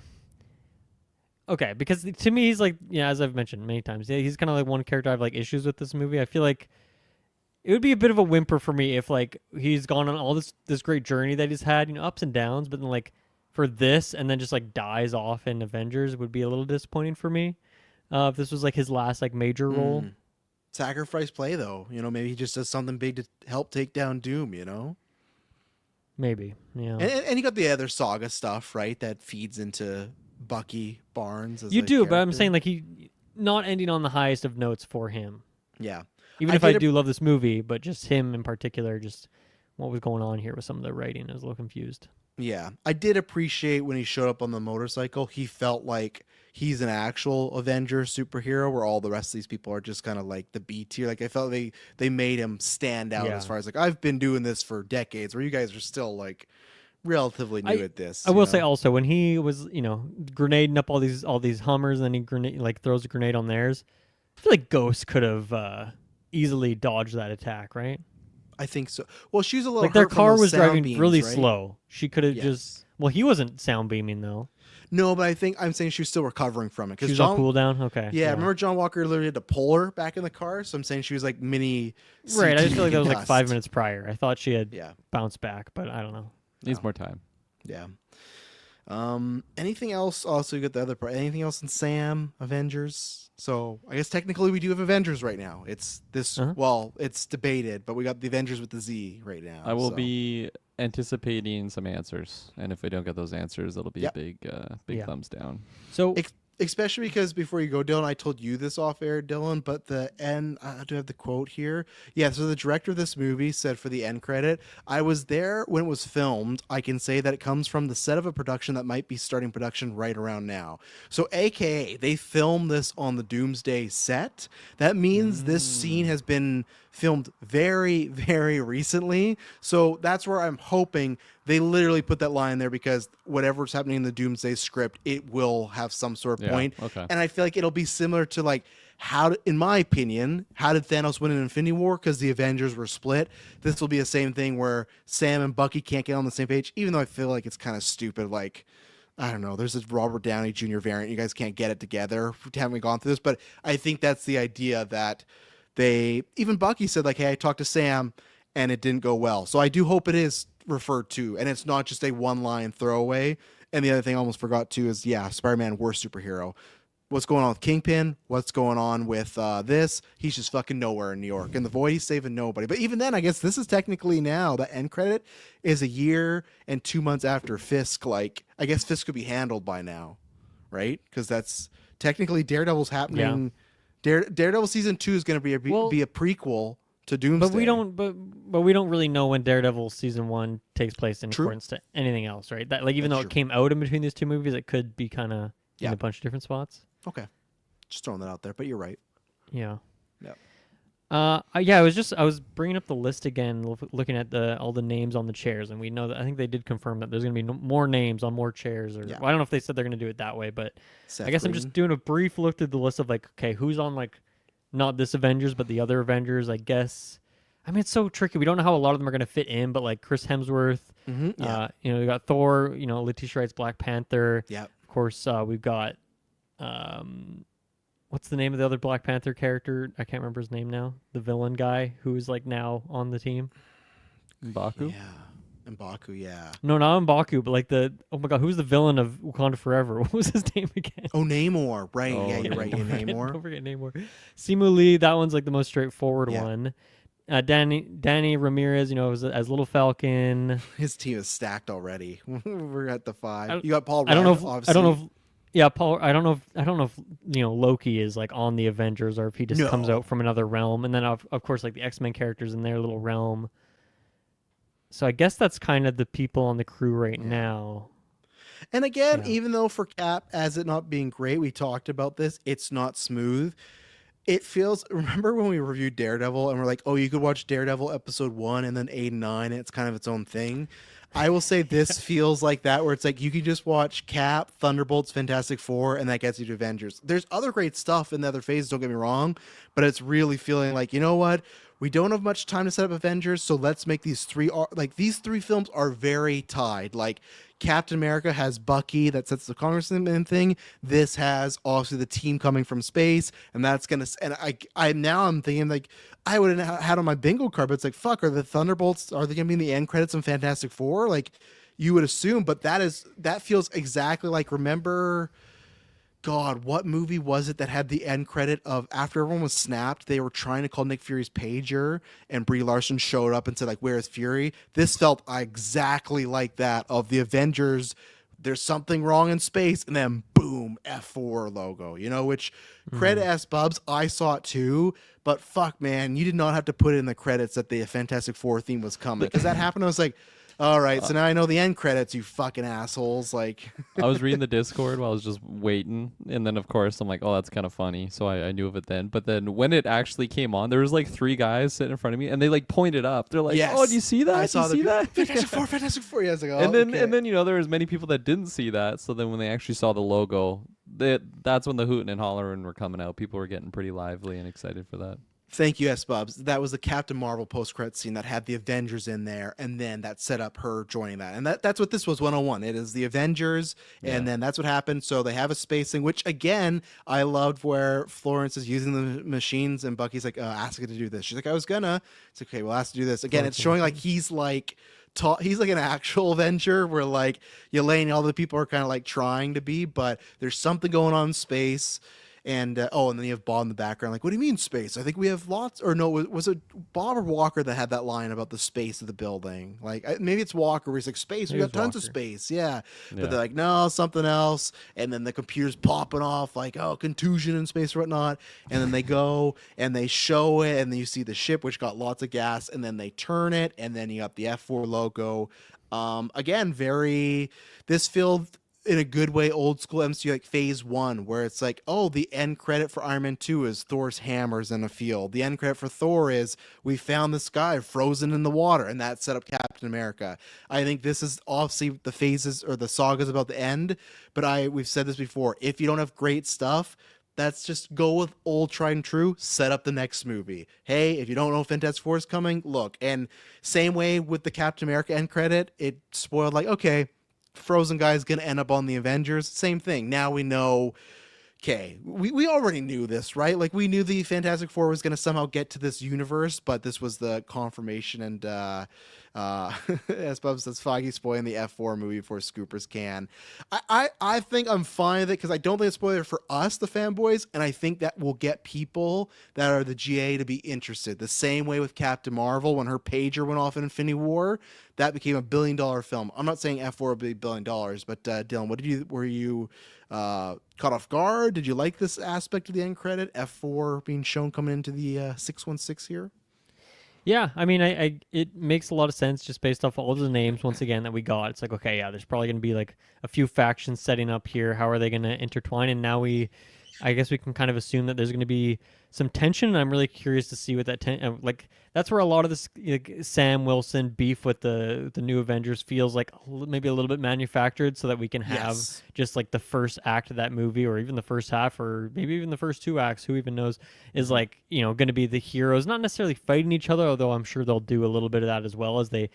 okay, because to me, he's as I've mentioned many times, he's kind of one character I have issues with this movie. I feel like it would be a bit of a whimper for me if like he's gone on all this great journey that he's had, ups and downs, but then like for this and then just like dies off in Avengers would be a little disappointing for me. If this was like his last like major role. Sacrifice play though, maybe he just does something big to help take down Doom. Maybe, yeah. And you got the other saga stuff, right? That feeds into Bucky Barnes. As You a do, but I'm character. saying like he not ending on the highest of notes for him. Yeah. Even if I do love this movie, but just him in particular, just what was going on here with some of the writing, I was a little confused. Yeah, I did appreciate when he showed up on the motorcycle. He felt like he's an actual Avenger superhero, where all the rest of these people are just kind of like the B tier. Like I felt they made him stand out as far as like I've been doing this for decades, where you guys are still like relatively new at this. I will say also when he was grenading up all these Hummers, and then he throws a grenade on theirs. I feel like Ghost could have easily dodged that attack, right? I think so. Well, she was a little like their hurt from car those was sound driving beams, really right? slow. She could have Yes. just. Well, he wasn't sound beaming though. No, but I'm saying she was still recovering from it She was John, on cooldown. Okay. Yeah, remember John Walker literally had to pull her back in the car. So I'm saying she was like mini. Right. I just CT feel like that was like concussed. 5 minutes prior. I thought she had Yeah. bounced back, but I don't know. Needs more time. Yeah. Anything else? Also, you got the other part. Anything else in Sam Avengers? So I guess technically we do have Avengers right now. It's this. Well, it's debated, but we got the Avengers with the Z right now. I will be anticipating some answers, and if we don't get those answers, it'll be a big thumbs down. So especially because before you go, Dylan, I told you this off air, Dylan, but the end, I do have the quote here. Yeah, so the director of this movie said for the end credit, I was there when it was filmed. I can say that it comes from the set of a production that might be starting production right around now. So AKA, they filmed this on the Doomsday set. That means this scene has been filmed very, very recently. So that's where I'm hoping they literally put that line there, because whatever's happening in the Doomsday script, it will have some sort of point. Okay. And I feel like it'll be similar to like in my opinion, how did Thanos win in Infinity War? Because the Avengers were split. This will be the same thing where Sam and Bucky can't get on the same page, even though I feel like it's kind of stupid. Like, I don't know, there's this Robert Downey Jr. variant. You guys can't get it together. Haven't gone through this, but I think that's the idea that even Bucky said like, hey, I talked to Sam and it didn't go well. So I do hope it is referred to, and it's not just a one-line throwaway. And the other thing I almost forgot too is, Spider-Man, worst superhero. What's going on with Kingpin? What's going on with this? He's just fucking nowhere in New York. In the Void, he's saving nobody. But even then, I guess this is technically now, the end credit is a year and 2 months after Fisk. Like, I guess Fisk could be handled by now, right? Because that's technically Daredevil's happening. Daredevil season 2 is going to be a prequel to Doomsday. But we don't really know when Daredevil season 1 takes place in accordance to anything else, right? That even though it came out in between these two movies, it could be kind of in a bunch of different spots. Okay, just throwing that out there, but you're right. Yeah. Yeah. I was bringing up the list again, looking at all the names on the chairs, and we know that I think they did confirm that there's going to be more names on more chairs. Well, I don't know if they said they're going to do it that way, but I guess I'm just doing a brief look through the list of like, okay, who's on like not this Avengers but the other Avengers. I guess. I mean, it's so tricky. We don't know how a lot of them are going to fit in, but like Chris Hemsworth, we got Thor. Letitia Wright's Black Panther. Yeah. Of course, we've got. What's the name of the other Black Panther character? I can't remember his name now. The villain guy who is like now on the team. M'Baku? Yeah. M'Baku, yeah. No, not M'Baku, but like oh my god, who's the villain of Wakanda Forever? What was his name again? Oh, Namor. Right. Oh, yeah, you're right. Don't Namor. Don't forget Namor. Simu Lee, that one's like the most straightforward one. Danny Ramirez, as Little Falcon. His team is stacked already. We're at the 5. You got Paul Rudd, I don't know if obviously. Yeah, Paul. I don't know if Loki is like on the Avengers or if he just comes out from another realm, and then of course like the X-Men characters in their little realm. So I guess that's kind of the people on the crew right now. And again, even though for Cap, as it not being great, we talked about this, it's not smooth. It feels. Remember when we reviewed Daredevil and we're like, oh, you could watch Daredevil episode 1 and then 8 and 9. And it's kind of its own thing. I will say this feels like that, where it's like you can just watch Cap, Thunderbolts, Fantastic Four, and that gets you to Avengers. There's other great stuff in the other phases, don't get me wrong, but it's really feeling like, you know what? We don't have much time to set up Avengers, so let's make these these three films are very tied. Like Captain America has Bucky that sets the Congressman thing. This has obviously the team coming from space, and that's gonna. And I now I'm thinking like I would have had on my bingo card, but it's like fuck. Are the Thunderbolts? Are they gonna be in the end credits in Fantastic Four? Like you would assume, but that feels exactly like remember. God, what movie was it that had the end credit of after everyone was snapped, they were trying to call Nick Fury's pager, and Brie Larson showed up and said like, "Where is Fury?" This felt exactly like that of the Avengers. There's something wrong in space, and then boom, F4 logo. You know, which credit S Bubs, I saw it too, but fuck, man, you did not have to put in the credits that the Fantastic Four theme was coming because that happened. I was like, all right, so now I know the end credits, you fucking assholes. Like, I was reading the Discord while I was just waiting, and then of course I'm like, oh, that's kind of funny. So I knew of it then. But then when it actually came on, there was like three guys sitting in front of me, and they like pointed up. They're like, yes, oh, do you see that? I saw do you see that? Fantastic Four, Fantastic Four. Yeah, I was like, oh, and then okay. and then there was many people that didn't see that. So then when they actually saw the logo, that's when the hooting and hollering were coming out. People were getting pretty lively and excited for that. Thank you, S. Bubs. That was the Captain Marvel post-credit scene that had the Avengers in there, and then that set up her joining that. And that's what this was 101. It is the Avengers, and then that's what happened. So they have a space thing, which, again, I loved where Florence is using the machines, and Bucky's like, ask her to do this. She's like, I was gonna. It's okay, we'll ask to do this. Again, it's showing like he's like an actual Avenger where like Yelena and all the people are kind of like trying to be, but there's something going on in space. And and then you have Bob in the background, like, what do you mean space? I think we have lots. Or no, was it Bob or Walker that had that line about the space of the building? Like, maybe it's Walker where he's like, space, we got tons of space. Yeah. But they're like, no, something else. And then the computer's popping off, like, oh, contusion in space or whatnot. And then they go and they show it, and then you see the ship, which got lots of gas, and then they turn it, and then you got the F4 logo. Again, this filled in a good way old school MCU, like phase 1, where it's like, oh, the end credit for Iron Man 2 is Thor's hammers in a field. The end credit for Thor is we found this guy frozen in the water, and that set up Captain America. I think this is obviously the phases or the sagas about the end, but we've said this before, if you don't have great stuff, that's just go with old tried and true, set up the next movie. Hey, if you don't know Fantastic Four is coming, look. And same way with the Captain America end credit, it spoiled like, okay, Frozen guy is going to end up on the Avengers. Same thing. Now we know, okay, we already knew this, right? Like we knew the Fantastic Four was going to somehow get to this universe, but this was the confirmation. And as Bob says, Foggy spoiling the F4 movie before Scoopers can. I think I'm fine with it because I don't think it's a spoiler for us, the fanboys, and I think that will get people that are the GA to be interested. The same way with Captain Marvel when her pager went off in Infinity War, that became a $1 billion film. I'm not saying F4 will be $1 billion, but Dylan, were you caught off guard? Did you like this aspect of the end credit? F4 being shown coming into the 616 here? Yeah, I mean, it makes a lot of sense just based off all of the names once again that we got. It's like, okay, yeah, there's probably going to be like a few factions setting up here. How are they going to intertwine? And now I guess we can kind of assume that there's going to be some tension. And I'm really curious to see what that that's where a lot of this Sam Wilson beef with the new Avengers feels like maybe a little bit manufactured, so that we can have just like the first act of that movie, or even the first half, or maybe even the first 2 acts, who even knows, is like, going to be the heroes, not necessarily fighting each other, although I'm sure they'll do a little bit of that as well, as they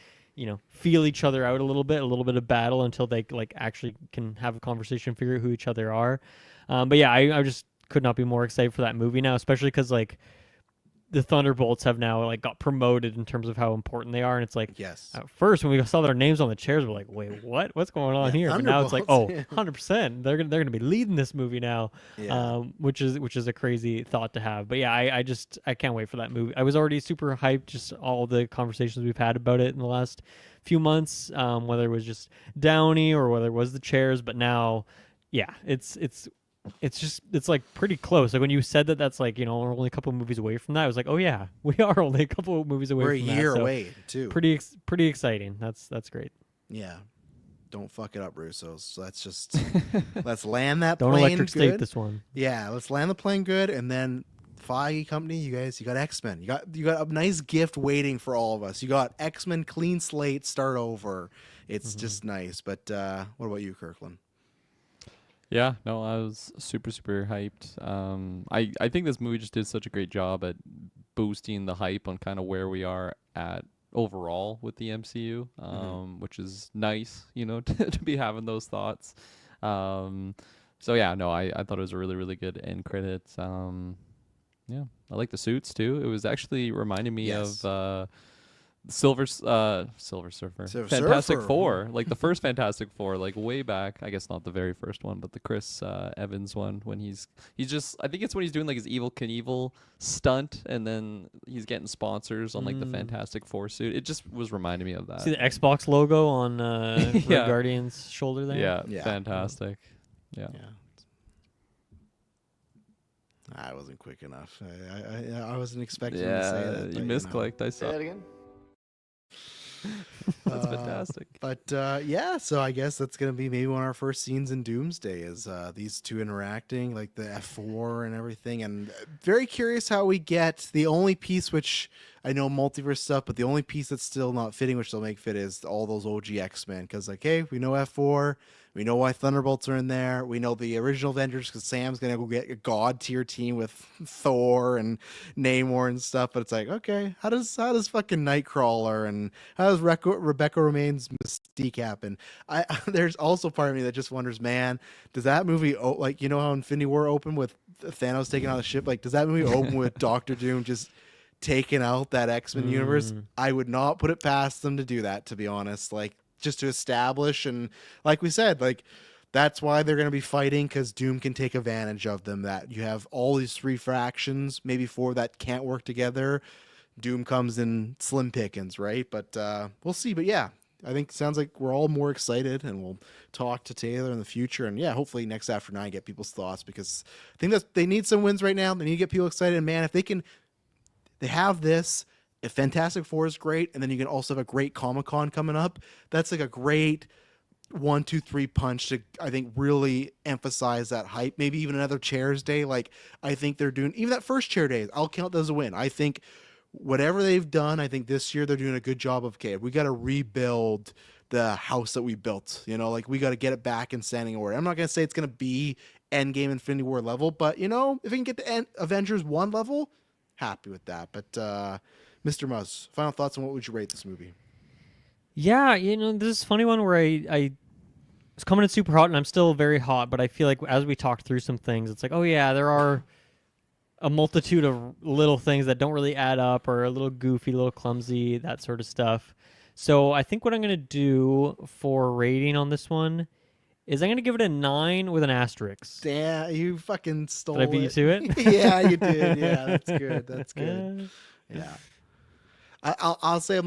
feel each other out a little bit of battle until they like actually can have a conversation, figure out who each other are. But yeah, I just could not be more excited for that movie now, especially because like the Thunderbolts have now like got promoted in terms of how important they are, and it's like, yes, at first when we saw their names on the chairs, we're like, wait, what's going on here? But now it's like, 100%, they're gonna be leading this movie now, which is a crazy thought to have. But yeah, I can't wait for that movie. I was already super hyped, just all the conversations we've had about it in the last few months, whether it was just Downey or whether it was the chairs, but now, yeah, it's like pretty close. Like when you said that's like, we're only a couple of movies away from that, I was like, oh yeah, we are only a couple of movies away We're from that. We're a year away too. Pretty exciting. That's great. Yeah. Don't fuck it up, Russos. So let's just let's land that Don't plane electric good. state this one. Yeah, let's land the plane good, and then Feige company, you guys, you got X-Men. You got a nice gift waiting for all of us. You got X-Men clean slate, start over. It's just nice. But what about you, Kirkland? Yeah, no, I was super hyped. I think this movie just did such a great job at boosting the hype on kind of where we are at overall with the MCU, which is nice, to be having those thoughts. So yeah, no, I thought it was a really good end credits. Yeah, I like the suits too. It was actually reminding me Yes. of Silver Surfer, Silver Fantastic Surfer. Four, like the first Fantastic Four, like way back. I guess not the very first one, but the Chris Evans one when he's just. I think it's when he's doing like his Evil Knievel stunt, and then he's getting sponsors on like the Fantastic Four suit. It just was reminding me of that. See the Xbox logo on Red Yeah. Guardian's shoulder there? Yeah, Yeah. fantastic. Yeah. Yeah. I wasn't quick enough. I wasn't expecting to say that. You but, misclicked. I saw. Say that again. That's fantastic. But yeah, so I guess that's gonna be maybe one of our first scenes in Doomsday is these two interacting, like the F4 and everything. And very curious how we get the only piece which I know multiverse stuff, but the only piece that's still not fitting, which they'll make fit, is all those OG X-Men. Because like, hey, we know F4. We know why Thunderbolts are in there. We know the original Avengers because Sam's going to go get a god tier team with Thor and Namor and stuff. But it's like, okay, how does fucking Nightcrawler and how does Rebecca Romaine's Mystique happen? There's also part of me that just wonders, man, does that movie, like, you know how Infinity War opened with Thanos taking out the ship? Like, does that movie open with Doctor Doom just taking out that X-Men universe? I would not put it past them to do that, to be honest. Like, just to establish, and like we said, like that's why they're going to be fighting, because Doom can take advantage of them. That you have all these three fractions, maybe four, that can't work together. Doom comes in slim pickings, right? But we'll see. But yeah, I think it sounds like we're all more excited, and we'll talk to Taylor in the future. And yeah, hopefully next After 9 get people's thoughts, because I think that they need some wins right now. They need to get people excited. And man, if they can, they have this. If Fantastic Four is great, and then you can also have a great Comic-Con coming up, that's like a great 1, 2, 3 punch to, I think, really emphasize that hype. Maybe even another Chairs Day. Like, I think they're doing, even that first Chair Day, I'll count that as a win. I think whatever they've done, I think this year they're doing a good job of, okay, we got to rebuild the house that we built. Like, we got to get it back in standing order. I'm not going to say it's going to be Endgame Infinity War level, but, if we can get to Avengers 1 level, happy with that. But, Mr. Muzz, final thoughts on what would you rate this movie? Yeah, this is a funny one where I was coming in super hot, and I'm still very hot, but I feel like as we talked through some things, it's like, oh yeah, there are a multitude of little things that don't really add up, or a little goofy, a little clumsy, that sort of stuff. So I think what I'm going to do for rating on this one is I'm going to give it a 9 with an asterisk. Damn, you fucking stole Did I beat you to it? Yeah, you did. Yeah, that's good. That's good. Yeah. I'll say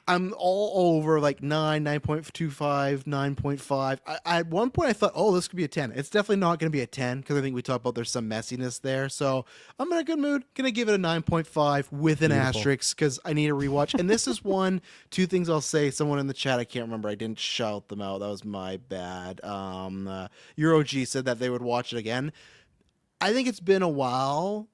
I'm all over like 9, 9.25, 9.5. At one point I thought, oh, this could be a 10. It's definitely not going to be a 10 because I think we talked about there's some messiness there. So I'm in a good mood. Going to give it a 9.5 with an asterisk because I need a rewatch. And this is two things I'll say. Someone in the chat, I can't remember. I didn't shout them out. That was my bad. EuroG said that they would watch it again. I think it's been a while.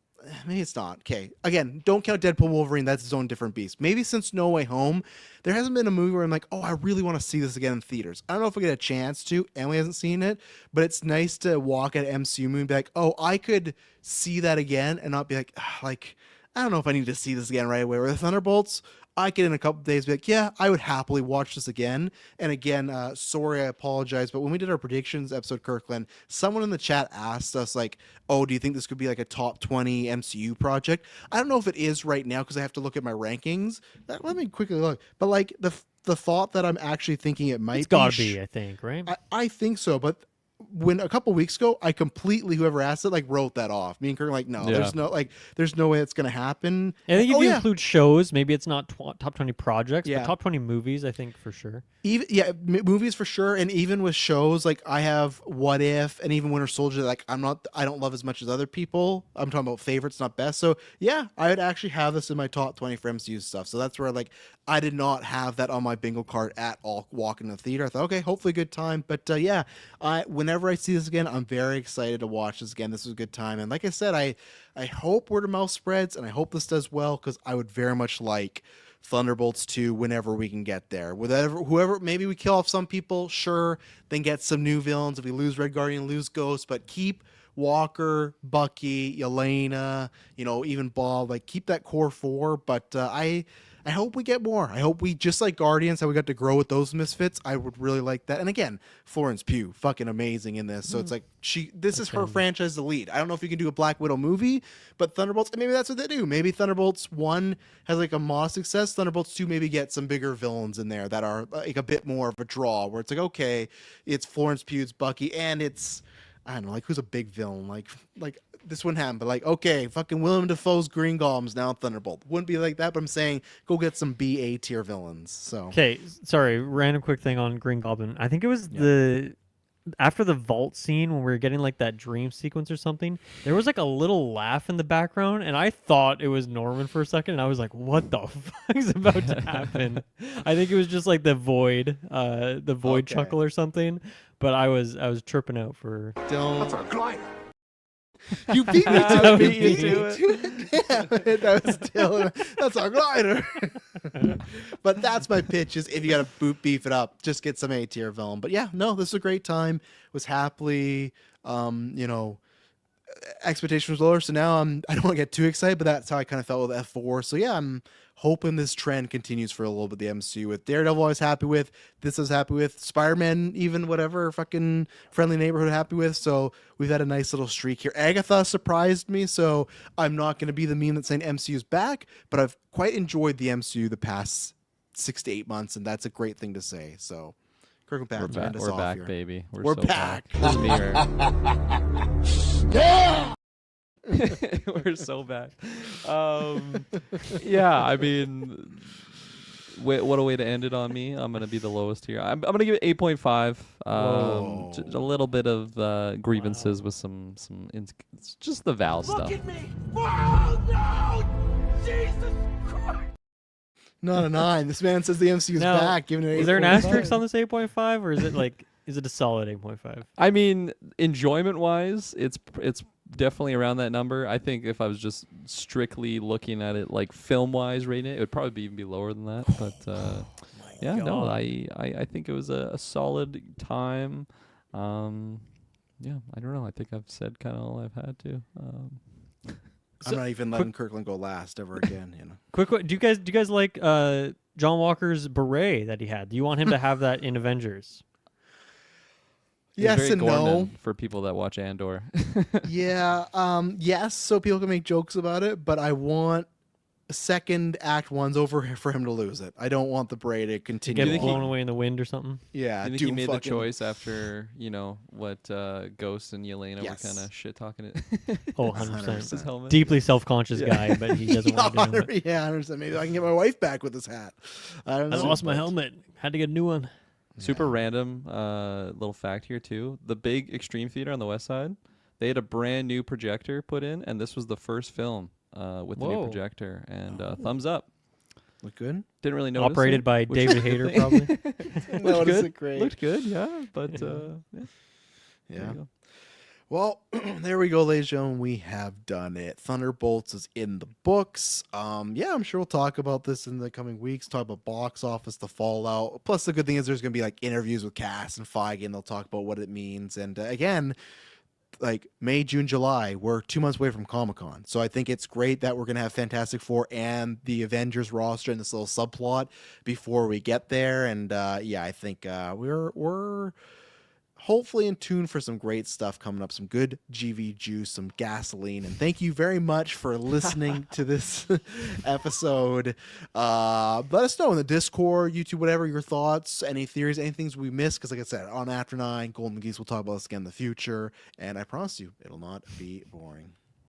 Maybe it's not. Okay. Again, don't count Deadpool Wolverine. That's its own different beast. Maybe since No Way Home, there hasn't been a movie where I'm like, oh, I really want to see this again in theaters. I don't know if I get a chance to. Emily hasn't seen it, but it's nice to walk at MCU movie and be like, oh, I could see that again and not be like, I don't know if I need to see this again right away. Or the Thunderbolts, I could in a couple days be like, yeah, I would happily watch this again. And again, sorry, I apologize, but when we did our predictions episode, Kirkland, someone in the chat asked us like, oh, do you think this could be like a top 20 MCU project? I don't know if it is right now because I have to look at my rankings. Let me quickly look. But like the thought that I'm actually thinking it might It's got to be, I think, right? I think so, but when a couple weeks ago, I completely, whoever asked it, like wrote that off. Me and Kurt, like, no, Yeah. there's no way it's gonna happen. I think if Oh, you yeah. include shows, maybe it's not top 20 projects, Yeah. but top 20 movies, I think for sure. Even movies for sure, and even with shows, like I have What If and even Winter Soldier, like I don't love as much as other people. I'm talking about favorites, not best. So yeah, I would actually have this in my top 20 for MCU stuff. So that's where like I did not have that on my bingo card at all walking to the theater. I thought, okay, hopefully a good time. But yeah, when whenever I see this again, I'm very excited to watch this again. This was a good time. And like I said, I hope word of mouth spreads, and I hope this does well, because I would very much like Thunderbolts 2 whenever we can get there. Whoever, maybe we kill off some people, sure, then get some new villains. If we lose Red Guardian, lose Ghost, but keep Walker, Bucky, Yelena, even Bob, like keep that core four. But I hope we get more. I hope we, just like Guardians, how we got to grow with those misfits. I would really like that. And again, Florence Pugh, fucking amazing in this. So it's like this is her franchise to lead. I don't know if you can do a Black Widow movie, but Thunderbolts, maybe that's what they do. Maybe Thunderbolts 1 has like a modest success. Thunderbolts 2 maybe get some bigger villains in there that are like a bit more of a draw, where it's like, okay, it's Florence Pugh, it's Bucky, and it's, I don't know, like who's a big villain? Like this wouldn't happen, but like, okay, fucking Willem Dafoe's Green Goblin's now Thunderbolt. Wouldn't be like that, but I'm saying go get some BA tier villains. So Okay, sorry, random quick thing on Green Goblin. I think it was after the vault scene when we were getting like that dream sequence or something, there was like a little laugh in the background, and I thought it was Norman for a second, and I was like, what the fuck is about to happen? I think it was just like the void chuckle or something, but I was tripping out for don't. That's a glider. You beat me to it. beat you You beat to me to it. Damn it. That was still, that's a glider. But that's my pitch, is if you got to beef it up, just get some A tier villain. But yeah, no, this was a great time. Was happily, expectation was lower. So now I don't want to get too excited, but that's how I kind of felt with F4. So yeah, I'm hoping this trend continues for a little bit. The MCU with Daredevil I was happy with. This I was happy with. Spider-Man, even whatever, fucking Friendly Neighborhood happy with. So we've had a nice little streak here. Agatha surprised me, so I'm not going to be the meme that's saying MCU's back, but I've quite enjoyed the MCU the past 6 to 8 months, and that's a great thing to say. So Kirk and Pat, We're back, here. baby. We're so back. This is me here. We're so bad. Yeah, I mean, what a way to end it on me. I'm gonna be the lowest here. I'm gonna give it 8.5. A little bit of grievances with some it's just the Val stuff. Look at me! Oh no! Jesus Christ! Not a 9. This man says the MCU's Now, back. Giving it an is there an 8.5. asterisk on this 8.5, or is it like is it a solid 8.5? I mean, enjoyment wise, it's definitely around that number. I think if I was just strictly looking at it like film wise rating it would probably even be lower than that. But yeah, no, I think it was a solid time. Yeah, I don't know. I think I've said kind of all I've had to. I'm not even letting Kirkland go last ever again. Quick, do you guys like John Walker's beret that he had? Do you want him to have that in Avengers? It's Yes very and Gorman no. for people that watch Andor. Yeah. Yes, so people can make jokes about it, but I want second act one's over for him to lose it. I don't want the bray to continue. Get think blown he- away in the wind or something? Yeah, I think do he made the fucking- choice after what Ghost and Yelena Yes. were kind of shit talking it. Oh, 100%. 100%. His helmet. Deeply self-conscious Yeah. guy, but he doesn't want to do it. Yeah, 100%. Maybe I can get my wife back with this hat. I don't I know. lost my but- helmet. Had to get a new one. Super random little fact here too. The big Extreme Theater on the west side, they had a brand new projector put in, and this was the first film with the new Whoa. projector. And thumbs up. Look good? Didn't really notice. Operated it, by which- David Hayter, probably. Looked Notice good. it great. Looked good, yeah. But yeah. There Yeah. you go. Well, there we go, ladies and gentlemen. We have done it. Thunderbolts is in the books. Yeah, I'm sure we'll talk about this in the coming weeks. Talk about box office, the fallout. Plus, the good thing is there's going to be like interviews with Cass and Feige, and they'll talk about what it means. And again, like May, June, July, we're 2 months away from Comic-Con. So I think it's great that we're going to have Fantastic Four and the Avengers roster and this little subplot before we get there. And yeah, I think we're hopefully in tune for some great stuff coming up, some good GV juice, some gasoline. And thank you very much for listening to this episode. Let us know in the Discord, YouTube, whatever your thoughts, any theories, any things we missed. Because like I said, on After 9, Golden Geese, we'll talk about this again in the future. And I promise you, it'll not be boring.